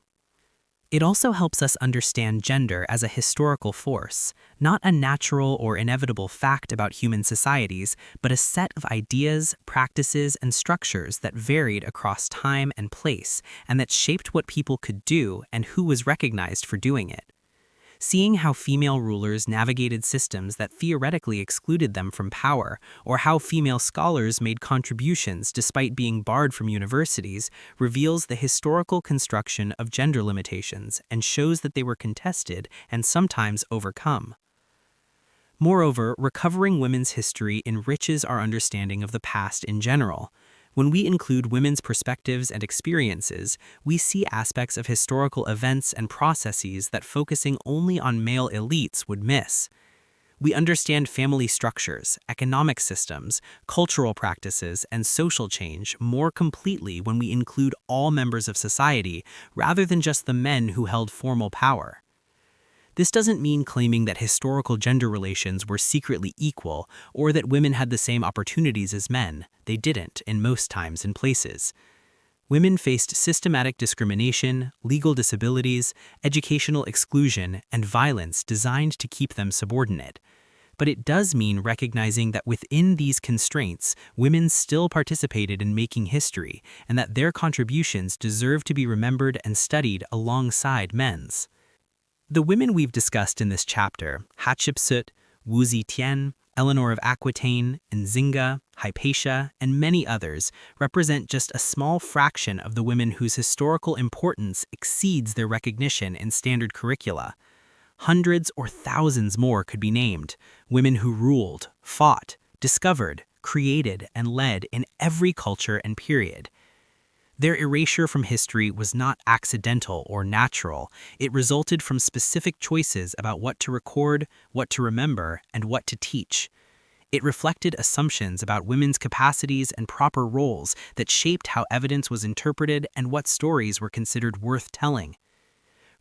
Speaker 2: It also helps us understand gender as a historical force, not a natural or inevitable fact about human societies, but a set of ideas, practices, and structures that varied across time and place, and that shaped what people could do and who was recognized for doing it. Seeing how female rulers navigated systems that theoretically excluded them from power, or how female scholars made contributions despite being barred from universities, reveals the historical construction of gender limitations and shows that they were contested and sometimes overcome. Moreover, recovering women's history enriches our understanding of the past in general. When we include women's perspectives and experiences, we see aspects of historical events and processes that focusing only on male elites would miss. We understand family structures, economic systems, cultural practices, and social change more completely when we include all members of society rather than just the men who held formal power. This doesn't mean claiming that historical gender relations were secretly equal or that women had the same opportunities as men. They didn't, in most times and places. Women faced systematic discrimination, legal disabilities, educational exclusion, and violence designed to keep them subordinate. But it does mean recognizing that within these constraints, women still participated in making history and that their contributions deserve to be remembered and studied alongside men's. The women we've discussed in this chapter, Hatshepsut, Wu Zetian, Eleanor of Aquitaine, Nzinga, Hypatia, and many others, represent just a small fraction of the women whose historical importance exceeds their recognition in standard curricula. Hundreds or thousands more could be named, women who ruled, fought, discovered, created, and led in every culture and period. Their erasure from history was not accidental or natural. It resulted from specific choices about what to record, what to remember, and what to teach. It reflected assumptions about women's capacities and proper roles that shaped how evidence was interpreted and what stories were considered worth telling.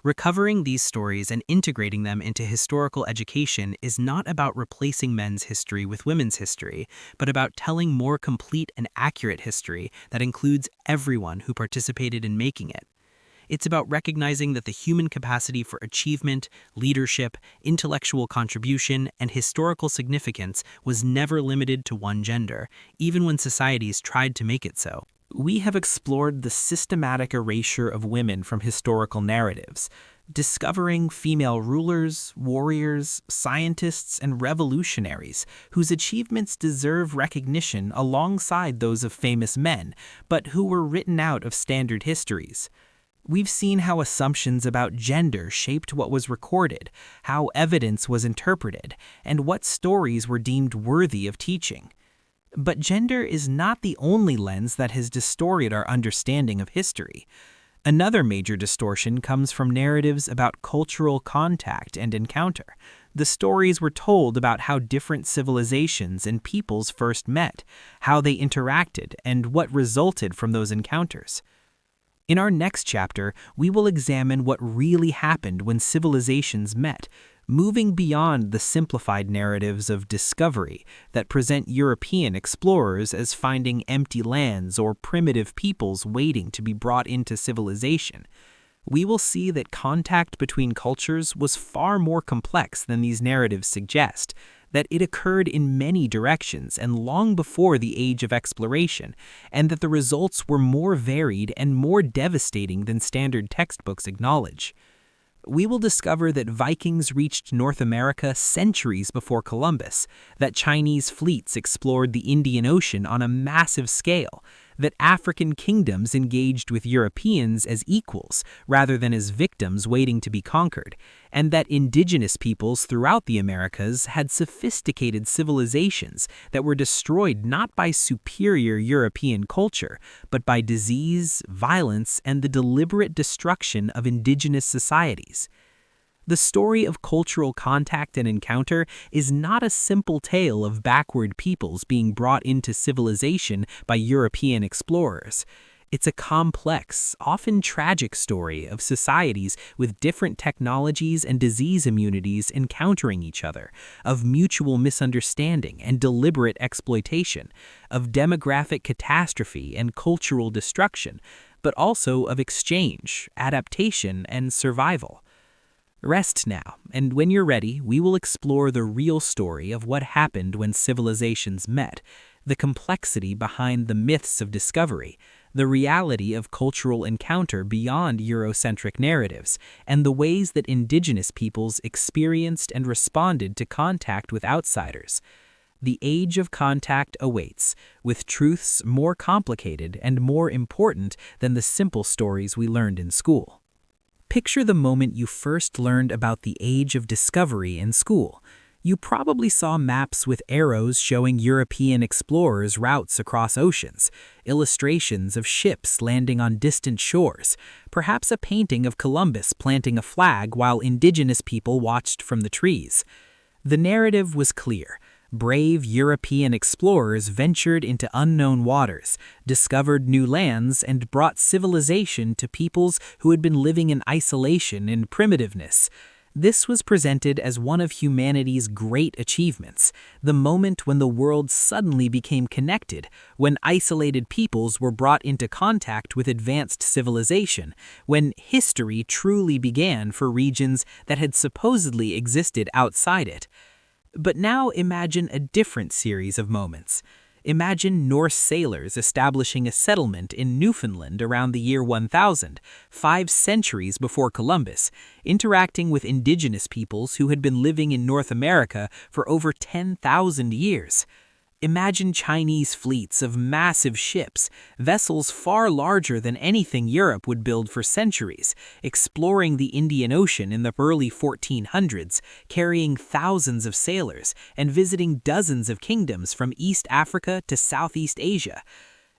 Speaker 2: Recovering these stories and integrating them into historical education is not about replacing men's history with women's history, but about telling more complete and accurate history that includes everyone who participated in making it. It's about recognizing that the human capacity for achievement, leadership, intellectual contribution, and historical significance was never limited to one gender, even when societies tried to make it so. We have explored the systematic erasure of women from historical narratives, discovering female rulers, warriors, scientists, and revolutionaries whose achievements deserve recognition alongside those of famous men, but who were written out of standard histories. We've seen how assumptions about gender shaped what was recorded, how evidence was interpreted, and what stories were deemed worthy of teaching. But gender is not the only lens that has distorted our understanding of history. Another major distortion comes from narratives about cultural contact and encounter. The stories were told about how different civilizations and peoples first met, how they interacted, and what resulted from those encounters. In our next chapter, we will examine what really happened when civilizations met, moving beyond the simplified narratives of discovery that present European explorers as finding empty lands or primitive peoples waiting to be brought into civilization. We will see that contact between cultures was far more complex than these narratives suggest, that it occurred in many directions and long before the age of exploration, and that the results were more varied and more devastating than standard textbooks acknowledge. We will discover that Vikings reached North America centuries before Columbus, that Chinese fleets explored the Indian Ocean on a massive scale, that African kingdoms engaged with Europeans as equals rather than as victims waiting to be conquered, and that indigenous peoples throughout the Americas had sophisticated civilizations that were destroyed not by superior European culture, but by disease, violence, and the deliberate destruction of indigenous societies. The story of cultural contact and encounter is not a simple tale of backward peoples being brought into civilization by European explorers. It's a complex, often tragic story of societies with different technologies and disease immunities encountering each other, of mutual misunderstanding and deliberate exploitation, of demographic catastrophe and cultural destruction, but also of exchange, adaptation, and survival. Rest now, and when you're ready, we will explore the real story of what happened when civilizations met, the complexity behind the myths of discovery, the reality of cultural encounter beyond Eurocentric narratives, and the ways that indigenous peoples experienced and responded to contact with outsiders. The age of contact awaits, with truths more complicated and more important than the simple stories we learned in school. Picture the moment you first learned about the age of discovery in school. You probably saw maps with arrows showing European explorers' routes across oceans, illustrations of ships landing on distant shores, perhaps a painting of Columbus planting a flag while indigenous people watched from the trees. The narrative was clear. Brave European explorers ventured into unknown waters, discovered new lands, and brought civilization to peoples who had been living in isolation and primitiveness. This was presented as one of humanity's great achievements, the moment when the world suddenly became connected, when isolated peoples were brought into contact with advanced civilization, when history truly began for regions that had supposedly existed outside it. But now imagine a different series of moments. Imagine Norse sailors establishing a settlement in Newfoundland around the year 1000, 5 centuries before Columbus, interacting with indigenous peoples who had been living in North America for over 10,000 years. Imagine Chinese fleets of massive ships, vessels far larger than anything Europe would build for centuries, exploring the Indian Ocean in the early 1400s, carrying thousands of sailors, and visiting dozens of kingdoms from East Africa to Southeast Asia.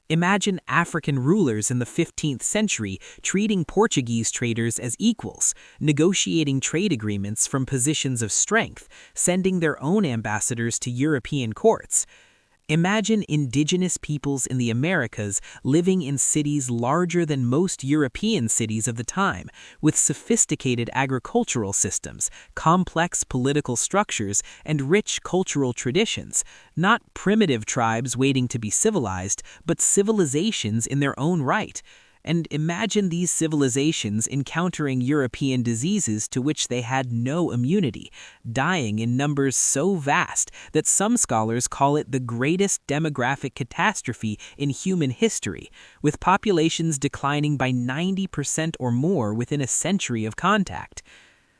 Speaker 2: Imagine African rulers in the 15th century treating Portuguese traders as equals, negotiating trade agreements from positions of strength, sending their own ambassadors to European courts. Imagine indigenous peoples in the Americas living in cities larger than most European cities of the time, with sophisticated agricultural systems, complex political structures, and rich cultural traditions, not primitive tribes waiting to be civilized, but civilizations in their own right.
Speaker 1: And imagine these civilizations encountering European diseases to which they had no immunity, dying in numbers so vast that some scholars call it the greatest demographic catastrophe in human history, with populations declining by 90% or more within a century of contact.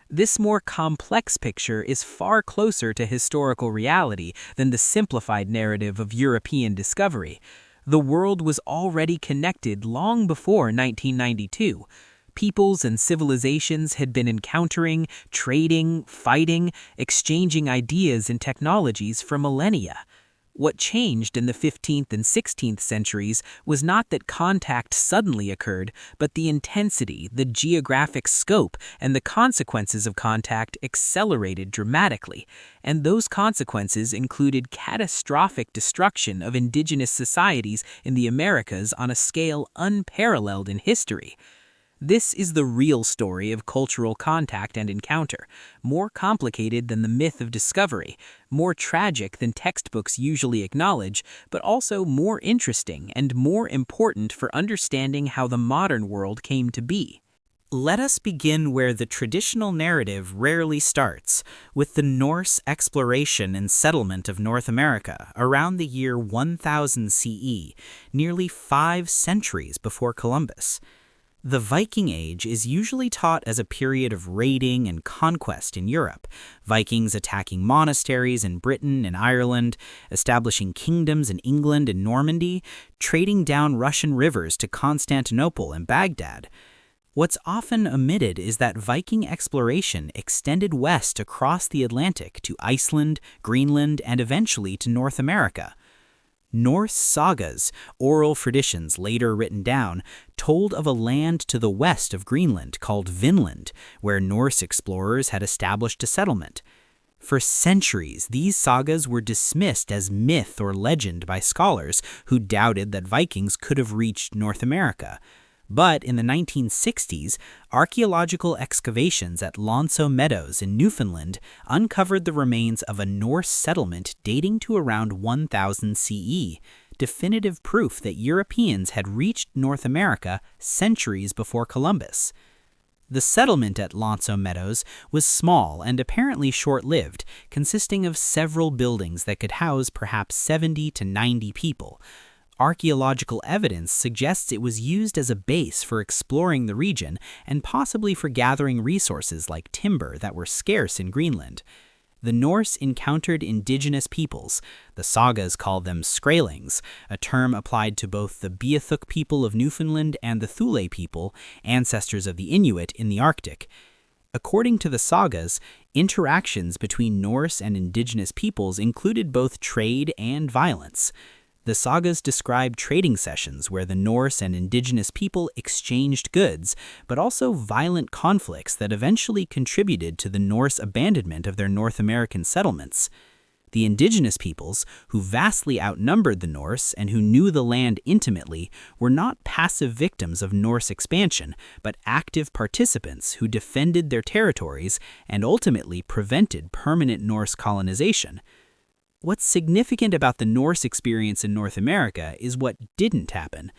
Speaker 1: This more complex picture is far closer to historical reality than the simplified narrative of European discovery. The world was already connected long before 1992. Peoples and civilizations had been encountering, trading, fighting, exchanging ideas and technologies for millennia. What changed in the 15th and 16th centuries was not that contact suddenly occurred, but the intensity, the geographic scope, and the consequences of contact accelerated dramatically. And those consequences included catastrophic destruction of indigenous societies in the Americas on a scale unparalleled in history. This is the real story of cultural contact and encounter, more complicated than the myth of discovery, more tragic than textbooks usually acknowledge, but also more interesting and more important for understanding how the modern world came to be.
Speaker 3: Let us begin where the traditional narrative rarely starts, with the Norse exploration and settlement of North America around the year 1000 CE, nearly 5 centuries before Columbus. The Viking Age is usually taught as a period of raiding and conquest in Europe, Vikings attacking monasteries in Britain and Ireland, establishing kingdoms in England and Normandy, trading down Russian rivers to Constantinople and Baghdad. What's often omitted is that Viking exploration extended west across the Atlantic to Iceland, Greenland, and eventually to North America. Norse sagas, oral traditions later written down, told of a land to the west of Greenland called Vinland, where Norse explorers had established a settlement. For centuries, these sagas were dismissed as myth or legend by scholars who doubted that Vikings could have reached North America. But in the 1960s, archaeological excavations at Lonso Meadows in Newfoundland uncovered the remains of a Norse settlement dating to around 1000 CE, definitive proof that Europeans had reached North America centuries before Columbus. The settlement at Lonso Meadows was small and apparently short-lived, consisting of several buildings that could house perhaps 70 to 90 people. Archaeological evidence suggests it was used as a base for exploring the region and possibly for gathering resources like timber that were scarce in Greenland. The Norse encountered indigenous peoples. The sagas call them Skraelings, a term applied to both the Beothuk people of Newfoundland and the Thule people, ancestors of the Inuit in the Arctic. According to the sagas, interactions between Norse and indigenous peoples included both trade and violence. The sagas describe trading sessions where the Norse and indigenous people exchanged goods, but also violent conflicts that eventually contributed to the Norse abandonment of their North American settlements. The indigenous peoples, who vastly outnumbered the Norse and who knew the land intimately, were not passive victims of Norse expansion, but active participants who defended their territories and ultimately prevented permanent Norse colonization. What's significant about the Norse experience in North America is what didn't happen.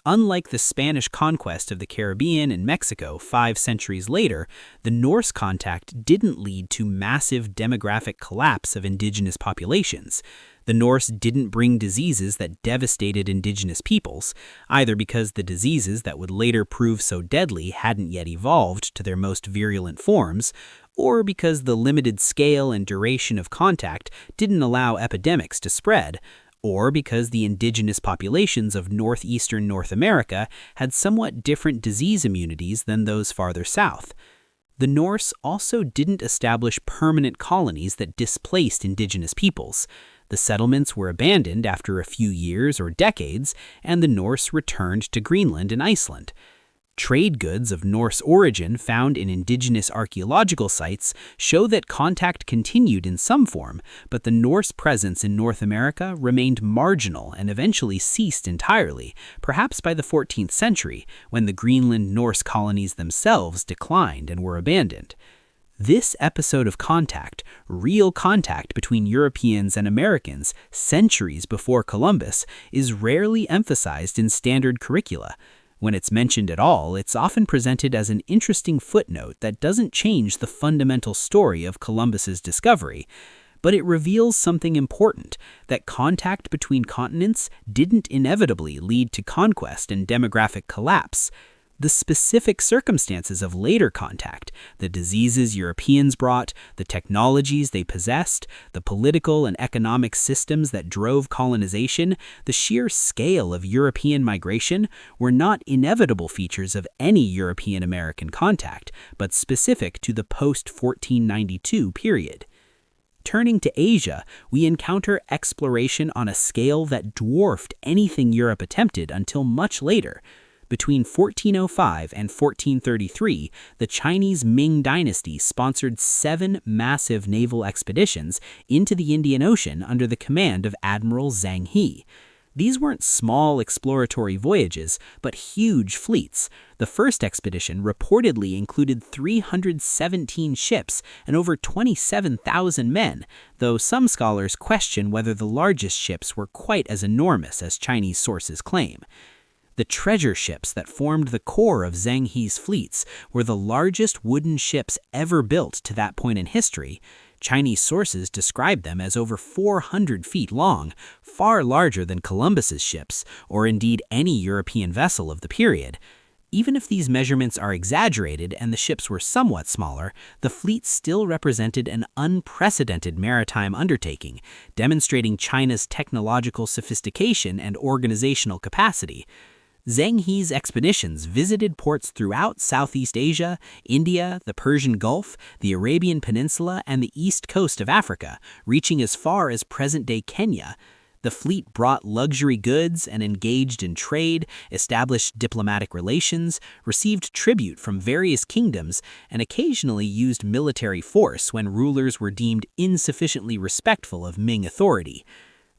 Speaker 3: Unlike the Spanish conquest of the Caribbean and Mexico 5 centuries later, the Norse contact didn't lead to massive demographic collapse of indigenous populations. The Norse didn't bring diseases that devastated indigenous peoples, either because the diseases that would later prove so deadly hadn't yet evolved to their most virulent forms, or because the limited scale and duration of contact didn't allow epidemics to spread, or because the indigenous populations of northeastern North America had somewhat different disease immunities than those farther south. The Norse also didn't establish permanent colonies that displaced indigenous peoples. The settlements were abandoned after a few years or decades, and the Norse returned to Greenland and Iceland. Trade goods of Norse origin found in indigenous archaeological sites show that contact continued in some form, but the Norse presence in North America remained marginal and eventually ceased entirely, perhaps by the 14th century, when the Greenland Norse colonies themselves declined and were abandoned. This episode of contact, real contact between Europeans and Americans centuries before Columbus, is rarely emphasized in standard curricula.
Speaker 1: When it's mentioned at all, it's often presented as an interesting footnote that doesn't change the fundamental story of Columbus's discovery, but it reveals something important, that contact between continents didn't inevitably lead to conquest and demographic collapse. The specific circumstances of later contact, the diseases Europeans brought, the technologies they possessed, the political and economic systems that drove colonization, the sheer scale of European migration, were not inevitable features of any European-American contact, but specific to the post-1492 period. Turning to Asia, we encounter exploration on a scale that dwarfed anything Europe attempted until much later. Between 1405 and 1433, the Chinese Ming dynasty sponsored 7 massive naval expeditions into the Indian Ocean under the command of Admiral Zhang He. These weren't small exploratory voyages, but huge fleets. The first expedition reportedly included 317 ships and over 27,000 men, though some scholars question whether the largest ships were quite as enormous as Chinese sources claim. The treasure ships that formed the core of Zhang He's fleets were the largest wooden ships ever built to that point in history. Chinese sources describe them as over 400 feet long, far larger than Columbus's ships, or indeed any European vessel of the period. Even if these measurements are exaggerated and the ships were somewhat smaller, the fleet still represented an unprecedented maritime undertaking, demonstrating China's technological sophistication and organizational capacity. Zhang He's expeditions visited ports throughout Southeast Asia, India, the Persian Gulf, the Arabian Peninsula, and the east coast of Africa, reaching as far as present-day Kenya. The fleet brought luxury goods and engaged in trade, established diplomatic relations, received tribute from various kingdoms, and occasionally used military force when rulers were deemed insufficiently respectful of Ming authority.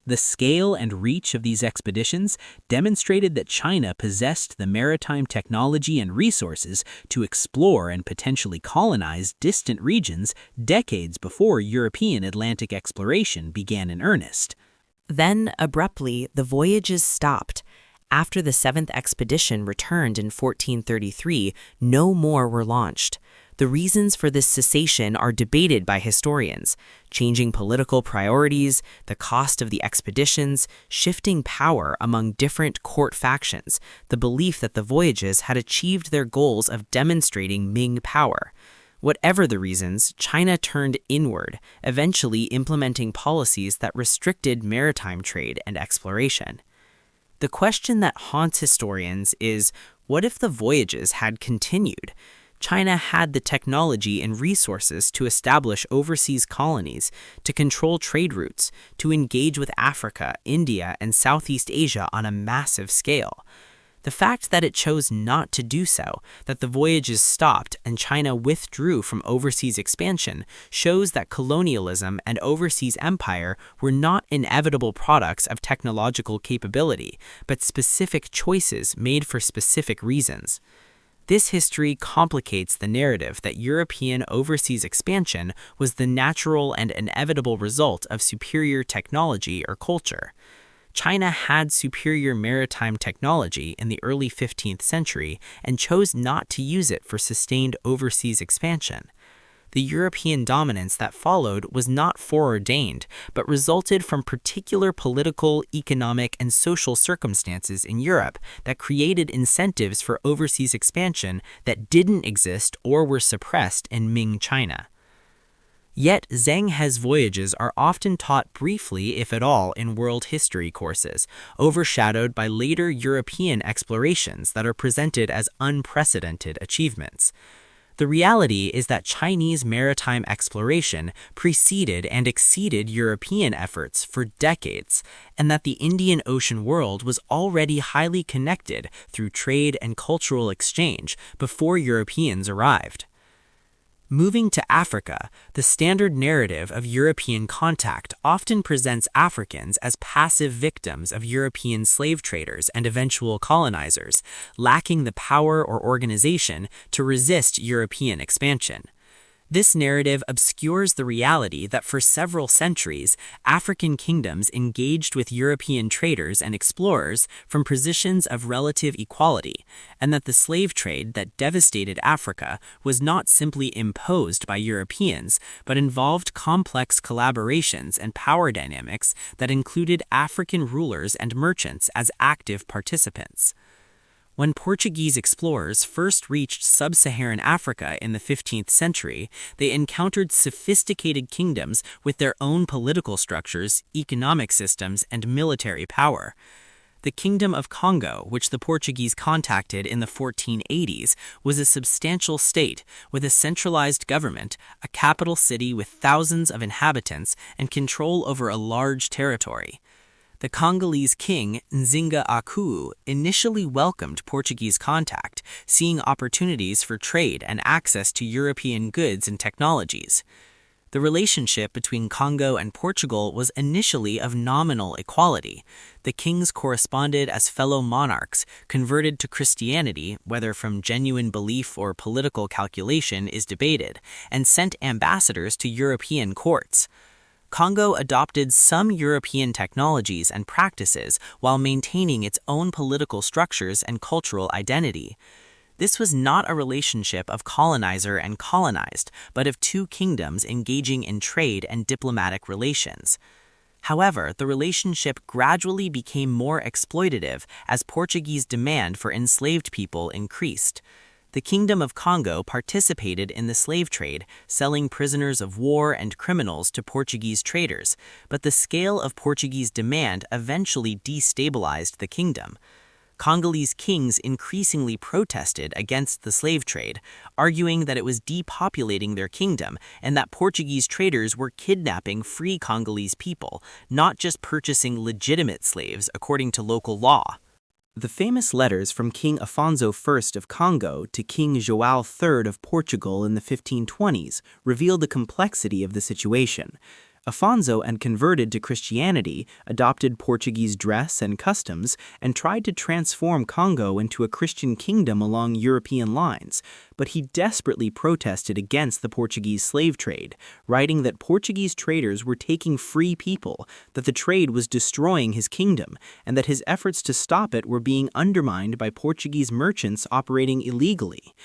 Speaker 1: The scale and reach of these expeditions demonstrated that China possessed the maritime technology and resources to explore and potentially colonize distant regions decades before European Atlantic exploration began in earnest.
Speaker 3: Then, abruptly, the voyages stopped. After the 7th expedition returned in 1433, no more were launched. The reasons for this cessation are debated by historians: changing political priorities, the cost of the expeditions, shifting power among different court factions, the belief that the voyages had achieved their goals of demonstrating Ming power. Whatever the reasons, China turned inward, eventually implementing policies that restricted maritime trade and exploration. The question that haunts historians is, what if the voyages had continued? China had the technology and resources to establish overseas colonies, to control trade routes, to engage with Africa, India, and Southeast Asia on a massive scale. The fact that it chose not to do so, that the voyages stopped and China withdrew from overseas expansion, shows that colonialism and overseas empire were not inevitable products of technological capability, but specific choices made for specific reasons. This history complicates the narrative that European overseas expansion was the natural and inevitable result of superior technology or culture. China had superior maritime technology in the early 15th century and chose not to use it for sustained overseas expansion. The European dominance that followed was not foreordained, but resulted from particular political, economic, and social circumstances in Europe that created incentives for overseas expansion that didn't exist or were suppressed in Ming China. Yet Zhang He's voyages are often taught briefly, if at all, in world history courses, overshadowed by later European explorations that are presented as unprecedented achievements. The reality is that Chinese maritime exploration preceded and exceeded European efforts for decades, and that the Indian Ocean world was already highly connected through trade and cultural exchange before Europeans arrived. Moving to Africa, the standard narrative of European contact often presents Africans as passive victims of European slave traders and eventual colonizers, lacking the power or organization to resist European expansion. This narrative obscures the reality that for several centuries, African kingdoms engaged with European traders and explorers from positions of relative equality, and that the slave trade that devastated Africa was not simply imposed by Europeans, but involved complex collaborations and power dynamics that included African rulers and merchants as active participants. When Portuguese explorers first reached sub-Saharan Africa in the 15th century, they encountered sophisticated kingdoms with their own political structures, economic systems, and military power. The Kingdom of Congo, which the Portuguese contacted in the 1480s, was a substantial state with a centralized government, a capital city with thousands of inhabitants, and control over a large territory. The Congolese king, Nzinga Akuu, initially welcomed Portuguese contact, seeing opportunities for trade and access to European goods and technologies. The relationship between Congo and Portugal was initially of nominal equality. The kings corresponded as fellow monarchs, converted to Christianity, whether from genuine belief or political calculation is debated, and sent ambassadors to European courts. Congo adopted some European technologies and practices while maintaining its own political structures and cultural identity. This was not a relationship of colonizer and colonized, but of two kingdoms engaging in trade and diplomatic relations. However, the relationship gradually became more exploitative as Portuguese demand for enslaved people increased. The Kingdom of Congo participated in the slave trade, selling prisoners of war and criminals to Portuguese traders, but the scale of Portuguese demand eventually destabilized the kingdom. Congolese kings increasingly protested against the slave trade, arguing that it was depopulating their kingdom and that Portuguese traders were kidnapping free Congolese people, not just purchasing legitimate slaves according to local law.
Speaker 4: The famous letters from King Afonso I of Congo to King João III of Portugal in the 1520s reveal the complexity of the situation. Afonso had converted to Christianity, adopted Portuguese dress and customs, and tried to transform Congo into a Christian kingdom along European lines, but he desperately protested against the Portuguese slave trade, writing that Portuguese traders were taking free people, that the trade was destroying his kingdom, and that his efforts to stop it were being undermined by Portuguese merchants operating illegally.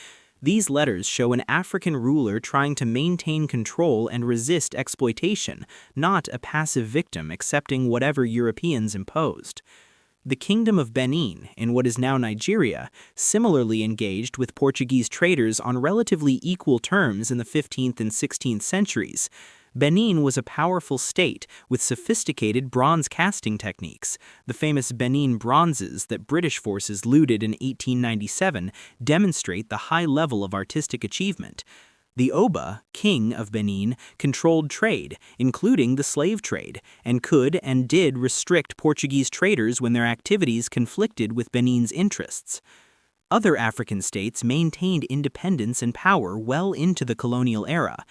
Speaker 4: These letters show an African ruler trying to maintain control and resist exploitation, not a passive victim accepting whatever Europeans imposed. The Kingdom of Benin, in what is now Nigeria, similarly engaged with Portuguese traders on relatively equal terms in the 15th and 16th centuries. Benin was a powerful state with sophisticated bronze casting techniques. The famous Benin bronzes that British forces looted in 1897 demonstrate the high level of artistic achievement. The Oba, king of Benin, controlled trade, including the slave trade, and could and did restrict Portuguese traders when their activities conflicted with Benin's interests. Other African states maintained independence and power well into the colonial era.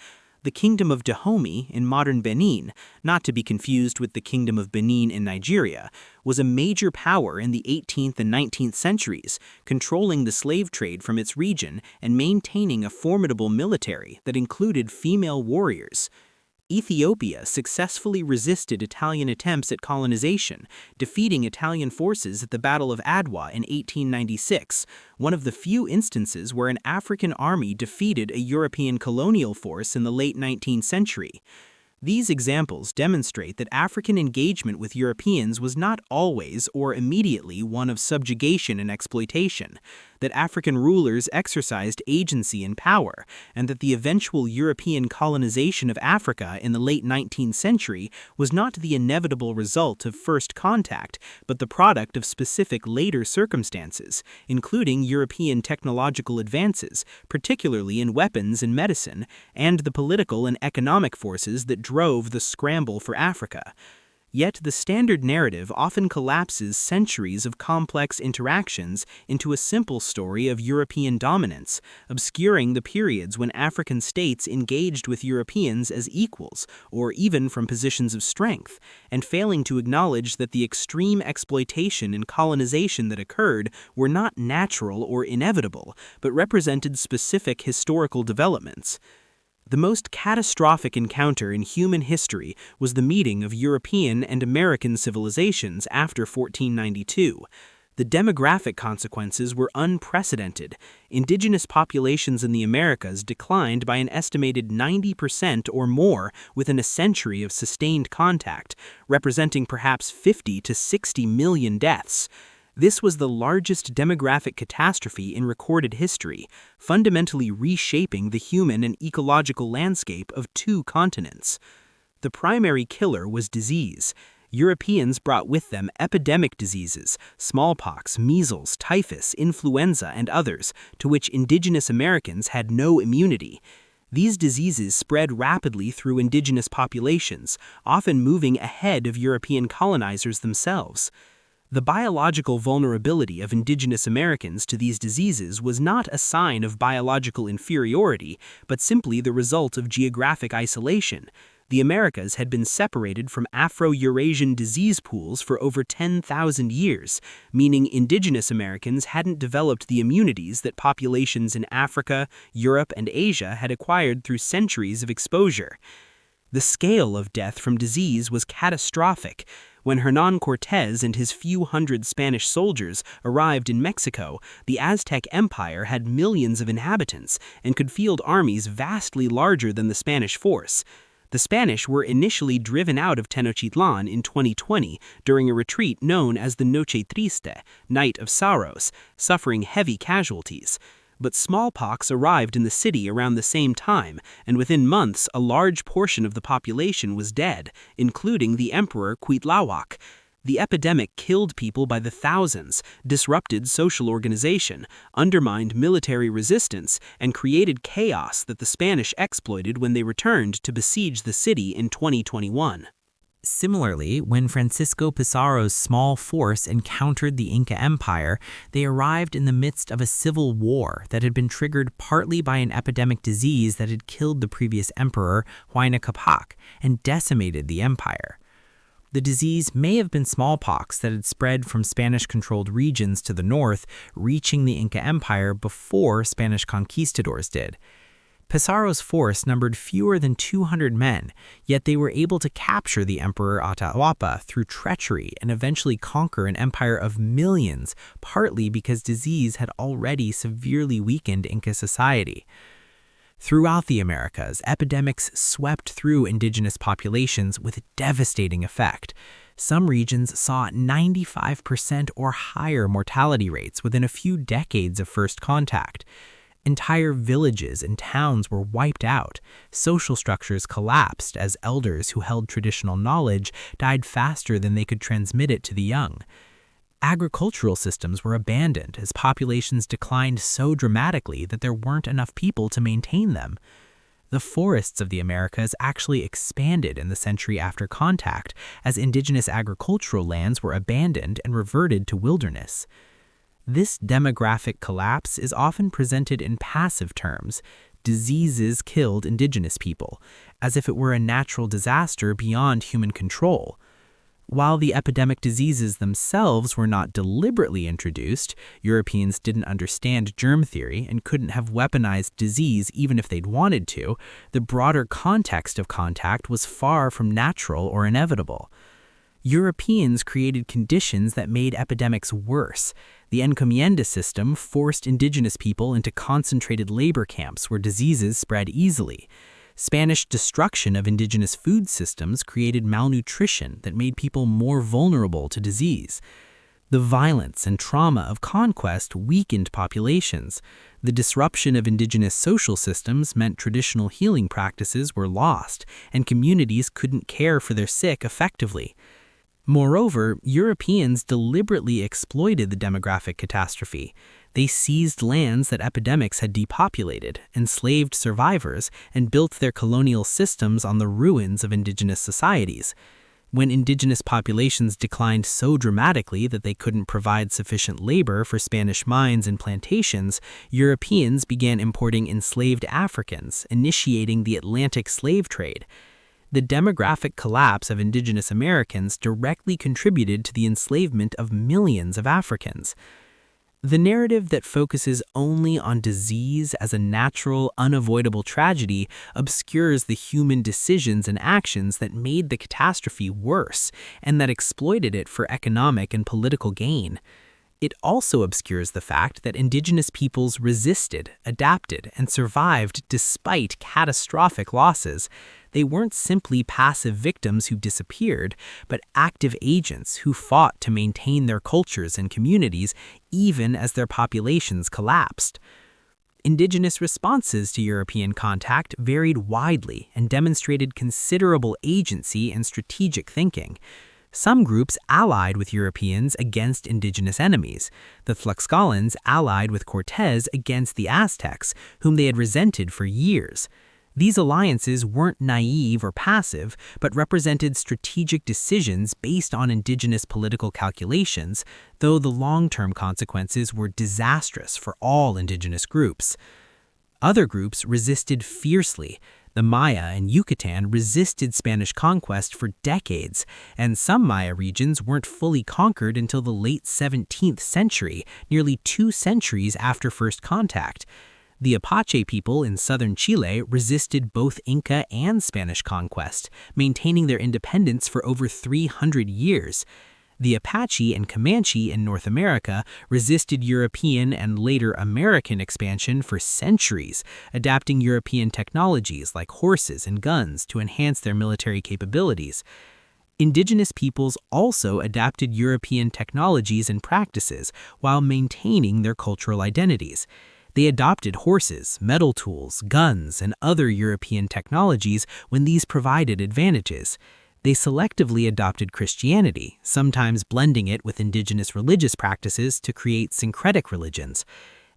Speaker 4: The Kingdom of Dahomey in modern Benin, not to be confused with the Kingdom of Benin in Nigeria, was a major power in the 18th and 19th centuries, controlling the slave trade from its region and maintaining a formidable military that included female warriors. Ethiopia successfully resisted Italian attempts at colonization, defeating Italian forces at the Battle of Adwa in 1896, one of the few instances where an African army defeated a European colonial force in the late 19th century. These examples demonstrate that African engagement with Europeans was not always or immediately one of subjugation and exploitation, that African rulers exercised agency and power, and that the eventual European colonization of Africa in the late 19th century was not the inevitable result of first contact, but the product of specific later circumstances, including European technological advances, particularly in weapons and medicine, and the political and economic forces that drove the scramble for Africa. Yet the standard narrative often collapses centuries of complex interactions into a simple story of European dominance, obscuring the periods when African states engaged with Europeans as equals, or even from positions of strength, and failing to acknowledge that the extreme exploitation and colonization that occurred were not natural or inevitable, but represented specific historical developments.
Speaker 2: The most catastrophic encounter in human history was the meeting of European and American civilizations after 1492. The demographic consequences were unprecedented. Indigenous populations in the Americas declined by an estimated 90% or more within a century of sustained contact, representing perhaps 50 to 60 million deaths. This was the largest demographic catastrophe in recorded history, fundamentally reshaping the human and ecological landscape of two continents. The primary killer was disease. Europeans brought with them epidemic diseases, smallpox, measles, typhus, influenza, and others, to which indigenous Americans had no immunity. These diseases spread rapidly through indigenous populations, often moving ahead of European colonizers themselves. The biological vulnerability of indigenous Americans to these diseases was not a sign of biological inferiority, but simply the result of geographic isolation. The Americas had been separated from Afro-Eurasian disease pools for over 10,000 years, meaning indigenous Americans hadn't developed the immunities that populations in Africa, Europe, and Asia had acquired through centuries of exposure. The scale of death from disease was catastrophic. When Hernán Cortés and his few hundred Spanish soldiers arrived in Mexico, the Aztec Empire had millions of inhabitants and could field armies vastly larger than the Spanish force. The Spanish were initially driven out of Tenochtitlan in 2020 during a retreat known as the Noche Triste, Night of Sorrows, suffering heavy casualties. But smallpox arrived in the city around the same time, and within months a large portion of the population was dead, including the Emperor Cuitlahuac. The epidemic killed people by the thousands, disrupted social organization, undermined military resistance, and created chaos that the Spanish exploited when they returned to besiege the city in 2021.
Speaker 3: Similarly, when Francisco Pizarro's small force encountered the Inca Empire, they arrived in the midst of a civil war that had been triggered partly by an epidemic disease that had killed the previous emperor, Huayna Capac, and decimated the empire. The disease may have been smallpox that had spread from Spanish-controlled regions to the north, reaching the Inca Empire before Spanish conquistadors did. Pizarro's force numbered fewer than 200 men, yet they were able to capture the Emperor Atahualpa through treachery and eventually conquer an empire of millions, partly because disease had already severely weakened Inca society. Throughout the Americas, epidemics swept through indigenous populations with devastating effect. Some regions saw 95% or higher mortality rates within a few decades of first contact. Entire villages and towns were wiped out. Social structures collapsed as elders who held traditional knowledge died faster than they could transmit it to the young. Agricultural systems were abandoned as populations declined so dramatically that there weren't enough people to maintain them. The forests of the Americas actually expanded in the century after contact as indigenous agricultural lands were abandoned and reverted to wilderness. This demographic collapse is often presented in passive terms. Diseases killed indigenous people, as if it were a natural disaster beyond human control. While the epidemic diseases themselves were not deliberately introduced, Europeans didn't understand germ theory and couldn't have weaponized disease even if they'd wanted to, the broader context of contact was far from natural or inevitable. Europeans created conditions that made epidemics worse. The encomienda system forced indigenous people into concentrated labor camps where diseases spread easily. Spanish destruction of indigenous food systems created malnutrition that made people more vulnerable to disease. The violence and trauma of conquest weakened populations. The disruption of indigenous social systems meant traditional healing practices were lost, and communities couldn't care for their sick effectively. Moreover, Europeans deliberately exploited the demographic catastrophe. They seized lands that epidemics had depopulated, enslaved survivors, and built their colonial systems on the ruins of indigenous societies. When indigenous populations declined so dramatically that they couldn't provide sufficient labor for Spanish mines and plantations, Europeans began importing enslaved Africans, initiating the Atlantic slave trade. The demographic collapse of indigenous Americans directly contributed to the enslavement of millions of Africans.
Speaker 2: The narrative that focuses only on disease as a natural, unavoidable tragedy obscures the human decisions and actions that made the catastrophe worse and that exploited it for economic and political gain. It also obscures the fact that indigenous peoples resisted, adapted, and survived despite catastrophic losses. They weren't simply passive victims who disappeared, but active agents who fought to maintain their cultures and communities even as their populations collapsed. Indigenous responses to European contact varied widely and demonstrated considerable agency and strategic thinking. Some groups allied with Europeans against indigenous enemies. The Tlaxcalans allied with Cortés against the Aztecs, whom they had resented for years. These alliances weren't naive or passive, but represented strategic decisions based on indigenous political calculations, though the long-term consequences were disastrous for all indigenous groups. Other groups resisted fiercely. The Maya and Yucatan resisted Spanish conquest for decades, and some Maya regions weren't fully conquered until the late 17th century, nearly 2 centuries after first contact. The Apache people in southern Chile resisted both Inca and Spanish conquest, maintaining their independence for over 300 years. The Apache and Comanche in North America resisted European and later American expansion for centuries, adapting European technologies like horses and guns to enhance their military capabilities. Indigenous peoples also adapted European technologies and practices while maintaining their cultural identities. They adopted horses, metal tools, guns, and other European technologies when these provided advantages. They selectively adopted Christianity, sometimes blending it with indigenous religious practices to create syncretic religions.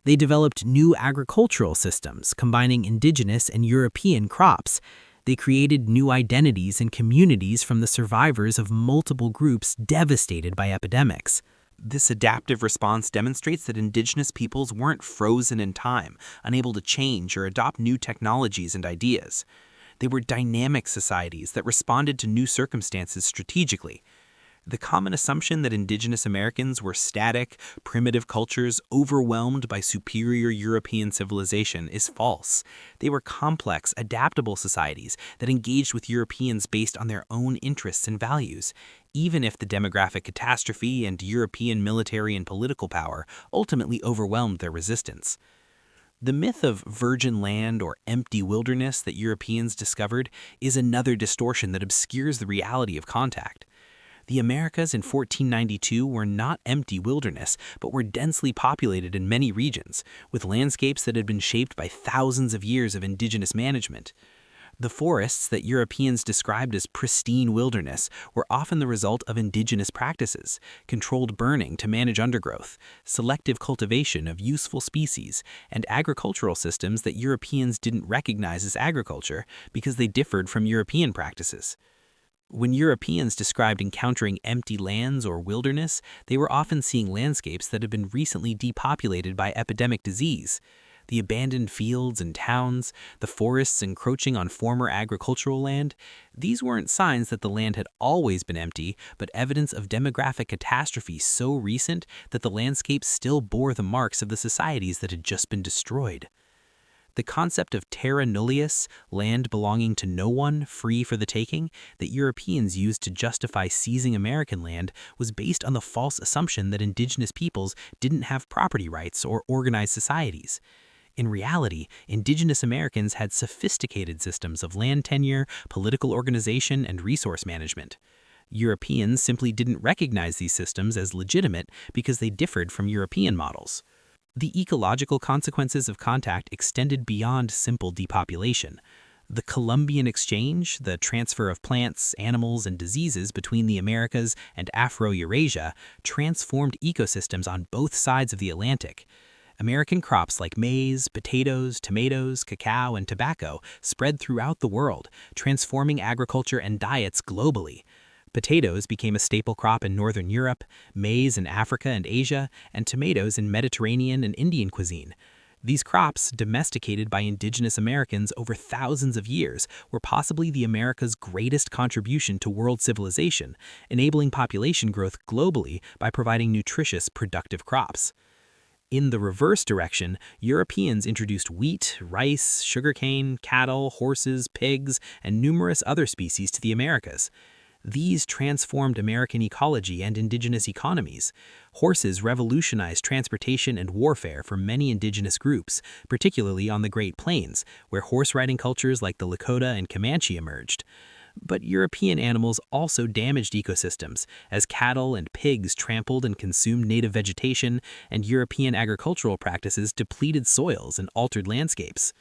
Speaker 2: They developed new agricultural systems, combining indigenous and European crops. They created new identities and communities from the survivors of multiple groups devastated by epidemics.
Speaker 1: This adaptive response demonstrates that indigenous peoples weren't frozen in time, unable to change or adopt new technologies and ideas. They were dynamic societies that responded to new circumstances strategically. The common assumption that indigenous Americans were static, primitive cultures overwhelmed by superior European civilization is false. They were complex, adaptable societies that engaged with Europeans based on their own interests and values, even if the demographic catastrophe and European military and political power ultimately overwhelmed their resistance. The myth of virgin land or empty wilderness that Europeans discovered is another distortion that obscures the reality of contact. The Americas in 1492 were not empty wilderness, but were densely populated in many regions, with landscapes that had been shaped by thousands of years of indigenous management. The forests that Europeans described as pristine wilderness were often the result of indigenous practices, controlled burning to manage undergrowth, selective cultivation of useful species, and agricultural systems that Europeans didn't recognize as agriculture because they differed from European practices. When Europeans described encountering empty lands or wilderness, they were often seeing landscapes that had been recently depopulated by epidemic disease. The abandoned fields and towns, the forests encroaching on former agricultural land, these weren't signs that the land had always been empty, but evidence of demographic catastrophe so recent that the landscape still bore the marks of the societies that had just been destroyed. The concept of terra nullius, land belonging to no one, free for the taking, that Europeans used to justify seizing American land was based on the false assumption that indigenous peoples didn't have property rights or organized societies. In reality, indigenous Americans had sophisticated systems of land tenure, political organization, and resource management. Europeans simply didn't recognize these systems as legitimate because they differed from European models. The ecological consequences of contact extended beyond simple depopulation. The Columbian Exchange, the transfer of plants, animals, and diseases between the Americas and Afro-Eurasia, transformed ecosystems on both sides of the Atlantic. American crops like maize, potatoes, tomatoes, cacao, and tobacco spread throughout the world, transforming agriculture and diets globally. Potatoes became a staple crop in Northern Europe, maize in Africa and Asia, and tomatoes in Mediterranean and Indian cuisine. These crops, domesticated by indigenous Americans over thousands of years, were possibly the Americas' greatest contribution to world civilization, enabling population growth globally by providing nutritious, productive crops. In the reverse direction, Europeans introduced wheat, rice, sugarcane, cattle, horses, pigs, and numerous other species to the Americas. These transformed American ecology and indigenous economies. Horses revolutionized transportation and warfare for many indigenous groups, particularly on the Great Plains, where horse riding cultures like the Lakota and Comanche emerged. But European animals also damaged ecosystems, as cattle and pigs trampled and consumed native vegetation, and European agricultural practices depleted soils and altered landscapes.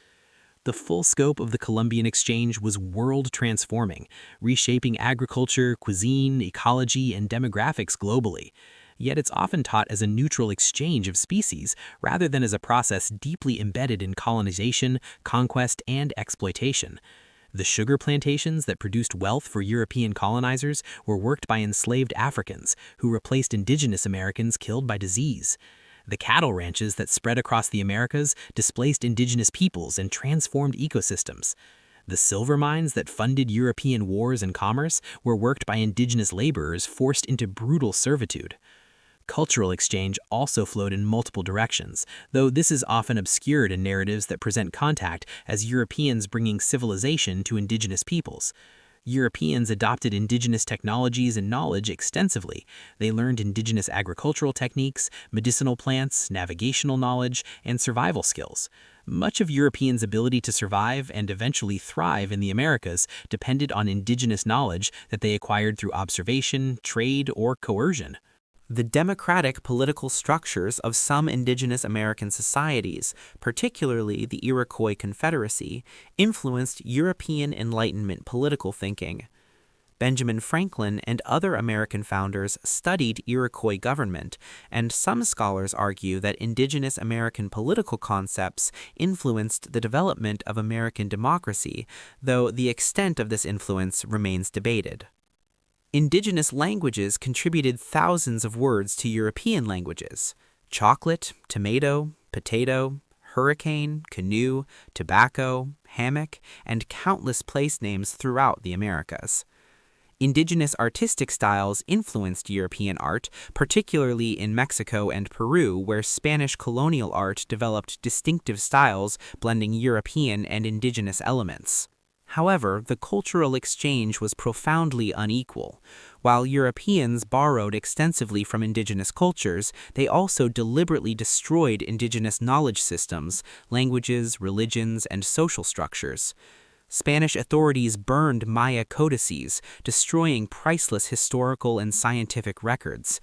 Speaker 1: The full scope of the Columbian Exchange was world-transforming, reshaping agriculture, cuisine, ecology, and demographics globally. Yet it's often taught as a neutral exchange of species, rather than as a process deeply embedded in colonization, conquest, and exploitation. The sugar plantations that produced wealth for European colonizers were worked by enslaved Africans, who replaced indigenous Americans killed by disease. The cattle ranches that spread across the Americas displaced indigenous peoples and transformed ecosystems. The silver mines that funded European wars and commerce were worked by indigenous laborers forced into brutal servitude. Cultural exchange also flowed in multiple directions, though this is often obscured in narratives that present contact as Europeans bringing civilization to indigenous peoples. Europeans adopted indigenous technologies and knowledge extensively. They learned indigenous agricultural techniques, medicinal plants, navigational knowledge, and survival skills. Much of Europeans' ability to survive and eventually thrive in the Americas depended on indigenous knowledge that they acquired through observation, trade, or coercion.
Speaker 2: The democratic political structures of some indigenous American societies, particularly the Iroquois Confederacy, influenced European Enlightenment political thinking. Benjamin Franklin and other American founders studied Iroquois government, and some scholars argue that indigenous American political concepts influenced the development of American democracy, though the extent of this influence remains debated. Indigenous languages contributed thousands of words to European languages: chocolate, tomato, potato, hurricane, canoe, tobacco, hammock, and countless place names throughout the Americas. Indigenous artistic styles influenced European art, particularly in Mexico and Peru, where Spanish colonial art developed distinctive styles blending European and indigenous elements. However, the cultural exchange was profoundly unequal. While Europeans borrowed extensively from indigenous cultures, they also deliberately destroyed indigenous knowledge systems, languages, religions, and social structures. Spanish authorities burned Maya codices, destroying priceless historical and scientific records.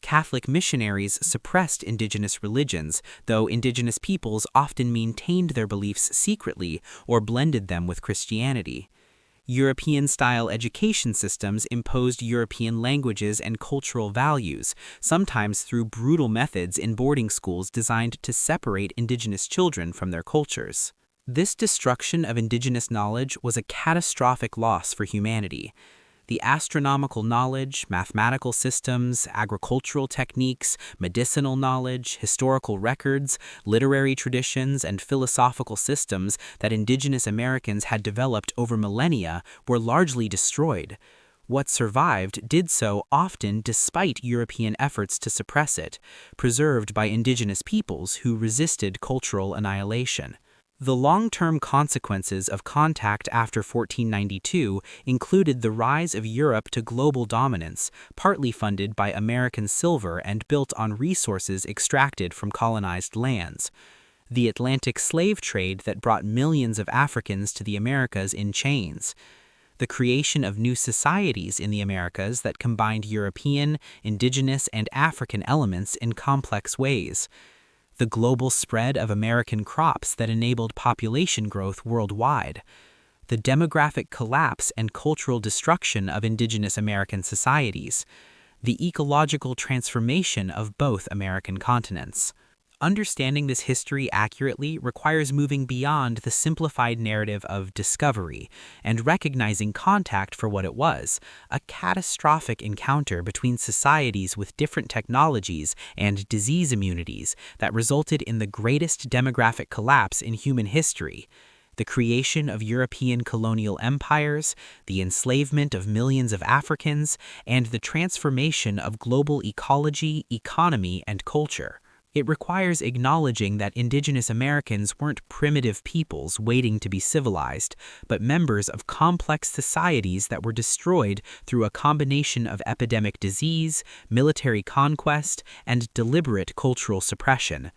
Speaker 2: Catholic missionaries suppressed indigenous religions, though indigenous peoples often maintained their beliefs secretly or blended them with Christianity. European-style education systems imposed European languages and cultural values, sometimes through brutal methods in boarding schools designed to separate indigenous children from their cultures. This destruction of indigenous knowledge was a catastrophic loss for humanity. The astronomical knowledge, mathematical systems, agricultural techniques, medicinal knowledge, historical records, literary traditions, and philosophical systems that indigenous Americans had developed over millennia were largely destroyed. What survived did so often despite European efforts to suppress it, preserved by indigenous peoples who resisted cultural annihilation. The long-term consequences of contact after 1492 included the rise of Europe to global dominance, partly funded by American silver and built on resources extracted from colonized lands. The Atlantic slave trade that brought millions of Africans to the Americas in chains. The creation of new societies in the Americas that combined European, indigenous, and African elements in complex ways. The global spread of American crops that enabled population growth worldwide. The demographic collapse and cultural destruction of indigenous American societies. The ecological transformation of both American continents. Understanding this history accurately requires moving beyond the simplified narrative of discovery and recognizing contact for what it was, a catastrophic encounter between societies with different technologies and disease immunities that resulted in the greatest demographic collapse in human history. The creation of European colonial empires, the enslavement of millions of Africans, and the transformation of global ecology, economy, and culture.
Speaker 1: It requires acknowledging that indigenous Americans weren't primitive peoples waiting to be civilized, but members of complex societies that were destroyed through a combination of epidemic disease, military conquest, and deliberate cultural suppression.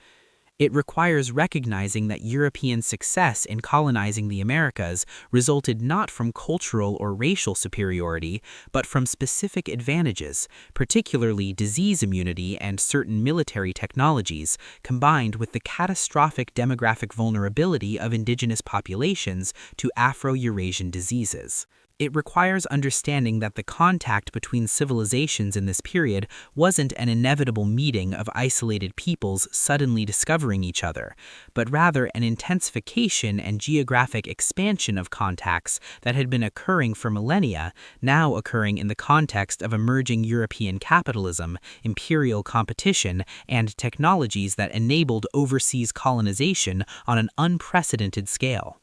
Speaker 1: It requires recognizing that European success in colonizing the Americas resulted not from cultural or racial superiority, but from specific advantages, particularly disease immunity and certain military technologies, combined with the catastrophic demographic vulnerability of indigenous populations to Afro-Eurasian diseases. It requires understanding that the contact between civilizations in this period wasn't an inevitable meeting of isolated peoples suddenly discovering each other, but rather an intensification and geographic expansion of contacts that had been occurring for millennia, now occurring in the context of emerging European capitalism, imperial competition, and technologies that enabled overseas colonization on an unprecedented scale.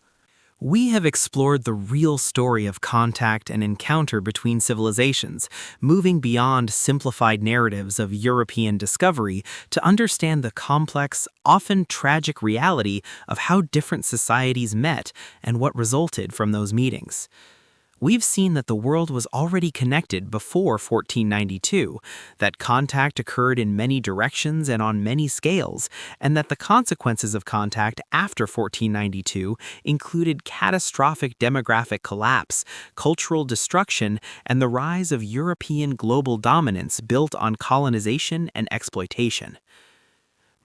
Speaker 4: We have explored the real story of contact and encounter between civilizations, moving beyond simplified narratives of European discovery to understand the complex, often tragic reality of how different societies met and what resulted from those meetings. We've seen that the world was already connected before 1492, that contact occurred in many directions and on many scales, and that the consequences of contact after 1492 included catastrophic demographic collapse, cultural destruction, and the rise of European global dominance built on colonization and exploitation.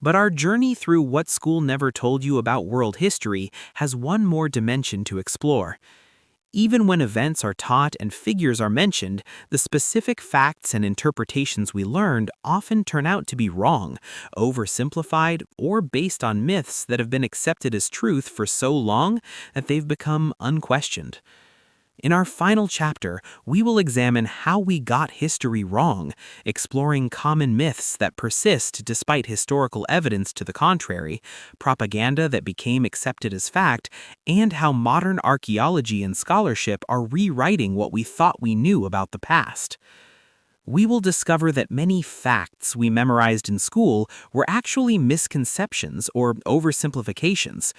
Speaker 4: But our journey through What School Never Told You About World History has one more dimension to explore. Even when events are taught and figures are mentioned, the specific facts and interpretations we learned often turn out to be wrong, oversimplified, or based on myths that have been accepted as truth for so long that they've become unquestioned. In our final chapter, we will examine how we got history wrong, exploring common myths that persist despite historical evidence to the contrary, propaganda that became accepted as fact, and how modern archaeology and scholarship are rewriting what we thought we knew about the past. We will discover that many facts we memorized in school were actually misconceptions or oversimplifications.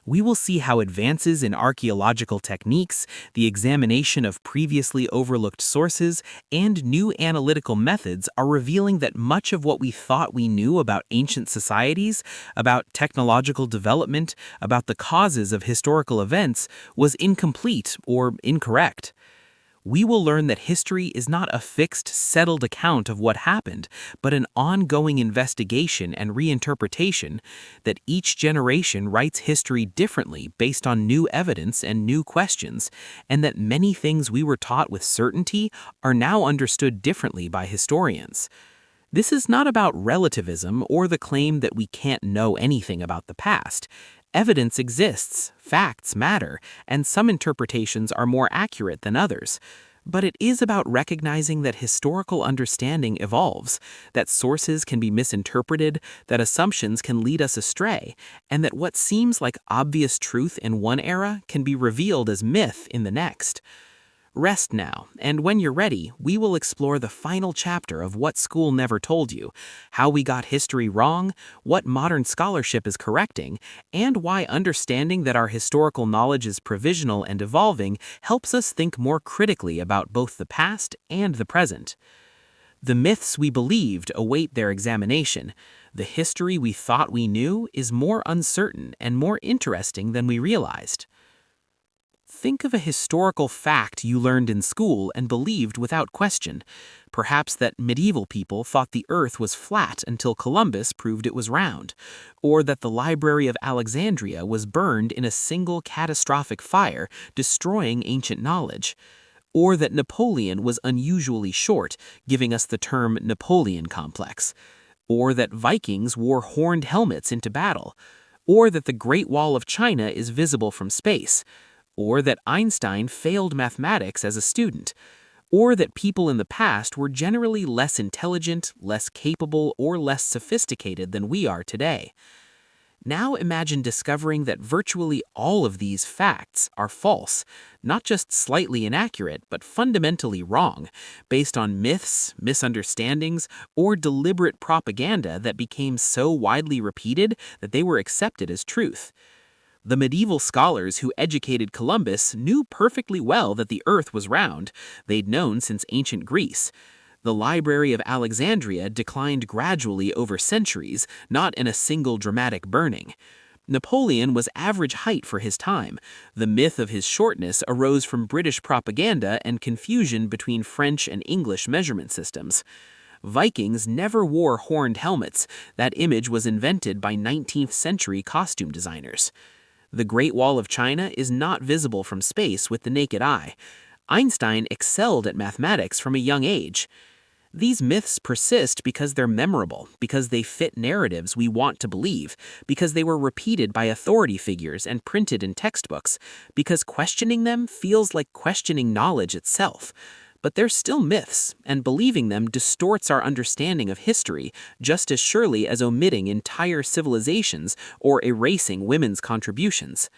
Speaker 4: We will see how advances in archaeological techniques, the examination of previously overlooked sources, and new analytical methods are revealing that much of what we thought we knew about ancient societies, about technological development, about the causes of historical events, was incomplete or incorrect. We will learn that history is not a fixed, settled account of what happened, but an ongoing investigation and reinterpretation, that each generation writes history differently based on new evidence and new questions, and that many things we were taught with certainty are now understood differently by historians. This is not about relativism or the claim that we can't know anything about the past. Evidence exists, facts matter, and some interpretations are more accurate than others. But it is about recognizing that historical understanding evolves, that sources can be misinterpreted, that assumptions can lead us astray, and that what seems like obvious truth in one era can be revealed as myth in the next. Rest now, and when you're ready, we will explore the final chapter of What School Never Told You, how we got history wrong, what modern scholarship is correcting, and why understanding that our historical knowledge is provisional and evolving helps us think more critically about both the past and the present. The myths we believed await their examination. The history we thought we knew is more uncertain and more interesting than we realized. Think of a historical fact you learned in school and believed without question. Perhaps that medieval people thought the earth was flat until Columbus proved it was round, or that the Library of Alexandria was burned in a single catastrophic fire, destroying ancient knowledge, or that Napoleon was unusually short, giving us the term Napoleon complex, or that Vikings wore horned helmets into battle, or that the Great Wall of China is visible from space, or that Einstein failed mathematics as a student, or that people in the past were generally less intelligent, less capable, or less sophisticated than we are today.
Speaker 3: Now imagine discovering that virtually all of these facts are false, not just slightly inaccurate, but fundamentally wrong, based on myths, misunderstandings, or deliberate propaganda that became so widely repeated that they were accepted as truth. The medieval scholars who educated Columbus knew perfectly well that the earth was round. They'd known since ancient Greece. The Library of Alexandria declined gradually over centuries, not in a single dramatic burning. Napoleon was average height for his time. The myth of his shortness arose from British propaganda and confusion between French and English measurement systems. Vikings never wore horned helmets. That image was invented by 19th century costume designers. The Great Wall of China is not visible from space with the naked eye. Einstein excelled at mathematics from a young age. These myths persist because they're memorable, because they fit narratives we want to believe, because they were repeated by authority figures and printed in textbooks, because questioning them feels like questioning knowledge itself. But they're still myths, and believing them distorts our understanding of history just as surely as omitting entire civilizations or erasing women's contributions.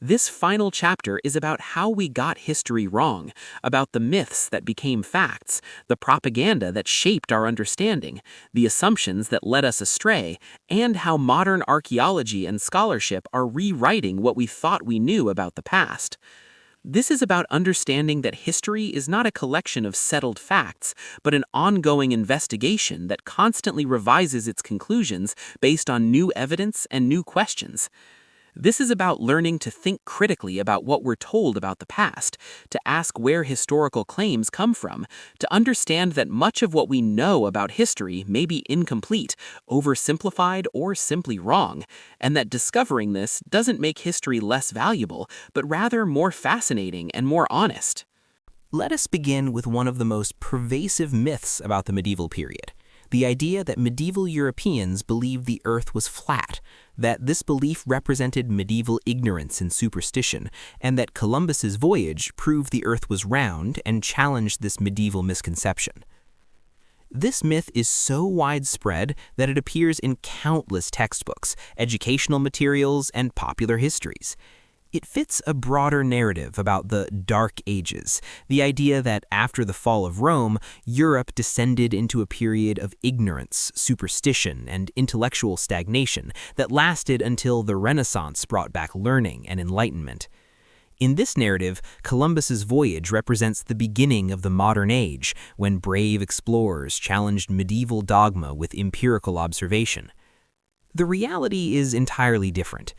Speaker 3: This final chapter is about how we got history wrong, about the myths that became facts, the propaganda that shaped our understanding, the assumptions that led us astray, and how modern archaeology and scholarship are rewriting what we thought we knew about the past. This is about understanding that history is not a collection of settled facts, but an ongoing investigation that constantly revises its conclusions based on new evidence and new questions. This is about learning to think critically about what we're told about the past, to ask where historical claims come from, to understand that much of what we know about history may be incomplete, oversimplified, or simply wrong, and that discovering this doesn't make history less valuable, but rather more fascinating and more honest.
Speaker 1: Let us begin with one of the most pervasive myths about the medieval period. The idea that medieval Europeans believed the earth was flat, that this belief represented medieval ignorance and superstition, and that Columbus's voyage proved the earth was round and challenged this medieval misconception. This myth is so widespread that it appears in countless textbooks, educational materials, and popular histories. It fits a broader narrative about the Dark Ages, the idea that after the fall of Rome, Europe descended into a period of ignorance, superstition, and intellectual stagnation that lasted until the Renaissance brought back learning and enlightenment. In this narrative, Columbus's voyage represents the beginning of the modern age, when brave explorers challenged medieval dogma with empirical observation. The reality is entirely different.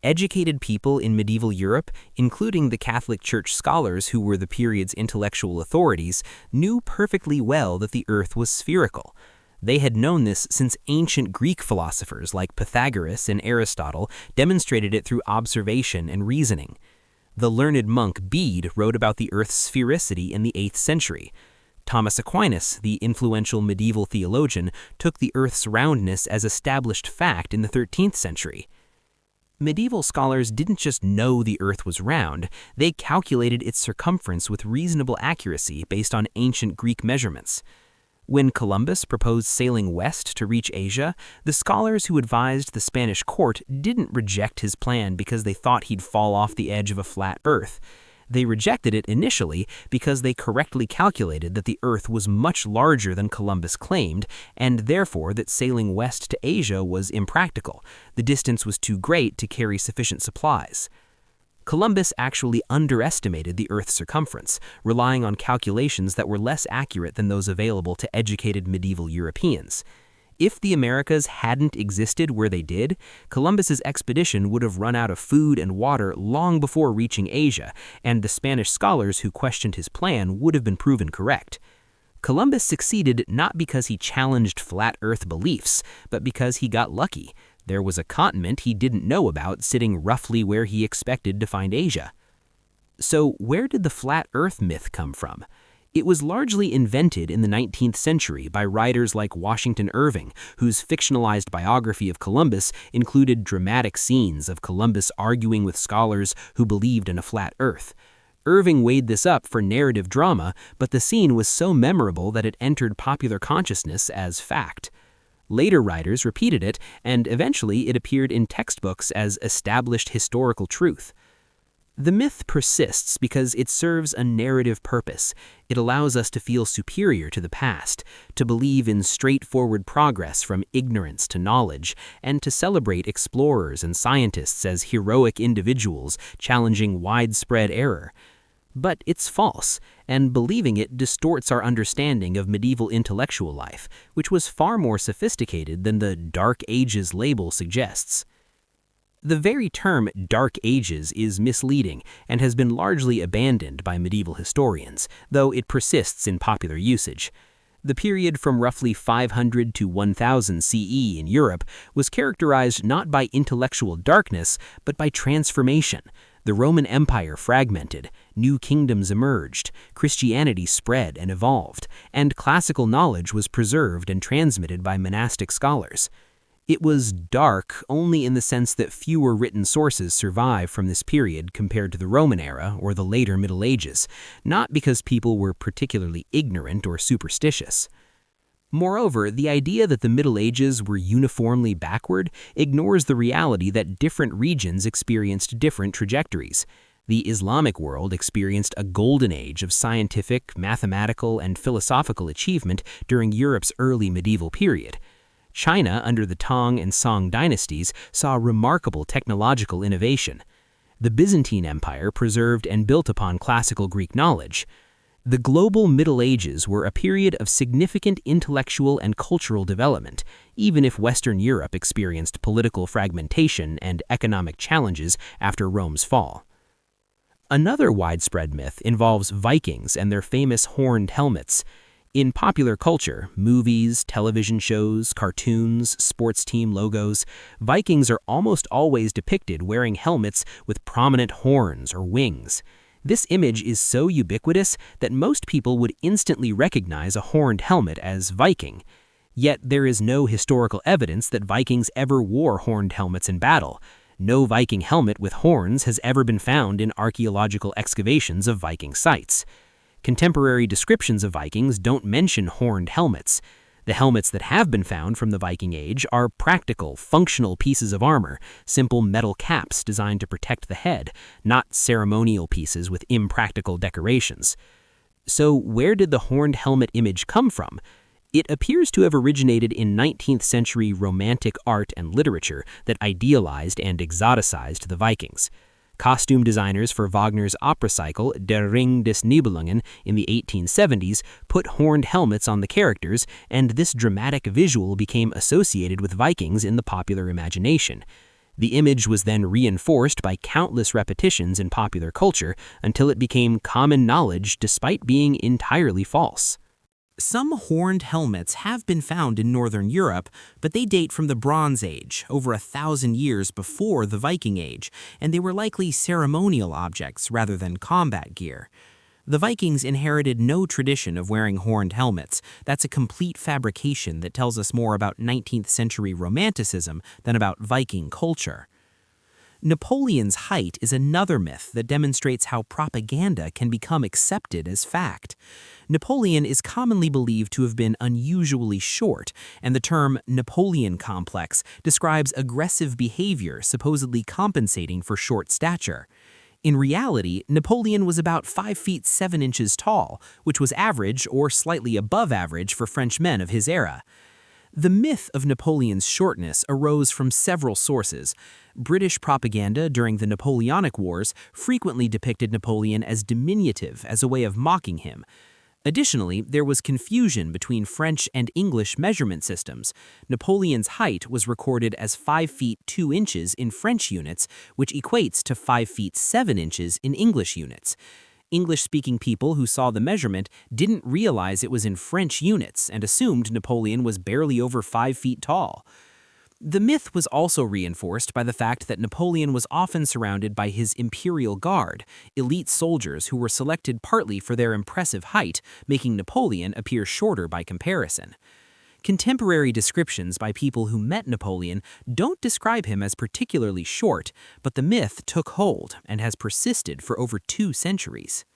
Speaker 1: Educated people in medieval Europe, including the Catholic Church scholars who were the period's intellectual authorities, knew perfectly well that the earth was spherical. They had known this since ancient Greek philosophers like Pythagoras and Aristotle demonstrated it through observation and reasoning. The learned monk Bede wrote about the earth's sphericity in the 8th century. Thomas Aquinas, the influential medieval theologian, took the earth's roundness as established fact in the 13th century. Medieval scholars didn't just know the earth was round, they calculated its circumference with reasonable accuracy based on ancient Greek measurements. When Columbus proposed sailing west to reach Asia, the scholars who advised the Spanish court didn't reject his plan because they thought he'd fall off the edge of a flat earth. They rejected it initially because they correctly calculated that the earth was much larger than Columbus claimed, and therefore that sailing west to Asia was impractical. The distance was too great to carry sufficient supplies. Columbus actually underestimated the Earth's circumference, relying on calculations that were less accurate than those available to educated medieval Europeans. If the Americas hadn't existed where they did, Columbus's expedition would have run out of food and water long before reaching Asia, and the Spanish scholars who questioned his plan would have been proven correct. Columbus succeeded not because he challenged flat Earth beliefs, but because he got lucky. There was a continent he didn't know about sitting roughly where he expected to find Asia. So where did the flat Earth myth come from? It was largely invented in the 19th century by writers like Washington Irving, whose fictionalized biography of Columbus included dramatic scenes of Columbus arguing with scholars who believed in a flat Earth. Irving weighed this up for narrative drama, but the scene was so memorable that it entered popular consciousness as fact. Later writers repeated it, and eventually it appeared in textbooks as established historical truth. The myth persists because it serves a narrative purpose. It allows us to feel superior to the past, to believe in straightforward progress from ignorance to knowledge, and to celebrate explorers and scientists as heroic individuals challenging widespread error. But it's false, and believing it distorts our understanding of medieval intellectual life, which was far more sophisticated than the Dark Ages label suggests. The very term Dark Ages is misleading and has been largely abandoned by medieval historians, though it persists in popular usage. The period from roughly 500 to 1000 CE in Europe was characterized not by intellectual darkness, but by transformation. The Roman Empire fragmented, new kingdoms emerged, Christianity spread and evolved, and classical knowledge was preserved and transmitted by monastic scholars. It was dark only in the sense that fewer written sources survive from this period compared to the Roman era or the later Middle Ages, not because people were particularly ignorant or superstitious. Moreover, the idea that the Middle Ages were uniformly backward ignores the reality that different regions experienced different trajectories. The Islamic world experienced a golden age of scientific, mathematical, and philosophical achievement during Europe's early medieval period. China, under the Tang and Song dynasties, saw remarkable technological innovation. The Byzantine Empire preserved and built upon classical Greek knowledge. The global Middle Ages were a period of significant intellectual and cultural development, even if Western Europe experienced political fragmentation and economic challenges after Rome's fall. Another widespread myth involves Vikings and their famous horned helmets. In popular culture, movies, television shows, cartoons, sports team logos, Vikings are almost always depicted wearing helmets with prominent horns or wings. This image is so ubiquitous that most people would instantly recognize a horned helmet as Viking. Yet there is no historical evidence that Vikings ever wore horned helmets in battle. No Viking helmet with horns has ever been found in archaeological excavations of Viking sites. Contemporary descriptions of Vikings don't mention horned helmets. The helmets that have been found from the Viking Age are practical, functional pieces of armor, simple metal caps designed to protect the head, not ceremonial pieces with impractical decorations. So where did the horned helmet image come from? It appears to have originated in 19th century Romantic art and literature that idealized and exoticized the Vikings. Costume designers for Wagner's opera cycle Der Ring des Nibelungen in the 1870s put horned helmets on the characters, and this dramatic visual became associated with Vikings in the popular imagination. The image was then reinforced by countless repetitions in popular culture until it became common knowledge despite being entirely false.
Speaker 4: Some horned helmets have been found in Northern Europe, but they date from the Bronze Age, over 1,000 years before the Viking Age, and they were likely ceremonial objects rather than combat gear. The Vikings inherited no tradition of wearing horned helmets. That's a complete fabrication that tells us more about 19th century Romanticism than about Viking culture. Napoleon's height is another myth that demonstrates how propaganda can become accepted as fact. Napoleon is commonly believed to have been unusually short, and the term Napoleon complex describes aggressive behavior supposedly compensating for short stature. In reality, Napoleon was about 5 feet 7 inches tall, which was average or slightly above average for French men of his era. The myth of Napoleon's shortness arose from several sources. British propaganda during the Napoleonic Wars frequently depicted Napoleon as diminutive as a way of mocking him. Additionally, there was confusion between French and English measurement systems. Napoleon's height was recorded as 5 feet 2 inches in French units, which equates to 5 feet 7 inches in English units. English-speaking people who saw the measurement didn't realize it was in French units and assumed Napoleon was barely over 5 feet tall. The myth was also reinforced by the fact that Napoleon was often surrounded by his imperial guard, elite soldiers who were selected partly for their impressive height, making Napoleon appear shorter by comparison. Contemporary descriptions by people who met Napoleon don't describe him as particularly short, but the myth took hold and has persisted for over 2 centuries.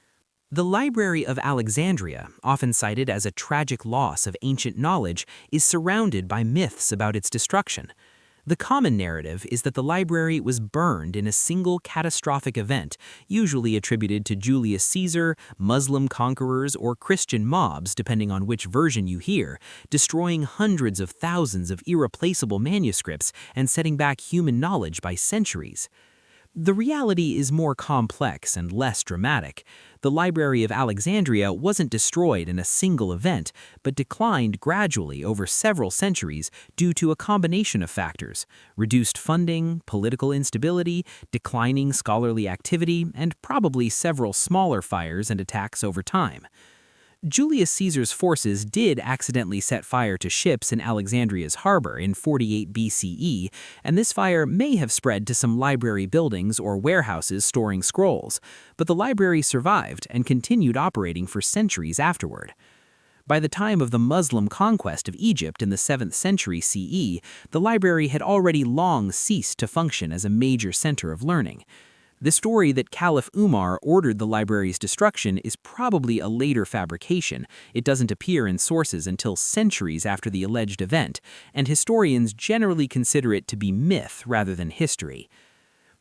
Speaker 1: The Library of Alexandria, often cited as a tragic loss of ancient knowledge, is surrounded by myths about its destruction. The common narrative is that the library was burned in a single catastrophic event, usually attributed to Julius Caesar, Muslim conquerors, or Christian mobs, depending on which version you hear, destroying hundreds of thousands of irreplaceable manuscripts and setting back human knowledge by centuries. The reality is more complex and less dramatic. The Library of Alexandria wasn't destroyed in a single event, but declined gradually over several centuries due to a combination of factors: reduced funding, political instability, declining scholarly activity, and probably several smaller fires and attacks over time. Julius Caesar's forces did accidentally set fire to ships in Alexandria's harbor in 48 BCE, and this fire may have spread to some library buildings or warehouses storing scrolls, but the library survived and continued operating for centuries afterward. By the time of the Muslim conquest of Egypt in the 7th century CE, the library had already long ceased to function as a major center of learning. The story that Caliph Umar ordered the library's destruction is probably a later fabrication. It doesn't appear in sources until centuries after the alleged event, and historians generally consider it to be myth rather than history.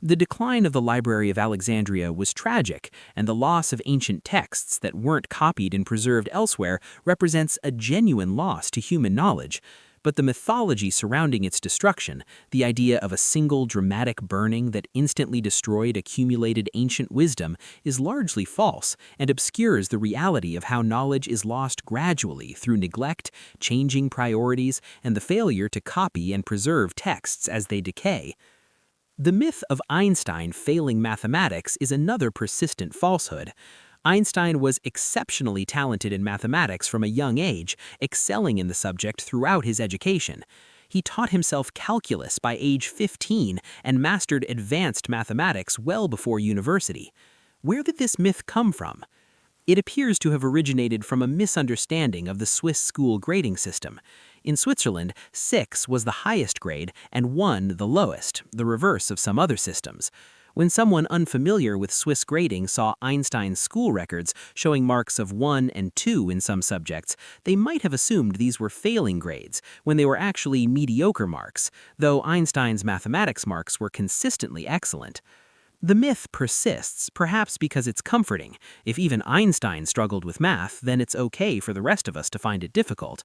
Speaker 1: The decline of the Library of Alexandria was tragic, and the loss of ancient texts that weren't copied and preserved elsewhere represents a genuine loss to human knowledge. But the mythology surrounding its destruction, the idea of a single dramatic burning that instantly destroyed accumulated ancient wisdom, is largely false and obscures the reality of how knowledge is lost gradually through neglect, changing priorities, and the failure to copy and preserve texts as they decay. The myth of Einstein failing mathematics is another persistent falsehood. Einstein was exceptionally talented in mathematics from a young age, excelling in the subject throughout his education. He taught himself calculus by age 15 and mastered advanced mathematics well before university. Where did this myth come from? It appears to have originated from a misunderstanding of the Swiss school grading system. In Switzerland, 6 was the highest grade and 1 the lowest, the reverse of some other systems. When someone unfamiliar with Swiss grading saw Einstein's school records showing marks of 1 and 2 in some subjects, they might have assumed these were failing grades, when they were actually mediocre marks, though Einstein's mathematics marks were consistently excellent. The myth persists, perhaps because it's comforting. If even Einstein struggled with math, then it's okay for the rest of us to find it difficult.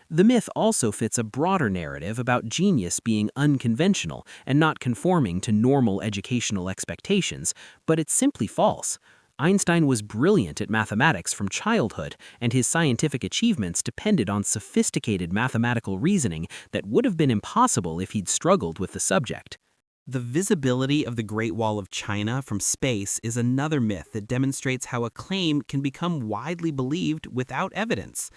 Speaker 1: The myth also fits a broader narrative about genius being unconventional and not conforming to normal educational expectations, but it's simply false. Einstein was brilliant at mathematics from childhood, and his scientific achievements depended on sophisticated mathematical reasoning that would have been impossible if he'd struggled with the subject.
Speaker 4: The visibility of the Great Wall of China from space is another myth that demonstrates how a claim can become widely believed without evidence.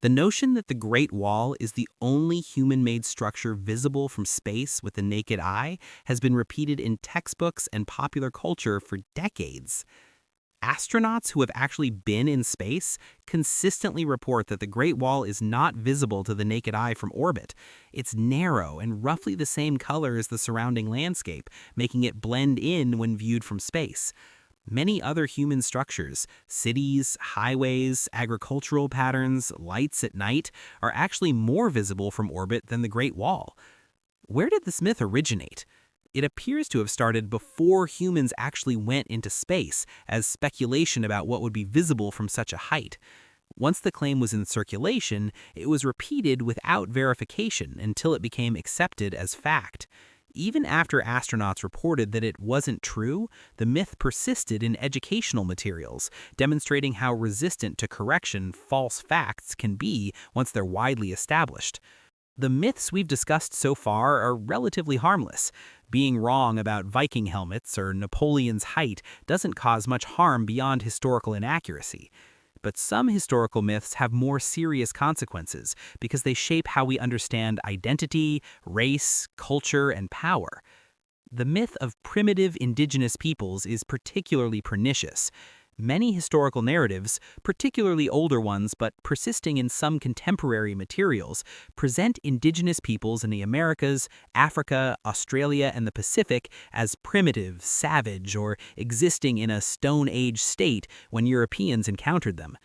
Speaker 4: The notion that the Great Wall is the only human-made structure visible from space with the naked eye has been repeated in textbooks and popular culture for decades. Astronauts who have actually been in space consistently report that the Great Wall is not visible to the naked eye from orbit. It's narrow and roughly the same color as the surrounding landscape, making it blend in when viewed from space. Many other human structures, cities, highways, agricultural patterns, lights at night, are actually more visible from orbit than the Great Wall. Where did this myth originate? It appears to have started before humans actually went into space, as speculation about what would be visible from such a height. Once the claim was in circulation, it was repeated without verification until it became accepted as fact. Even after astronauts reported that it wasn't true, the myth persisted in educational materials, demonstrating how resistant to correction false facts can be once they're widely established. The myths we've discussed so far are relatively harmless. Being wrong about Viking helmets or Napoleon's height doesn't cause much harm beyond historical inaccuracy. But some historical myths have more serious consequences because they shape how we understand identity, race, culture, and power. The myth of primitive indigenous peoples is particularly pernicious.
Speaker 1: Many historical narratives, particularly older ones but persisting in some contemporary materials, present indigenous peoples in the Americas, Africa, Australia, and the Pacific as primitive, savage, or existing in a Stone Age state when Europeans encountered them.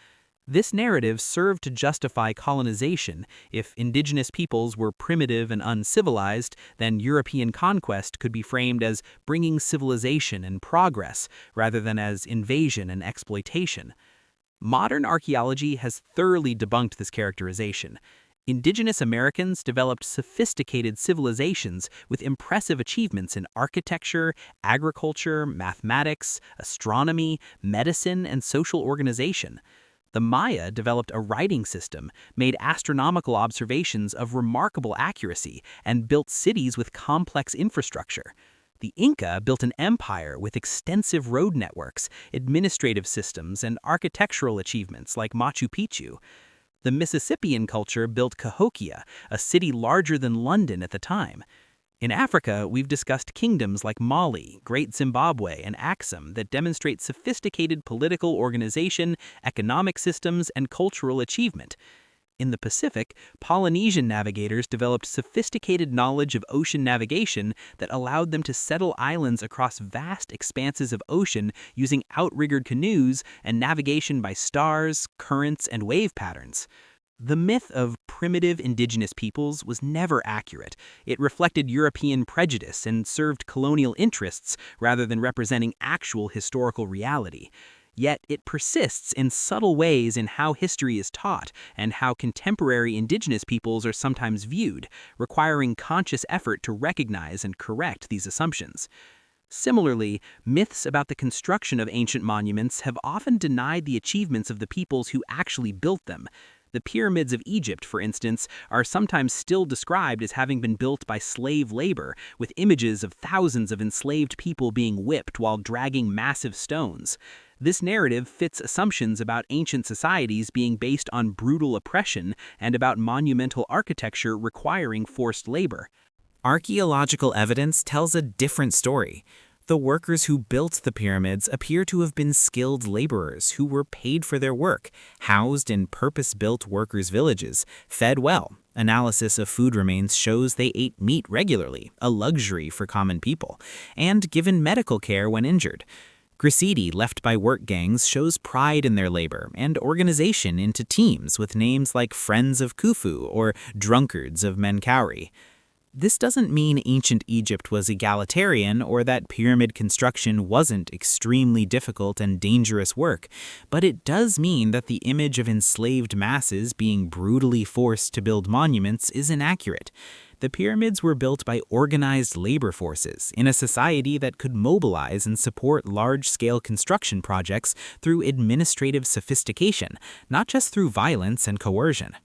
Speaker 1: This narrative served to justify colonization. If indigenous peoples were primitive and uncivilized, then European conquest could be framed as bringing civilization and progress, rather than as invasion and exploitation. Modern archaeology has thoroughly debunked this characterization. Indigenous Americans developed sophisticated civilizations with impressive achievements in architecture, agriculture, mathematics, astronomy, medicine, and social organization. The Maya developed a writing system, made astronomical observations of remarkable accuracy, and built cities with complex infrastructure. The Inca built an empire with extensive road networks, administrative systems, and architectural achievements like Machu Picchu. The Mississippian culture built Cahokia, a city larger than London at the time. In Africa, we've discussed kingdoms like Mali, Great Zimbabwe, and Axum that demonstrate sophisticated political organization, economic systems, and cultural achievement. In the Pacific, Polynesian navigators developed sophisticated knowledge of ocean navigation that allowed them to settle islands across vast expanses of ocean using outriggered canoes and navigation by stars, currents, and wave patterns. The myth of primitive indigenous peoples was never accurate. It reflected European prejudice and served colonial interests rather than representing actual historical reality. Yet it persists in subtle ways in how history is taught and how contemporary indigenous peoples are sometimes viewed, requiring conscious effort to recognize and correct these assumptions. Similarly, myths about the construction of ancient monuments have often denied the achievements of the peoples who actually built them. The pyramids of Egypt, for instance, are sometimes still described as having been built by slave labor, with images of thousands of enslaved people being whipped while dragging massive stones. This narrative fits assumptions about ancient societies being based on brutal oppression and about monumental architecture requiring forced labor.
Speaker 4: Archaeological evidence tells a different story. The workers who built the pyramids appear to have been skilled laborers who were paid for their work, housed in purpose-built workers' villages, fed well. Analysis of food remains shows they ate meat regularly, a luxury for common people, and given medical care when injured. Graffiti left by work gangs shows pride in their labor and organization into teams with names like Friends of Khufu or Drunkards of Menkaure. This doesn't mean ancient Egypt was egalitarian or that pyramid construction wasn't extremely difficult and dangerous work, but it does mean that the image of enslaved masses being brutally forced to build monuments is inaccurate. The pyramids were built by organized labor forces in a society that could mobilize and support large-scale construction projects through administrative sophistication, not just through violence and coercion.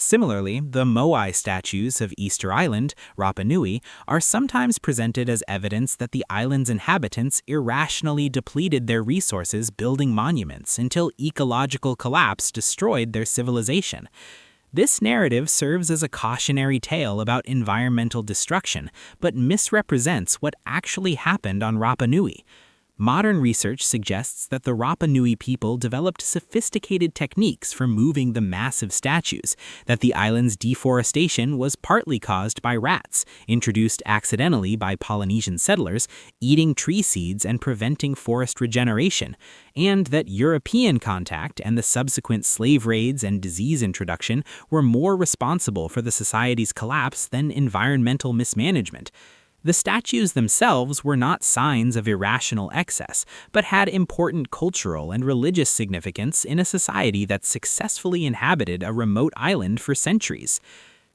Speaker 4: Similarly, the Moai statues of Easter Island, Rapa Nui, are sometimes presented as evidence that the island's inhabitants irrationally depleted their resources building monuments until ecological collapse destroyed their civilization. This narrative serves as a cautionary tale about environmental destruction, but misrepresents what actually happened on Rapa Nui. Modern research suggests that the Rapa Nui people developed sophisticated techniques for moving the massive statues, that the island's deforestation was partly caused by rats, introduced accidentally by Polynesian settlers, eating tree seeds and preventing forest regeneration, and that European contact and the subsequent slave raids and disease introduction were more responsible for the society's collapse than environmental mismanagement. The statues themselves were not signs of irrational excess, but had important cultural and religious significance in a society that successfully inhabited a remote island for centuries.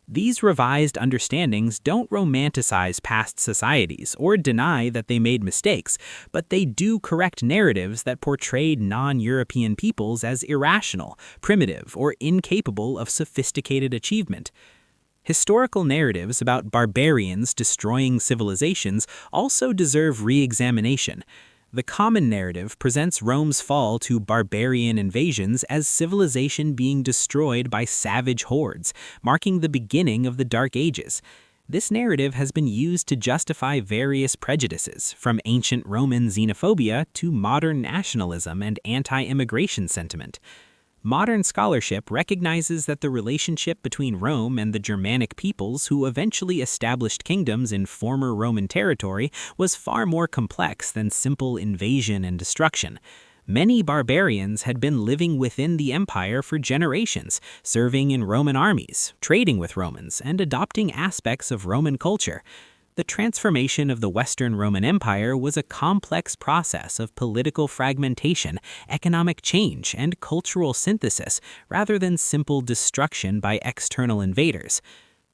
Speaker 4: These revised understandings don't romanticize past societies or deny that they made mistakes, but they do correct narratives that portrayed non-European peoples as irrational, primitive, or incapable of sophisticated achievement. Historical narratives about barbarians destroying civilizations also deserve re-examination. The common narrative presents Rome's fall to barbarian invasions as civilization being destroyed by savage hordes, marking the beginning of the Dark Ages.
Speaker 1: This narrative has been used to justify various prejudices, from ancient Roman xenophobia to modern nationalism and anti-immigration sentiment. Modern scholarship recognizes that the relationship between Rome and the Germanic peoples who eventually established kingdoms in former Roman territory was far more complex than simple invasion and destruction. Many barbarians had been living within the empire for generations, serving in Roman armies, trading with Romans, and adopting aspects of Roman culture. The transformation of the Western Roman Empire was a complex process of political fragmentation, economic change, and cultural synthesis, rather than simple destruction by external invaders.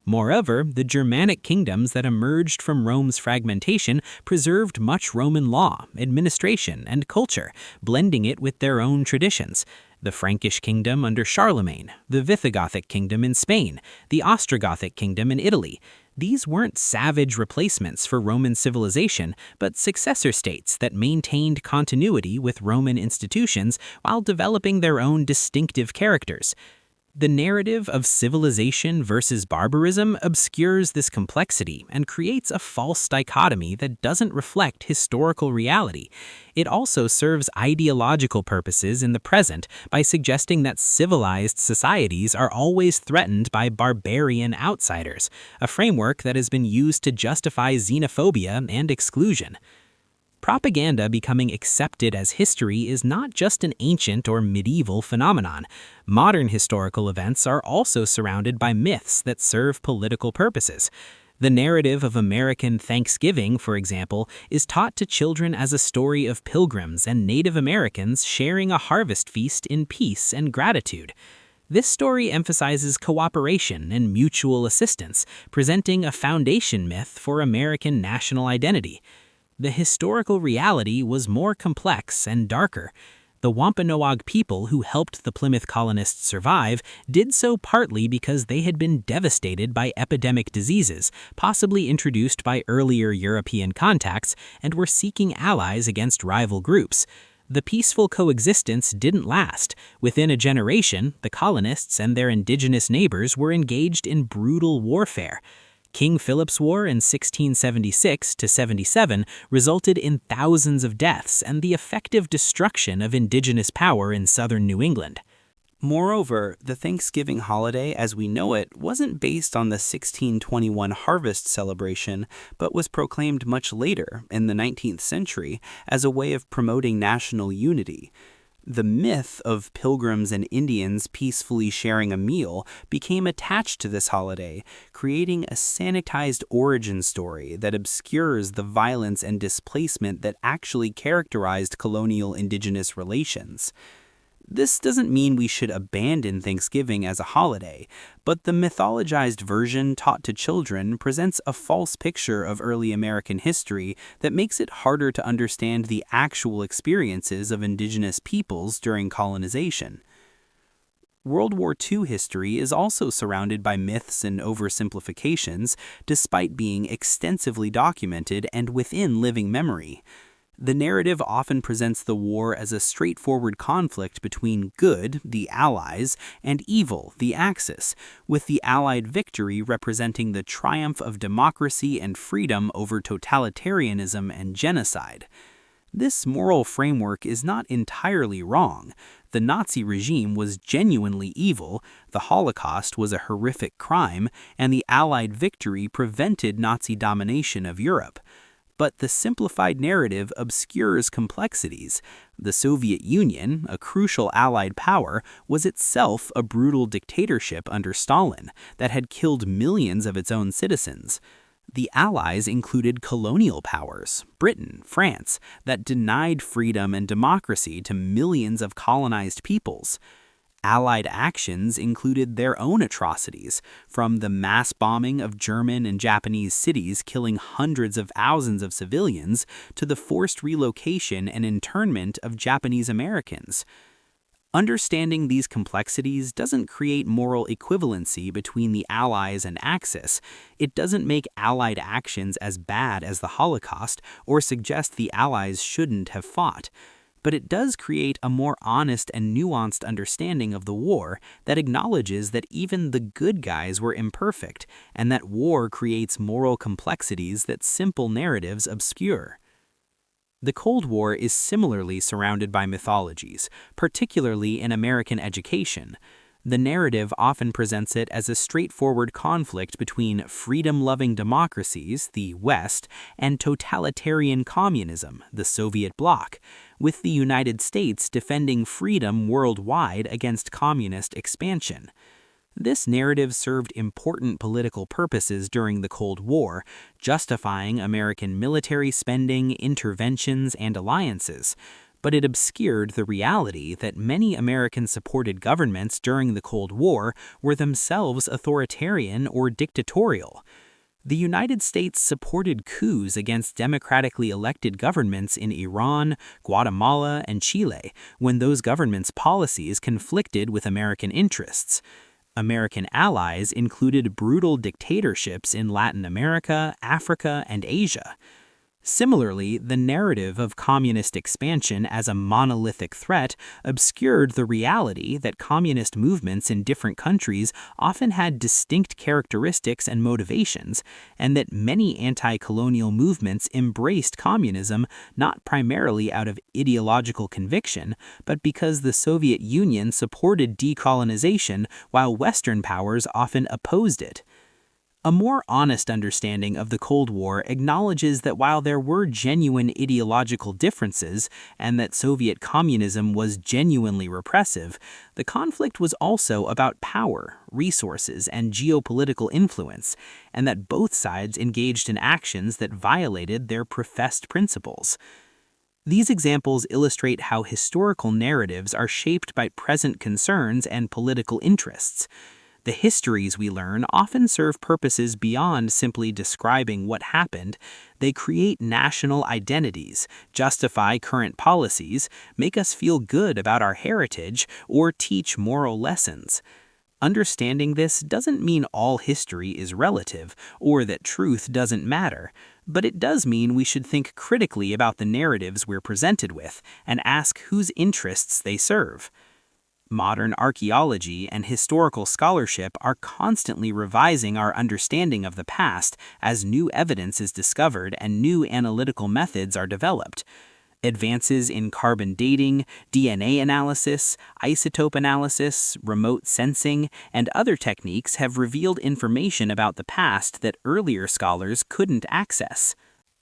Speaker 1: Moreover, the Germanic kingdoms that emerged from Rome's fragmentation preserved much Roman law, administration, and culture, blending it with their own traditions. The Frankish kingdom under Charlemagne, the Visigothic kingdom in Spain, the Ostrogothic kingdom in Italy. These weren't savage replacements for Roman civilization, but successor states that maintained continuity with Roman institutions while developing their own distinctive characters. The narrative of civilization versus barbarism obscures this complexity and creates a false dichotomy that doesn't reflect historical reality. It also serves ideological purposes in the present by suggesting that civilized societies are always threatened by barbarian outsiders, a framework that has been used to justify xenophobia and exclusion. Propaganda becoming accepted as history is not just an ancient or medieval phenomenon. Modern historical events are also surrounded by myths that serve political purposes. The narrative of American Thanksgiving, for example, is taught to children as a story of pilgrims and Native Americans sharing a harvest feast in peace and gratitude. This story emphasizes cooperation and mutual assistance, presenting a foundation myth for American national identity. The historical reality was more complex and darker. The Wampanoag people who helped the Plymouth colonists survive did so partly because they had been devastated by epidemic diseases, possibly introduced by earlier European contacts, and were seeking allies against rival groups. The peaceful coexistence didn't last. Within a generation, the colonists and their indigenous neighbors were engaged in brutal warfare. King Philip's War in 1676–77 resulted in thousands of deaths and the effective destruction of indigenous power in southern New England.
Speaker 4: Moreover, the Thanksgiving holiday as we know it wasn't based on the 1621 harvest celebration, but was proclaimed much later, in the 19th century, as a way of promoting national unity. The myth of pilgrims and Indians peacefully sharing a meal became attached to this holiday, creating a sanitized origin story that obscures the violence and displacement that actually characterized colonial indigenous relations. This doesn't mean we should abandon Thanksgiving as a holiday, but the mythologized version taught to children presents a false picture of early American history that makes it harder to understand the actual experiences of indigenous peoples during colonization. World War II history is also surrounded by myths and oversimplifications, despite being extensively documented and within living memory. The narrative often presents the war as a straightforward conflict between good, the Allies, and evil, the Axis, with the Allied victory representing the triumph of democracy and freedom over totalitarianism and genocide. This moral framework is not entirely wrong. The Nazi regime was genuinely evil, the Holocaust was a horrific crime, and the Allied victory prevented Nazi domination of Europe. But the simplified narrative obscures complexities. The Soviet Union, a crucial Allied power, was itself a brutal dictatorship under Stalin that had killed millions of its own citizens. The Allies included colonial powers, Britain, France, that denied freedom and democracy to millions of colonized peoples. Allied actions included their own atrocities, from the mass bombing of German and Japanese cities killing hundreds of thousands of civilians to the forced relocation and internment of Japanese Americans. Understanding these complexities doesn't create moral equivalency between the Allies and Axis. It doesn't make Allied actions as bad as the Holocaust or suggest the Allies shouldn't have fought.
Speaker 1: but it does create a more honest and nuanced understanding of the war that acknowledges that even the good guys were imperfect and that war creates moral complexities that simple narratives obscure. The Cold War is similarly surrounded by mythologies, particularly in American education. The narrative often presents it as a straightforward conflict between freedom-loving democracies, the West, and totalitarian communism, the Soviet bloc, with the United States defending freedom worldwide against communist expansion. This narrative served important political purposes during the Cold War, justifying American military spending, interventions, and alliances, but it obscured the reality that many American-supported governments during the Cold War were themselves authoritarian or dictatorial. The United States supported coups against democratically elected governments in Iran, Guatemala, and Chile when those governments' policies conflicted with American interests. American allies included brutal dictatorships in Latin America, Africa, and Asia. Similarly, the narrative of communist expansion as a monolithic threat obscured the reality that communist movements in different countries often had distinct characteristics and motivations, and that many anti-colonial movements embraced communism not primarily out of ideological conviction, but because the Soviet Union supported decolonization while Western powers often opposed it. A more honest understanding of the Cold War acknowledges that while there were genuine ideological differences and that Soviet communism was genuinely repressive, the conflict was also about power, resources, and geopolitical influence, and that both sides engaged in actions that violated their professed principles. These examples illustrate how historical narratives are shaped by present concerns and political interests. The histories we learn often serve purposes beyond simply describing what happened. They create national identities, justify current policies, make us feel good about our heritage, or teach moral lessons. Understanding this doesn't mean all history is relative or that truth doesn't matter, but it does mean we should think critically about the narratives we're presented with and ask whose interests they serve. Modern archaeology and historical scholarship are constantly revising our understanding of the past as new evidence is discovered and new analytical methods are developed. Advances in carbon dating, DNA analysis, isotope analysis, remote sensing, and other techniques have revealed information about the past that earlier scholars couldn't access.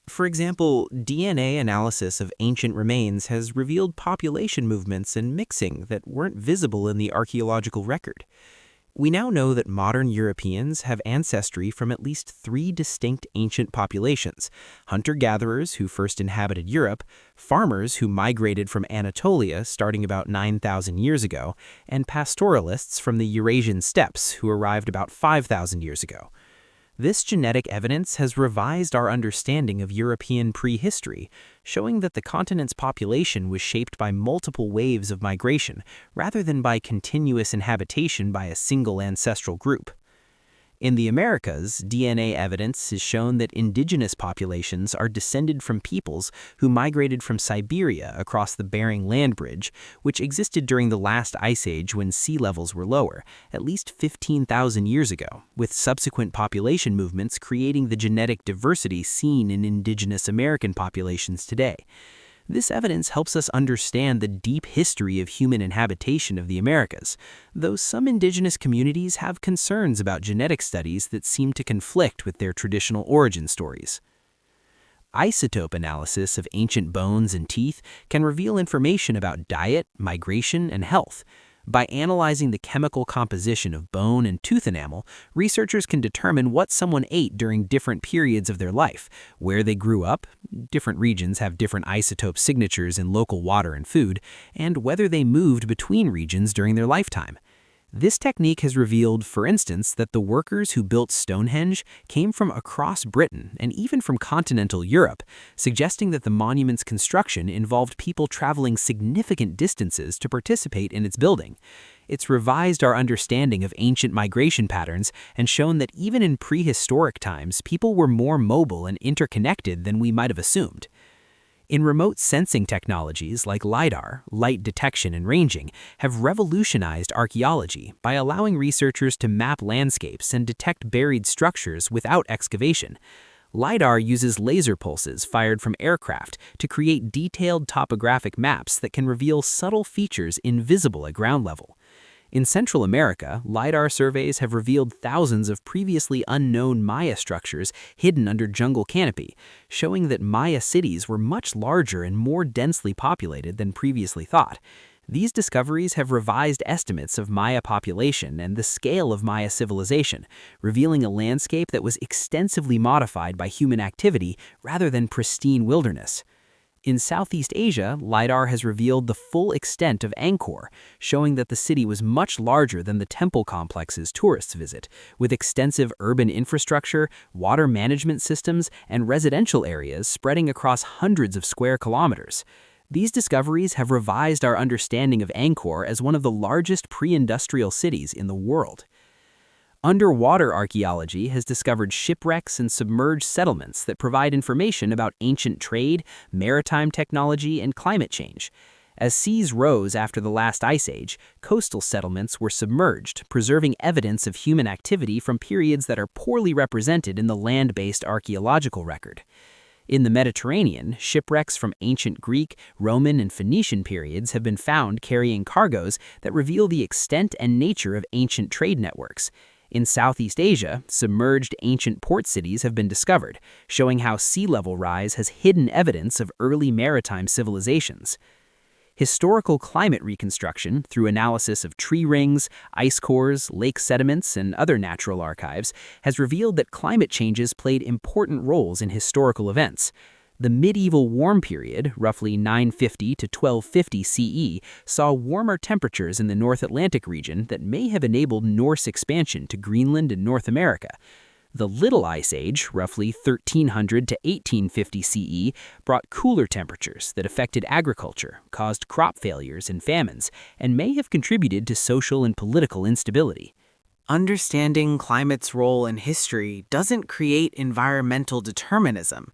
Speaker 3: For example, DNA analysis of ancient remains has revealed population movements and mixing that weren't visible in the archaeological record. We now know that modern Europeans have ancestry from at least 3 distinct ancient populations: hunter-gatherers who first inhabited Europe, farmers who migrated from Anatolia starting about 9,000 years ago, and pastoralists from the Eurasian steppes who arrived about 5,000 years ago. This genetic evidence has revised our understanding of European prehistory, showing that the continent's population was shaped by multiple waves of migration rather than by continuous inhabitation by a single ancestral group. In the Americas, DNA evidence has shown that indigenous populations are descended from peoples who migrated from Siberia across the Bering Land Bridge, which existed during the last ice age when sea levels were lower, at least 15,000 years ago, with subsequent population movements creating the genetic diversity seen in indigenous American populations today. This evidence helps us understand the deep history of human inhabitation of the Americas, though some indigenous communities have concerns about genetic studies that seem to conflict with their traditional origin stories. Isotope analysis of ancient bones and teeth can reveal information about diet, migration, and health. By analyzing the chemical composition of bone and tooth enamel, researchers can determine what someone ate during different periods of their life, where they grew up, different regions have different isotope signatures in local water and food, and whether they moved between regions during their lifetime. This technique has revealed, for instance, that the workers who built Stonehenge came from across Britain and even from continental Europe, suggesting that the monument's construction involved people traveling significant distances to participate in its building. It's revised our understanding of ancient migration patterns and shown that even in prehistoric times, people were more mobile and interconnected than we might have assumed.
Speaker 1: In remote sensing technologies like LiDAR, light detection and ranging, have revolutionized archaeology by allowing researchers to map landscapes and detect buried structures without excavation. LiDAR uses laser pulses fired from aircraft to create detailed topographic maps that can reveal subtle features invisible at ground level. In Central America, LiDAR surveys have revealed thousands of previously unknown Maya structures hidden under jungle canopy, showing that Maya cities were much larger and more densely populated than previously thought. These discoveries have revised estimates of Maya population and the scale of Maya civilization, revealing a landscape that was extensively modified by human activity rather than pristine wilderness. In Southeast Asia, LiDAR has revealed the full extent of Angkor, showing that the city was much larger than the temple complexes tourists visit, with extensive urban infrastructure, water management systems, and residential areas spreading across hundreds of square kilometers. These discoveries have revised our understanding of Angkor as one of the largest pre-industrial cities in the world. Underwater archaeology has discovered shipwrecks and submerged settlements that provide information about ancient trade, maritime technology, and climate change. As seas rose after the last ice age, coastal settlements were submerged, preserving evidence of human activity from periods that are poorly represented in the land-based archaeological record. In the Mediterranean, shipwrecks from ancient Greek, Roman, and Phoenician periods have been found carrying cargoes that reveal the extent and nature of ancient trade networks. In Southeast Asia, submerged ancient port cities have been discovered, showing how sea level rise has hidden evidence of early maritime civilizations. Historical climate reconstruction, through analysis of tree rings, ice cores, lake sediments, and other natural archives, has revealed that climate changes played important roles in historical events. The medieval warm period, roughly 950 to 1250 CE, saw warmer temperatures in the North Atlantic region that may have enabled Norse expansion to Greenland and North America. The Little Ice Age, roughly 1300 to 1850 CE, brought cooler temperatures that affected agriculture, caused crop failures and famines, and may have contributed to social and political instability.
Speaker 2: Understanding climate's role in history doesn't create environmental determinism.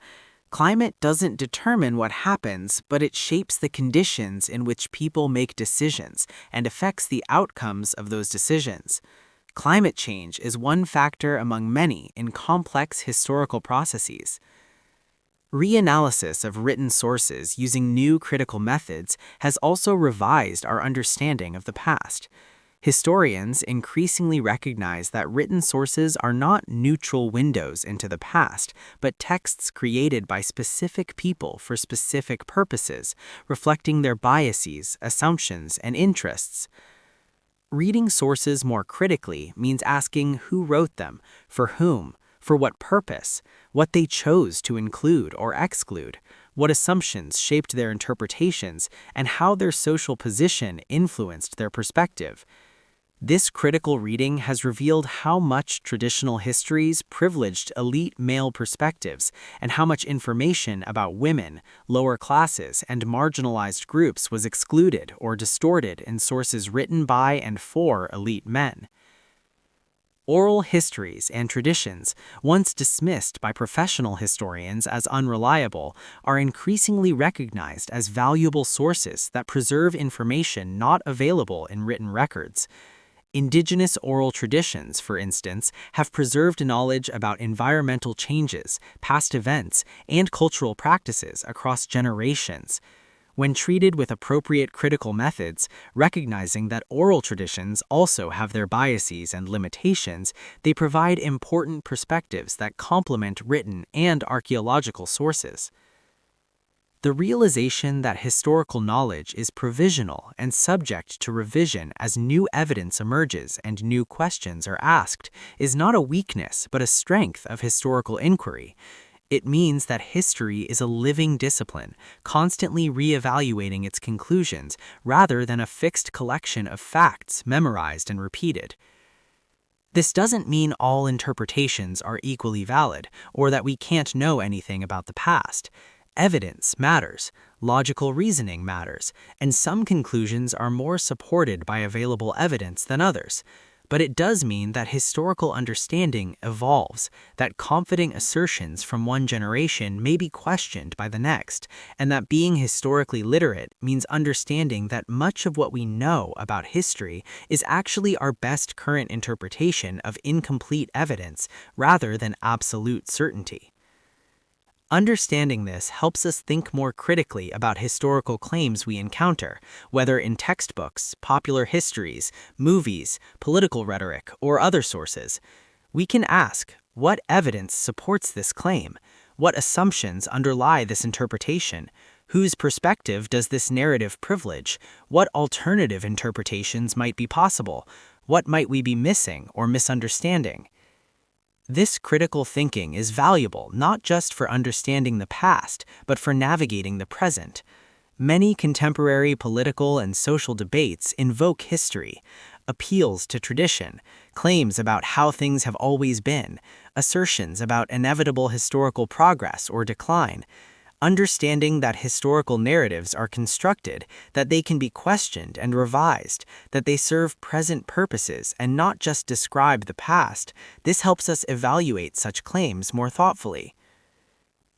Speaker 2: Climate doesn't determine what happens, but it shapes the conditions in which people make decisions and affects the outcomes of those decisions. Climate change is one factor among many in complex historical processes. Reanalysis of written sources using new critical methods has also revised our understanding of the past. Historians increasingly recognize that written sources are not neutral windows into the past, but texts created by specific people for specific purposes, reflecting their biases, assumptions, and interests. Reading sources more critically means asking who wrote them, for whom, for what purpose, what they chose to include or exclude, what assumptions shaped their interpretations, and how their social position influenced their perspective. This critical reading has revealed how much traditional histories privileged elite male perspectives and how much information about women, lower classes, and marginalized groups was excluded or distorted in sources written by and for elite men. Oral histories and traditions, once dismissed by professional historians as unreliable, are increasingly recognized as valuable sources that preserve information not available in written records. Indigenous oral traditions, for instance, have preserved knowledge about environmental changes, past events, and cultural practices across generations. When treated with appropriate critical methods, recognizing that oral traditions also have their biases and limitations, they provide important perspectives that complement written and archaeological sources. The realization that historical knowledge is provisional and subject to revision as new evidence emerges and new questions are asked is not a weakness but a strength of historical inquiry. It means that history is a living discipline, constantly reevaluating its conclusions rather than a fixed collection of facts memorized and repeated. This doesn't mean all interpretations are equally valid or that we can't know anything about the past. Evidence matters, logical reasoning matters, and some conclusions are more supported by available evidence than others. but it does mean that historical understanding evolves, that confident assertions from one generation may be questioned by the next, and that being historically literate means understanding that much of what we know about history is actually our best current interpretation of incomplete evidence rather than absolute certainty. Understanding this helps us think more critically about historical claims we encounter, whether in textbooks, popular histories, movies, political rhetoric, or other sources. We can ask, what evidence supports this claim? What assumptions underlie this interpretation? Whose perspective does this narrative privilege? What alternative interpretations might be possible? What might we be missing or misunderstanding? This critical thinking is valuable not just for understanding the past, but for navigating the present. Many contemporary political and social debates invoke history, appeals to tradition, claims about how things have always been, assertions about inevitable historical progress or decline. Understanding that historical narratives are constructed, that they can be questioned and revised, that they serve present purposes and not just describe the past, this helps us evaluate such claims more thoughtfully.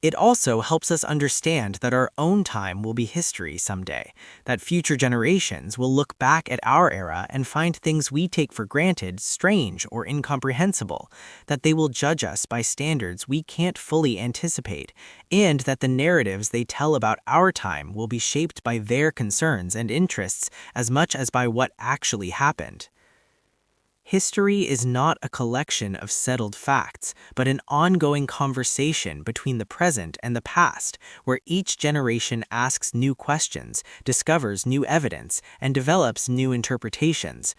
Speaker 2: It also helps us understand that our own time will be history someday, that future generations will look back at our era and find things we take for granted strange or incomprehensible, that they will judge us by standards we can't fully anticipate, and that the narratives they tell about our time will be shaped by their concerns and interests as much as by what actually happened. History is not a collection of settled facts, but an ongoing conversation between the present and the past, where each generation asks new questions, discovers new evidence, and develops new interpretations.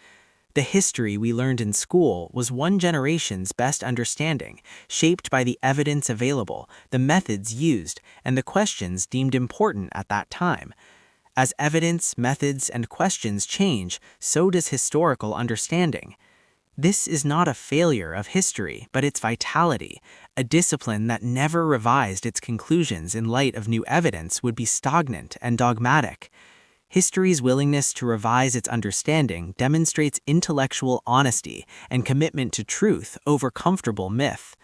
Speaker 2: The history we learned in school was one generation's best understanding, shaped by the evidence available, the methods used, and the questions deemed important at that time. As evidence, methods, and questions change, so does historical understanding. This is not a failure of history, but its vitality. A discipline that never revised its conclusions in light of new evidence would be stagnant and dogmatic. History's willingness to revise its understanding demonstrates intellectual honesty and commitment to truth over comfortable myth.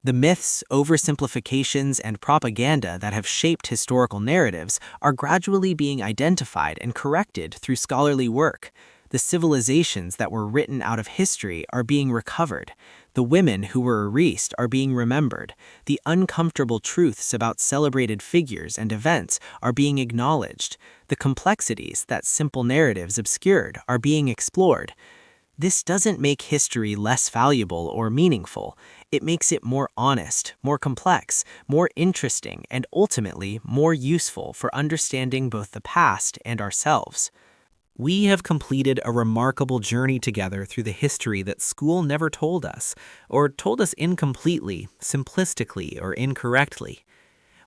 Speaker 2: The myths, oversimplifications, and propaganda that have shaped historical narratives are gradually being identified and corrected through scholarly work. The civilizations that were written out of history are being recovered. The women who were erased are being remembered. The uncomfortable truths about celebrated figures and events are being acknowledged. The complexities that simple narratives obscured are being explored. This doesn't make history less valuable or meaningful. It makes it more honest, more complex, more interesting, and ultimately more useful for understanding both the past and ourselves.
Speaker 1: We have completed a remarkable journey together through the history that school never told us, or told us incompletely, simplistically, or incorrectly.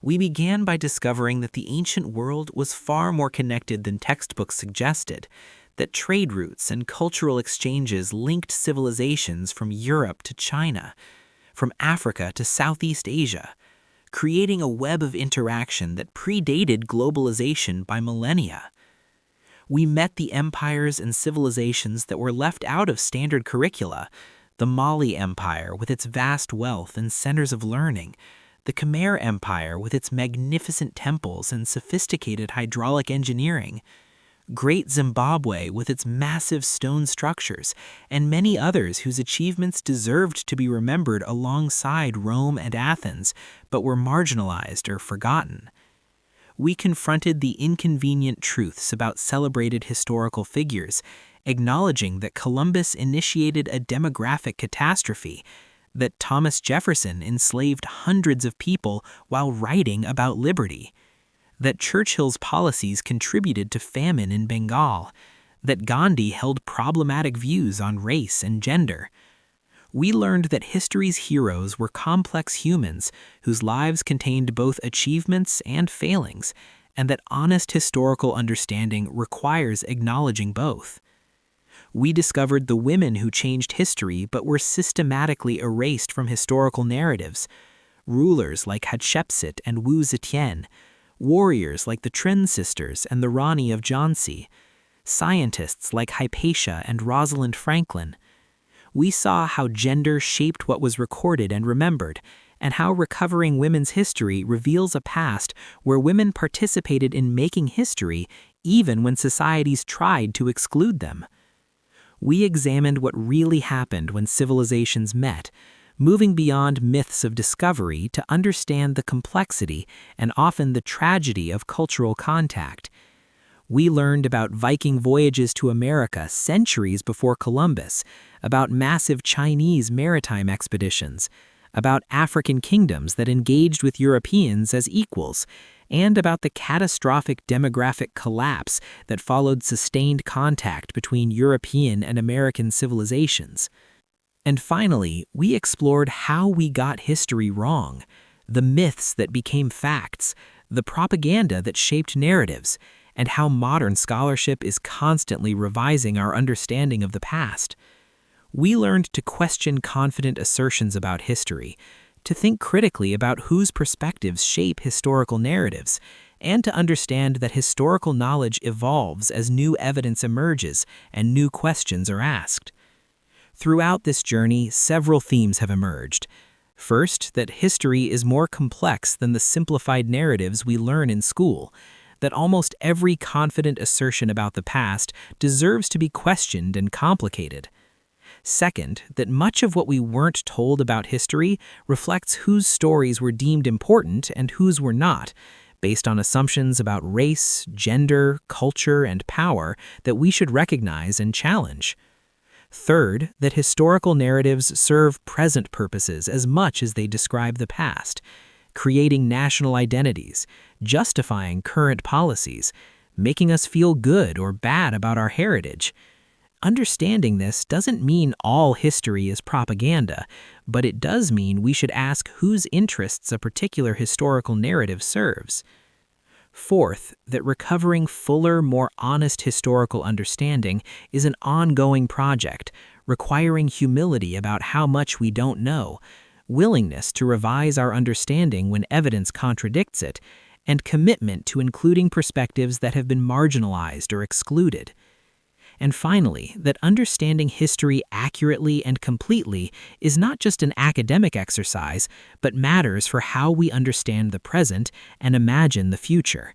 Speaker 1: We began by discovering that the ancient world was far more connected than textbooks suggested, that trade routes and cultural exchanges linked civilizations from Europe to China, from Africa to Southeast Asia, creating a web of interaction that predated globalization by millennia. We met the empires and civilizations that were left out of standard curricula, the Mali Empire with its vast wealth and centers of learning, the Khmer Empire with its magnificent temples and sophisticated hydraulic engineering, Great Zimbabwe with its massive stone structures, and many others whose achievements deserved to be remembered alongside Rome and Athens, but were marginalized or forgotten. We confronted the inconvenient truths about celebrated historical figures, acknowledging that Columbus initiated a demographic catastrophe, that Thomas Jefferson enslaved hundreds of people while writing about liberty, that Churchill's policies contributed to famine in Bengal, that Gandhi held problematic views on race and gender. We learned that history's heroes were complex humans whose lives contained both achievements and failings, and that honest historical understanding requires acknowledging both. We discovered the women who changed history but were systematically erased from historical narratives, rulers like Hatshepsut and Wu Zetian, warriors like the Trin sisters and the Rani of Jhansi, scientists like Hypatia and Rosalind Franklin,
Speaker 2: We saw how gender shaped what was recorded and remembered, and how recovering women's history reveals a past where women participated in making history even when societies tried to exclude them. We examined what really happened when civilizations met, moving beyond myths of discovery to understand the complexity and often the tragedy of cultural contact. We learned about Viking voyages to America centuries before Columbus, about massive Chinese maritime expeditions, about African kingdoms that engaged with Europeans as equals, and about the catastrophic demographic collapse that followed sustained contact between European and American civilizations. And finally, we explored how we got history wrong, the myths that became facts, the propaganda that shaped narratives, and how modern scholarship is constantly revising our understanding of the past. We learned to question confident assertions about history, to think critically about whose perspectives shape historical narratives, and to understand that historical knowledge evolves as new evidence emerges and new questions are asked. Throughout this journey, several themes have emerged. First, that history is more complex than the simplified narratives we learn in school, that almost every confident assertion about the past deserves to be questioned and complicated. Second, that much of what we weren't told about history reflects whose stories were deemed important and whose were not, based on assumptions about race, gender, culture, and power that we should recognize and challenge. Third, that historical narratives serve present purposes as much as they describe the past, creating national identities, justifying current policies, making us feel good or bad about our heritage. Understanding this doesn't mean all history is propaganda, but it does mean we should ask whose interests a particular historical narrative serves. Fourth, that recovering fuller, more honest historical understanding is an ongoing project, requiring humility about how much we don't know, willingness to revise our understanding when evidence contradicts it, and commitment to including perspectives that have been marginalized or excluded. And finally, that understanding history accurately and completely is not just an academic exercise, but matters for how we understand the present and imagine the future.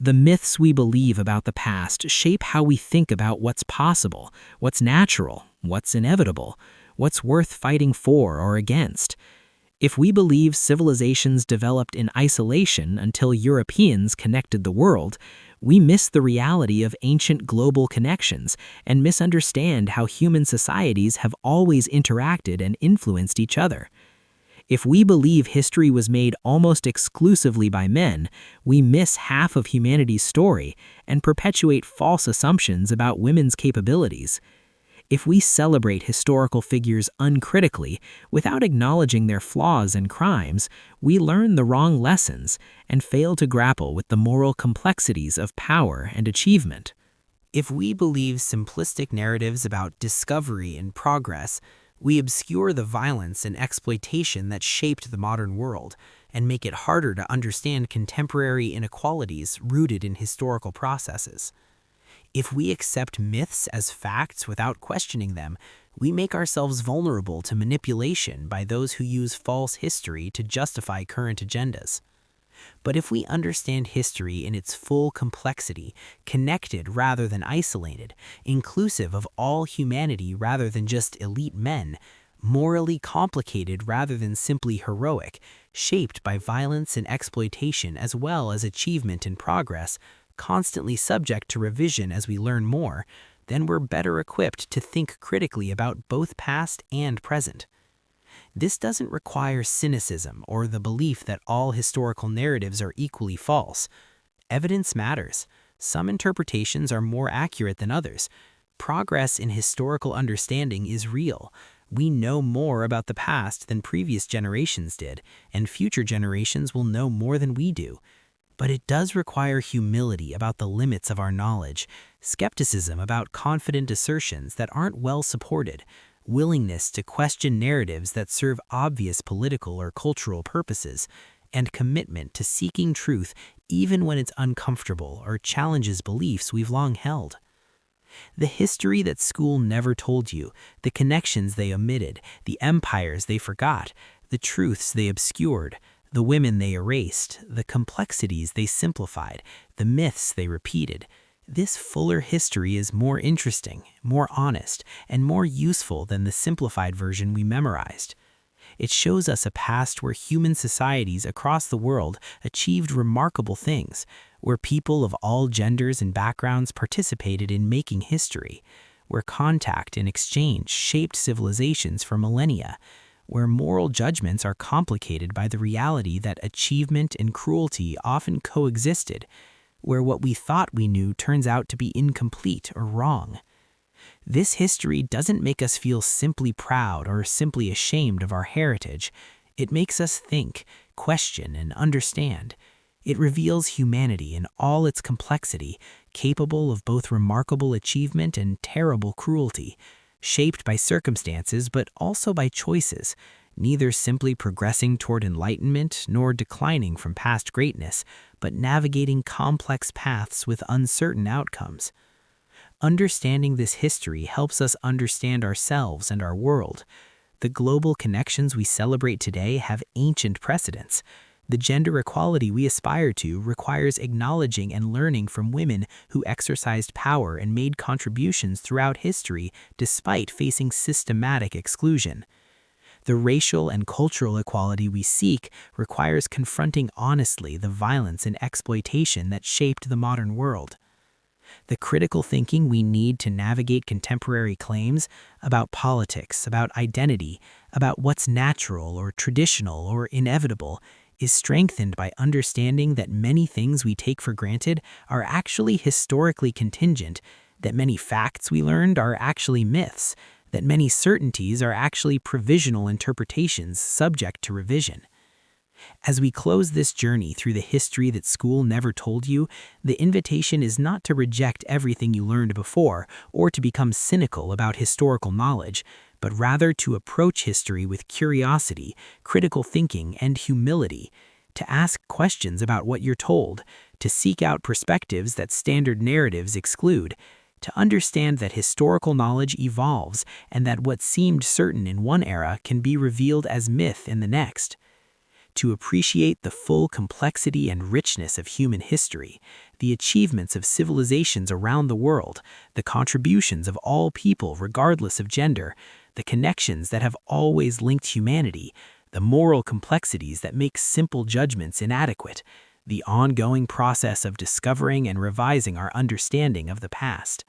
Speaker 2: The myths we believe about the past shape how we think about what's possible, what's natural, what's inevitable, what's worth fighting for or against. If we believe civilizations developed in isolation until Europeans connected the world, we miss the reality of ancient global connections and misunderstand how human societies have always interacted and influenced each other. If we believe history was made almost exclusively by men, we miss half of humanity's story and perpetuate false assumptions about women's capabilities. If we celebrate historical figures uncritically, without acknowledging their flaws and crimes, we learn the wrong lessons and fail to grapple with the moral complexities of power and achievement. If we believe simplistic narratives about discovery and progress, we obscure the violence and exploitation that shaped the modern world and make it harder to understand contemporary inequalities rooted in historical processes. If we accept myths as facts without questioning them, we make ourselves vulnerable to manipulation by those who use false history to justify current agendas. But if we understand history in its full complexity, connected rather than isolated, inclusive of all humanity rather than just elite men, morally complicated rather than simply heroic, shaped by violence and exploitation as well as achievement and progress, constantly subject to revision as we learn more, then we're better equipped to think critically about both past and present. This doesn't require cynicism or the belief that all historical narratives are equally false. Evidence matters. Some interpretations are more accurate than others. Progress in historical understanding is real. We know more about the past than previous generations did, and future generations will know more than we do. But it does require humility about the limits of our knowledge, skepticism about confident assertions that aren't well supported, willingness to question narratives that serve obvious political or cultural purposes, and commitment to seeking truth even when it's uncomfortable or challenges beliefs we've long held.
Speaker 1: The history that school never told you, the connections they omitted, the empires they forgot, the truths they obscured, the women they erased, the complexities they simplified, the myths they repeated. This fuller history is more interesting, more honest, and more useful than the simplified version we memorized. It shows us a past where human societies across the world achieved remarkable things, where people of all genders and backgrounds participated in making history, where contact and exchange shaped civilizations for millennia, where moral judgments are complicated by the reality that achievement and cruelty often coexisted, where what we thought we knew turns out to be incomplete or wrong. This history doesn't make us feel simply proud or simply ashamed of our heritage. It makes us think, question, and understand. It reveals humanity in all its complexity, capable of both remarkable achievement and terrible cruelty, shaped by circumstances but also by choices, neither simply progressing toward enlightenment nor declining from past greatness, but navigating complex paths with uncertain outcomes. Understanding this history helps us understand ourselves and our world. The global connections we celebrate today have ancient precedents. The gender equality we aspire to requires acknowledging and learning from women who exercised power and made contributions throughout history despite facing systematic exclusion. The racial and cultural equality we seek requires confronting honestly the violence and exploitation that shaped the modern world. The critical thinking we need to navigate contemporary claims about politics, about identity, about what's natural or traditional or inevitable is strengthened by understanding that many things we take for granted are actually historically contingent, that many facts we learned are actually myths, that many certainties are actually provisional interpretations subject to revision. As we close this journey through the history that school never told you, the invitation is not to reject everything you learned before or to become cynical about historical knowledge, but rather to approach history with curiosity, critical thinking, and humility, to ask questions about what you're told, to seek out perspectives that standard narratives exclude, to understand that historical knowledge evolves and that what seemed certain in one era can be revealed as myth in the next. To appreciate the full complexity and richness of human history, the achievements of civilizations around the world, the contributions of all people regardless of gender, the connections that have always linked humanity, the moral complexities that make simple judgments inadequate, the ongoing process of discovering and revising our understanding of the past.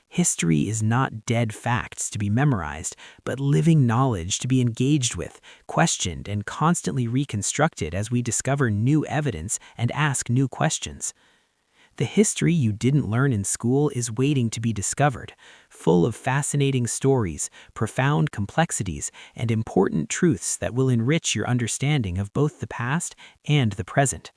Speaker 1: History is not dead facts to be memorized, but living knowledge to be engaged with, questioned, and constantly reconstructed as we discover new evidence and ask new questions. The history you didn't learn in school is waiting to be discovered, full of fascinating stories, profound complexities, and important truths that will enrich your understanding of both the past and the present.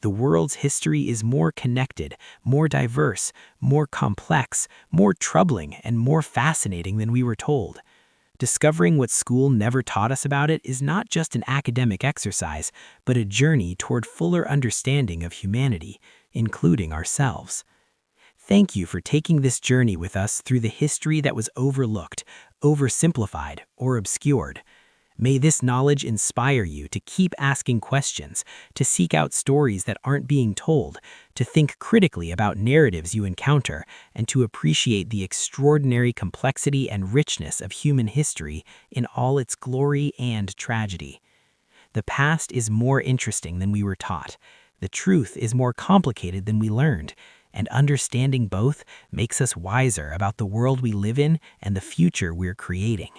Speaker 1: The world's history is more connected, more diverse, more complex, more troubling, and more fascinating than we were told. Discovering what school never taught us about it is not just an academic exercise, but a journey toward fuller understanding of humanity, including ourselves. Thank you for taking this journey with us through the history that was overlooked, oversimplified, or obscured. May this knowledge inspire you to keep asking questions, to seek out stories that aren't being told, to think critically about narratives you encounter, and to appreciate the extraordinary complexity and richness of human history in all its glory and tragedy. The past is more interesting than we were taught. The truth is more complicated than we learned, and understanding both makes us wiser about the world we live in and the future we're creating.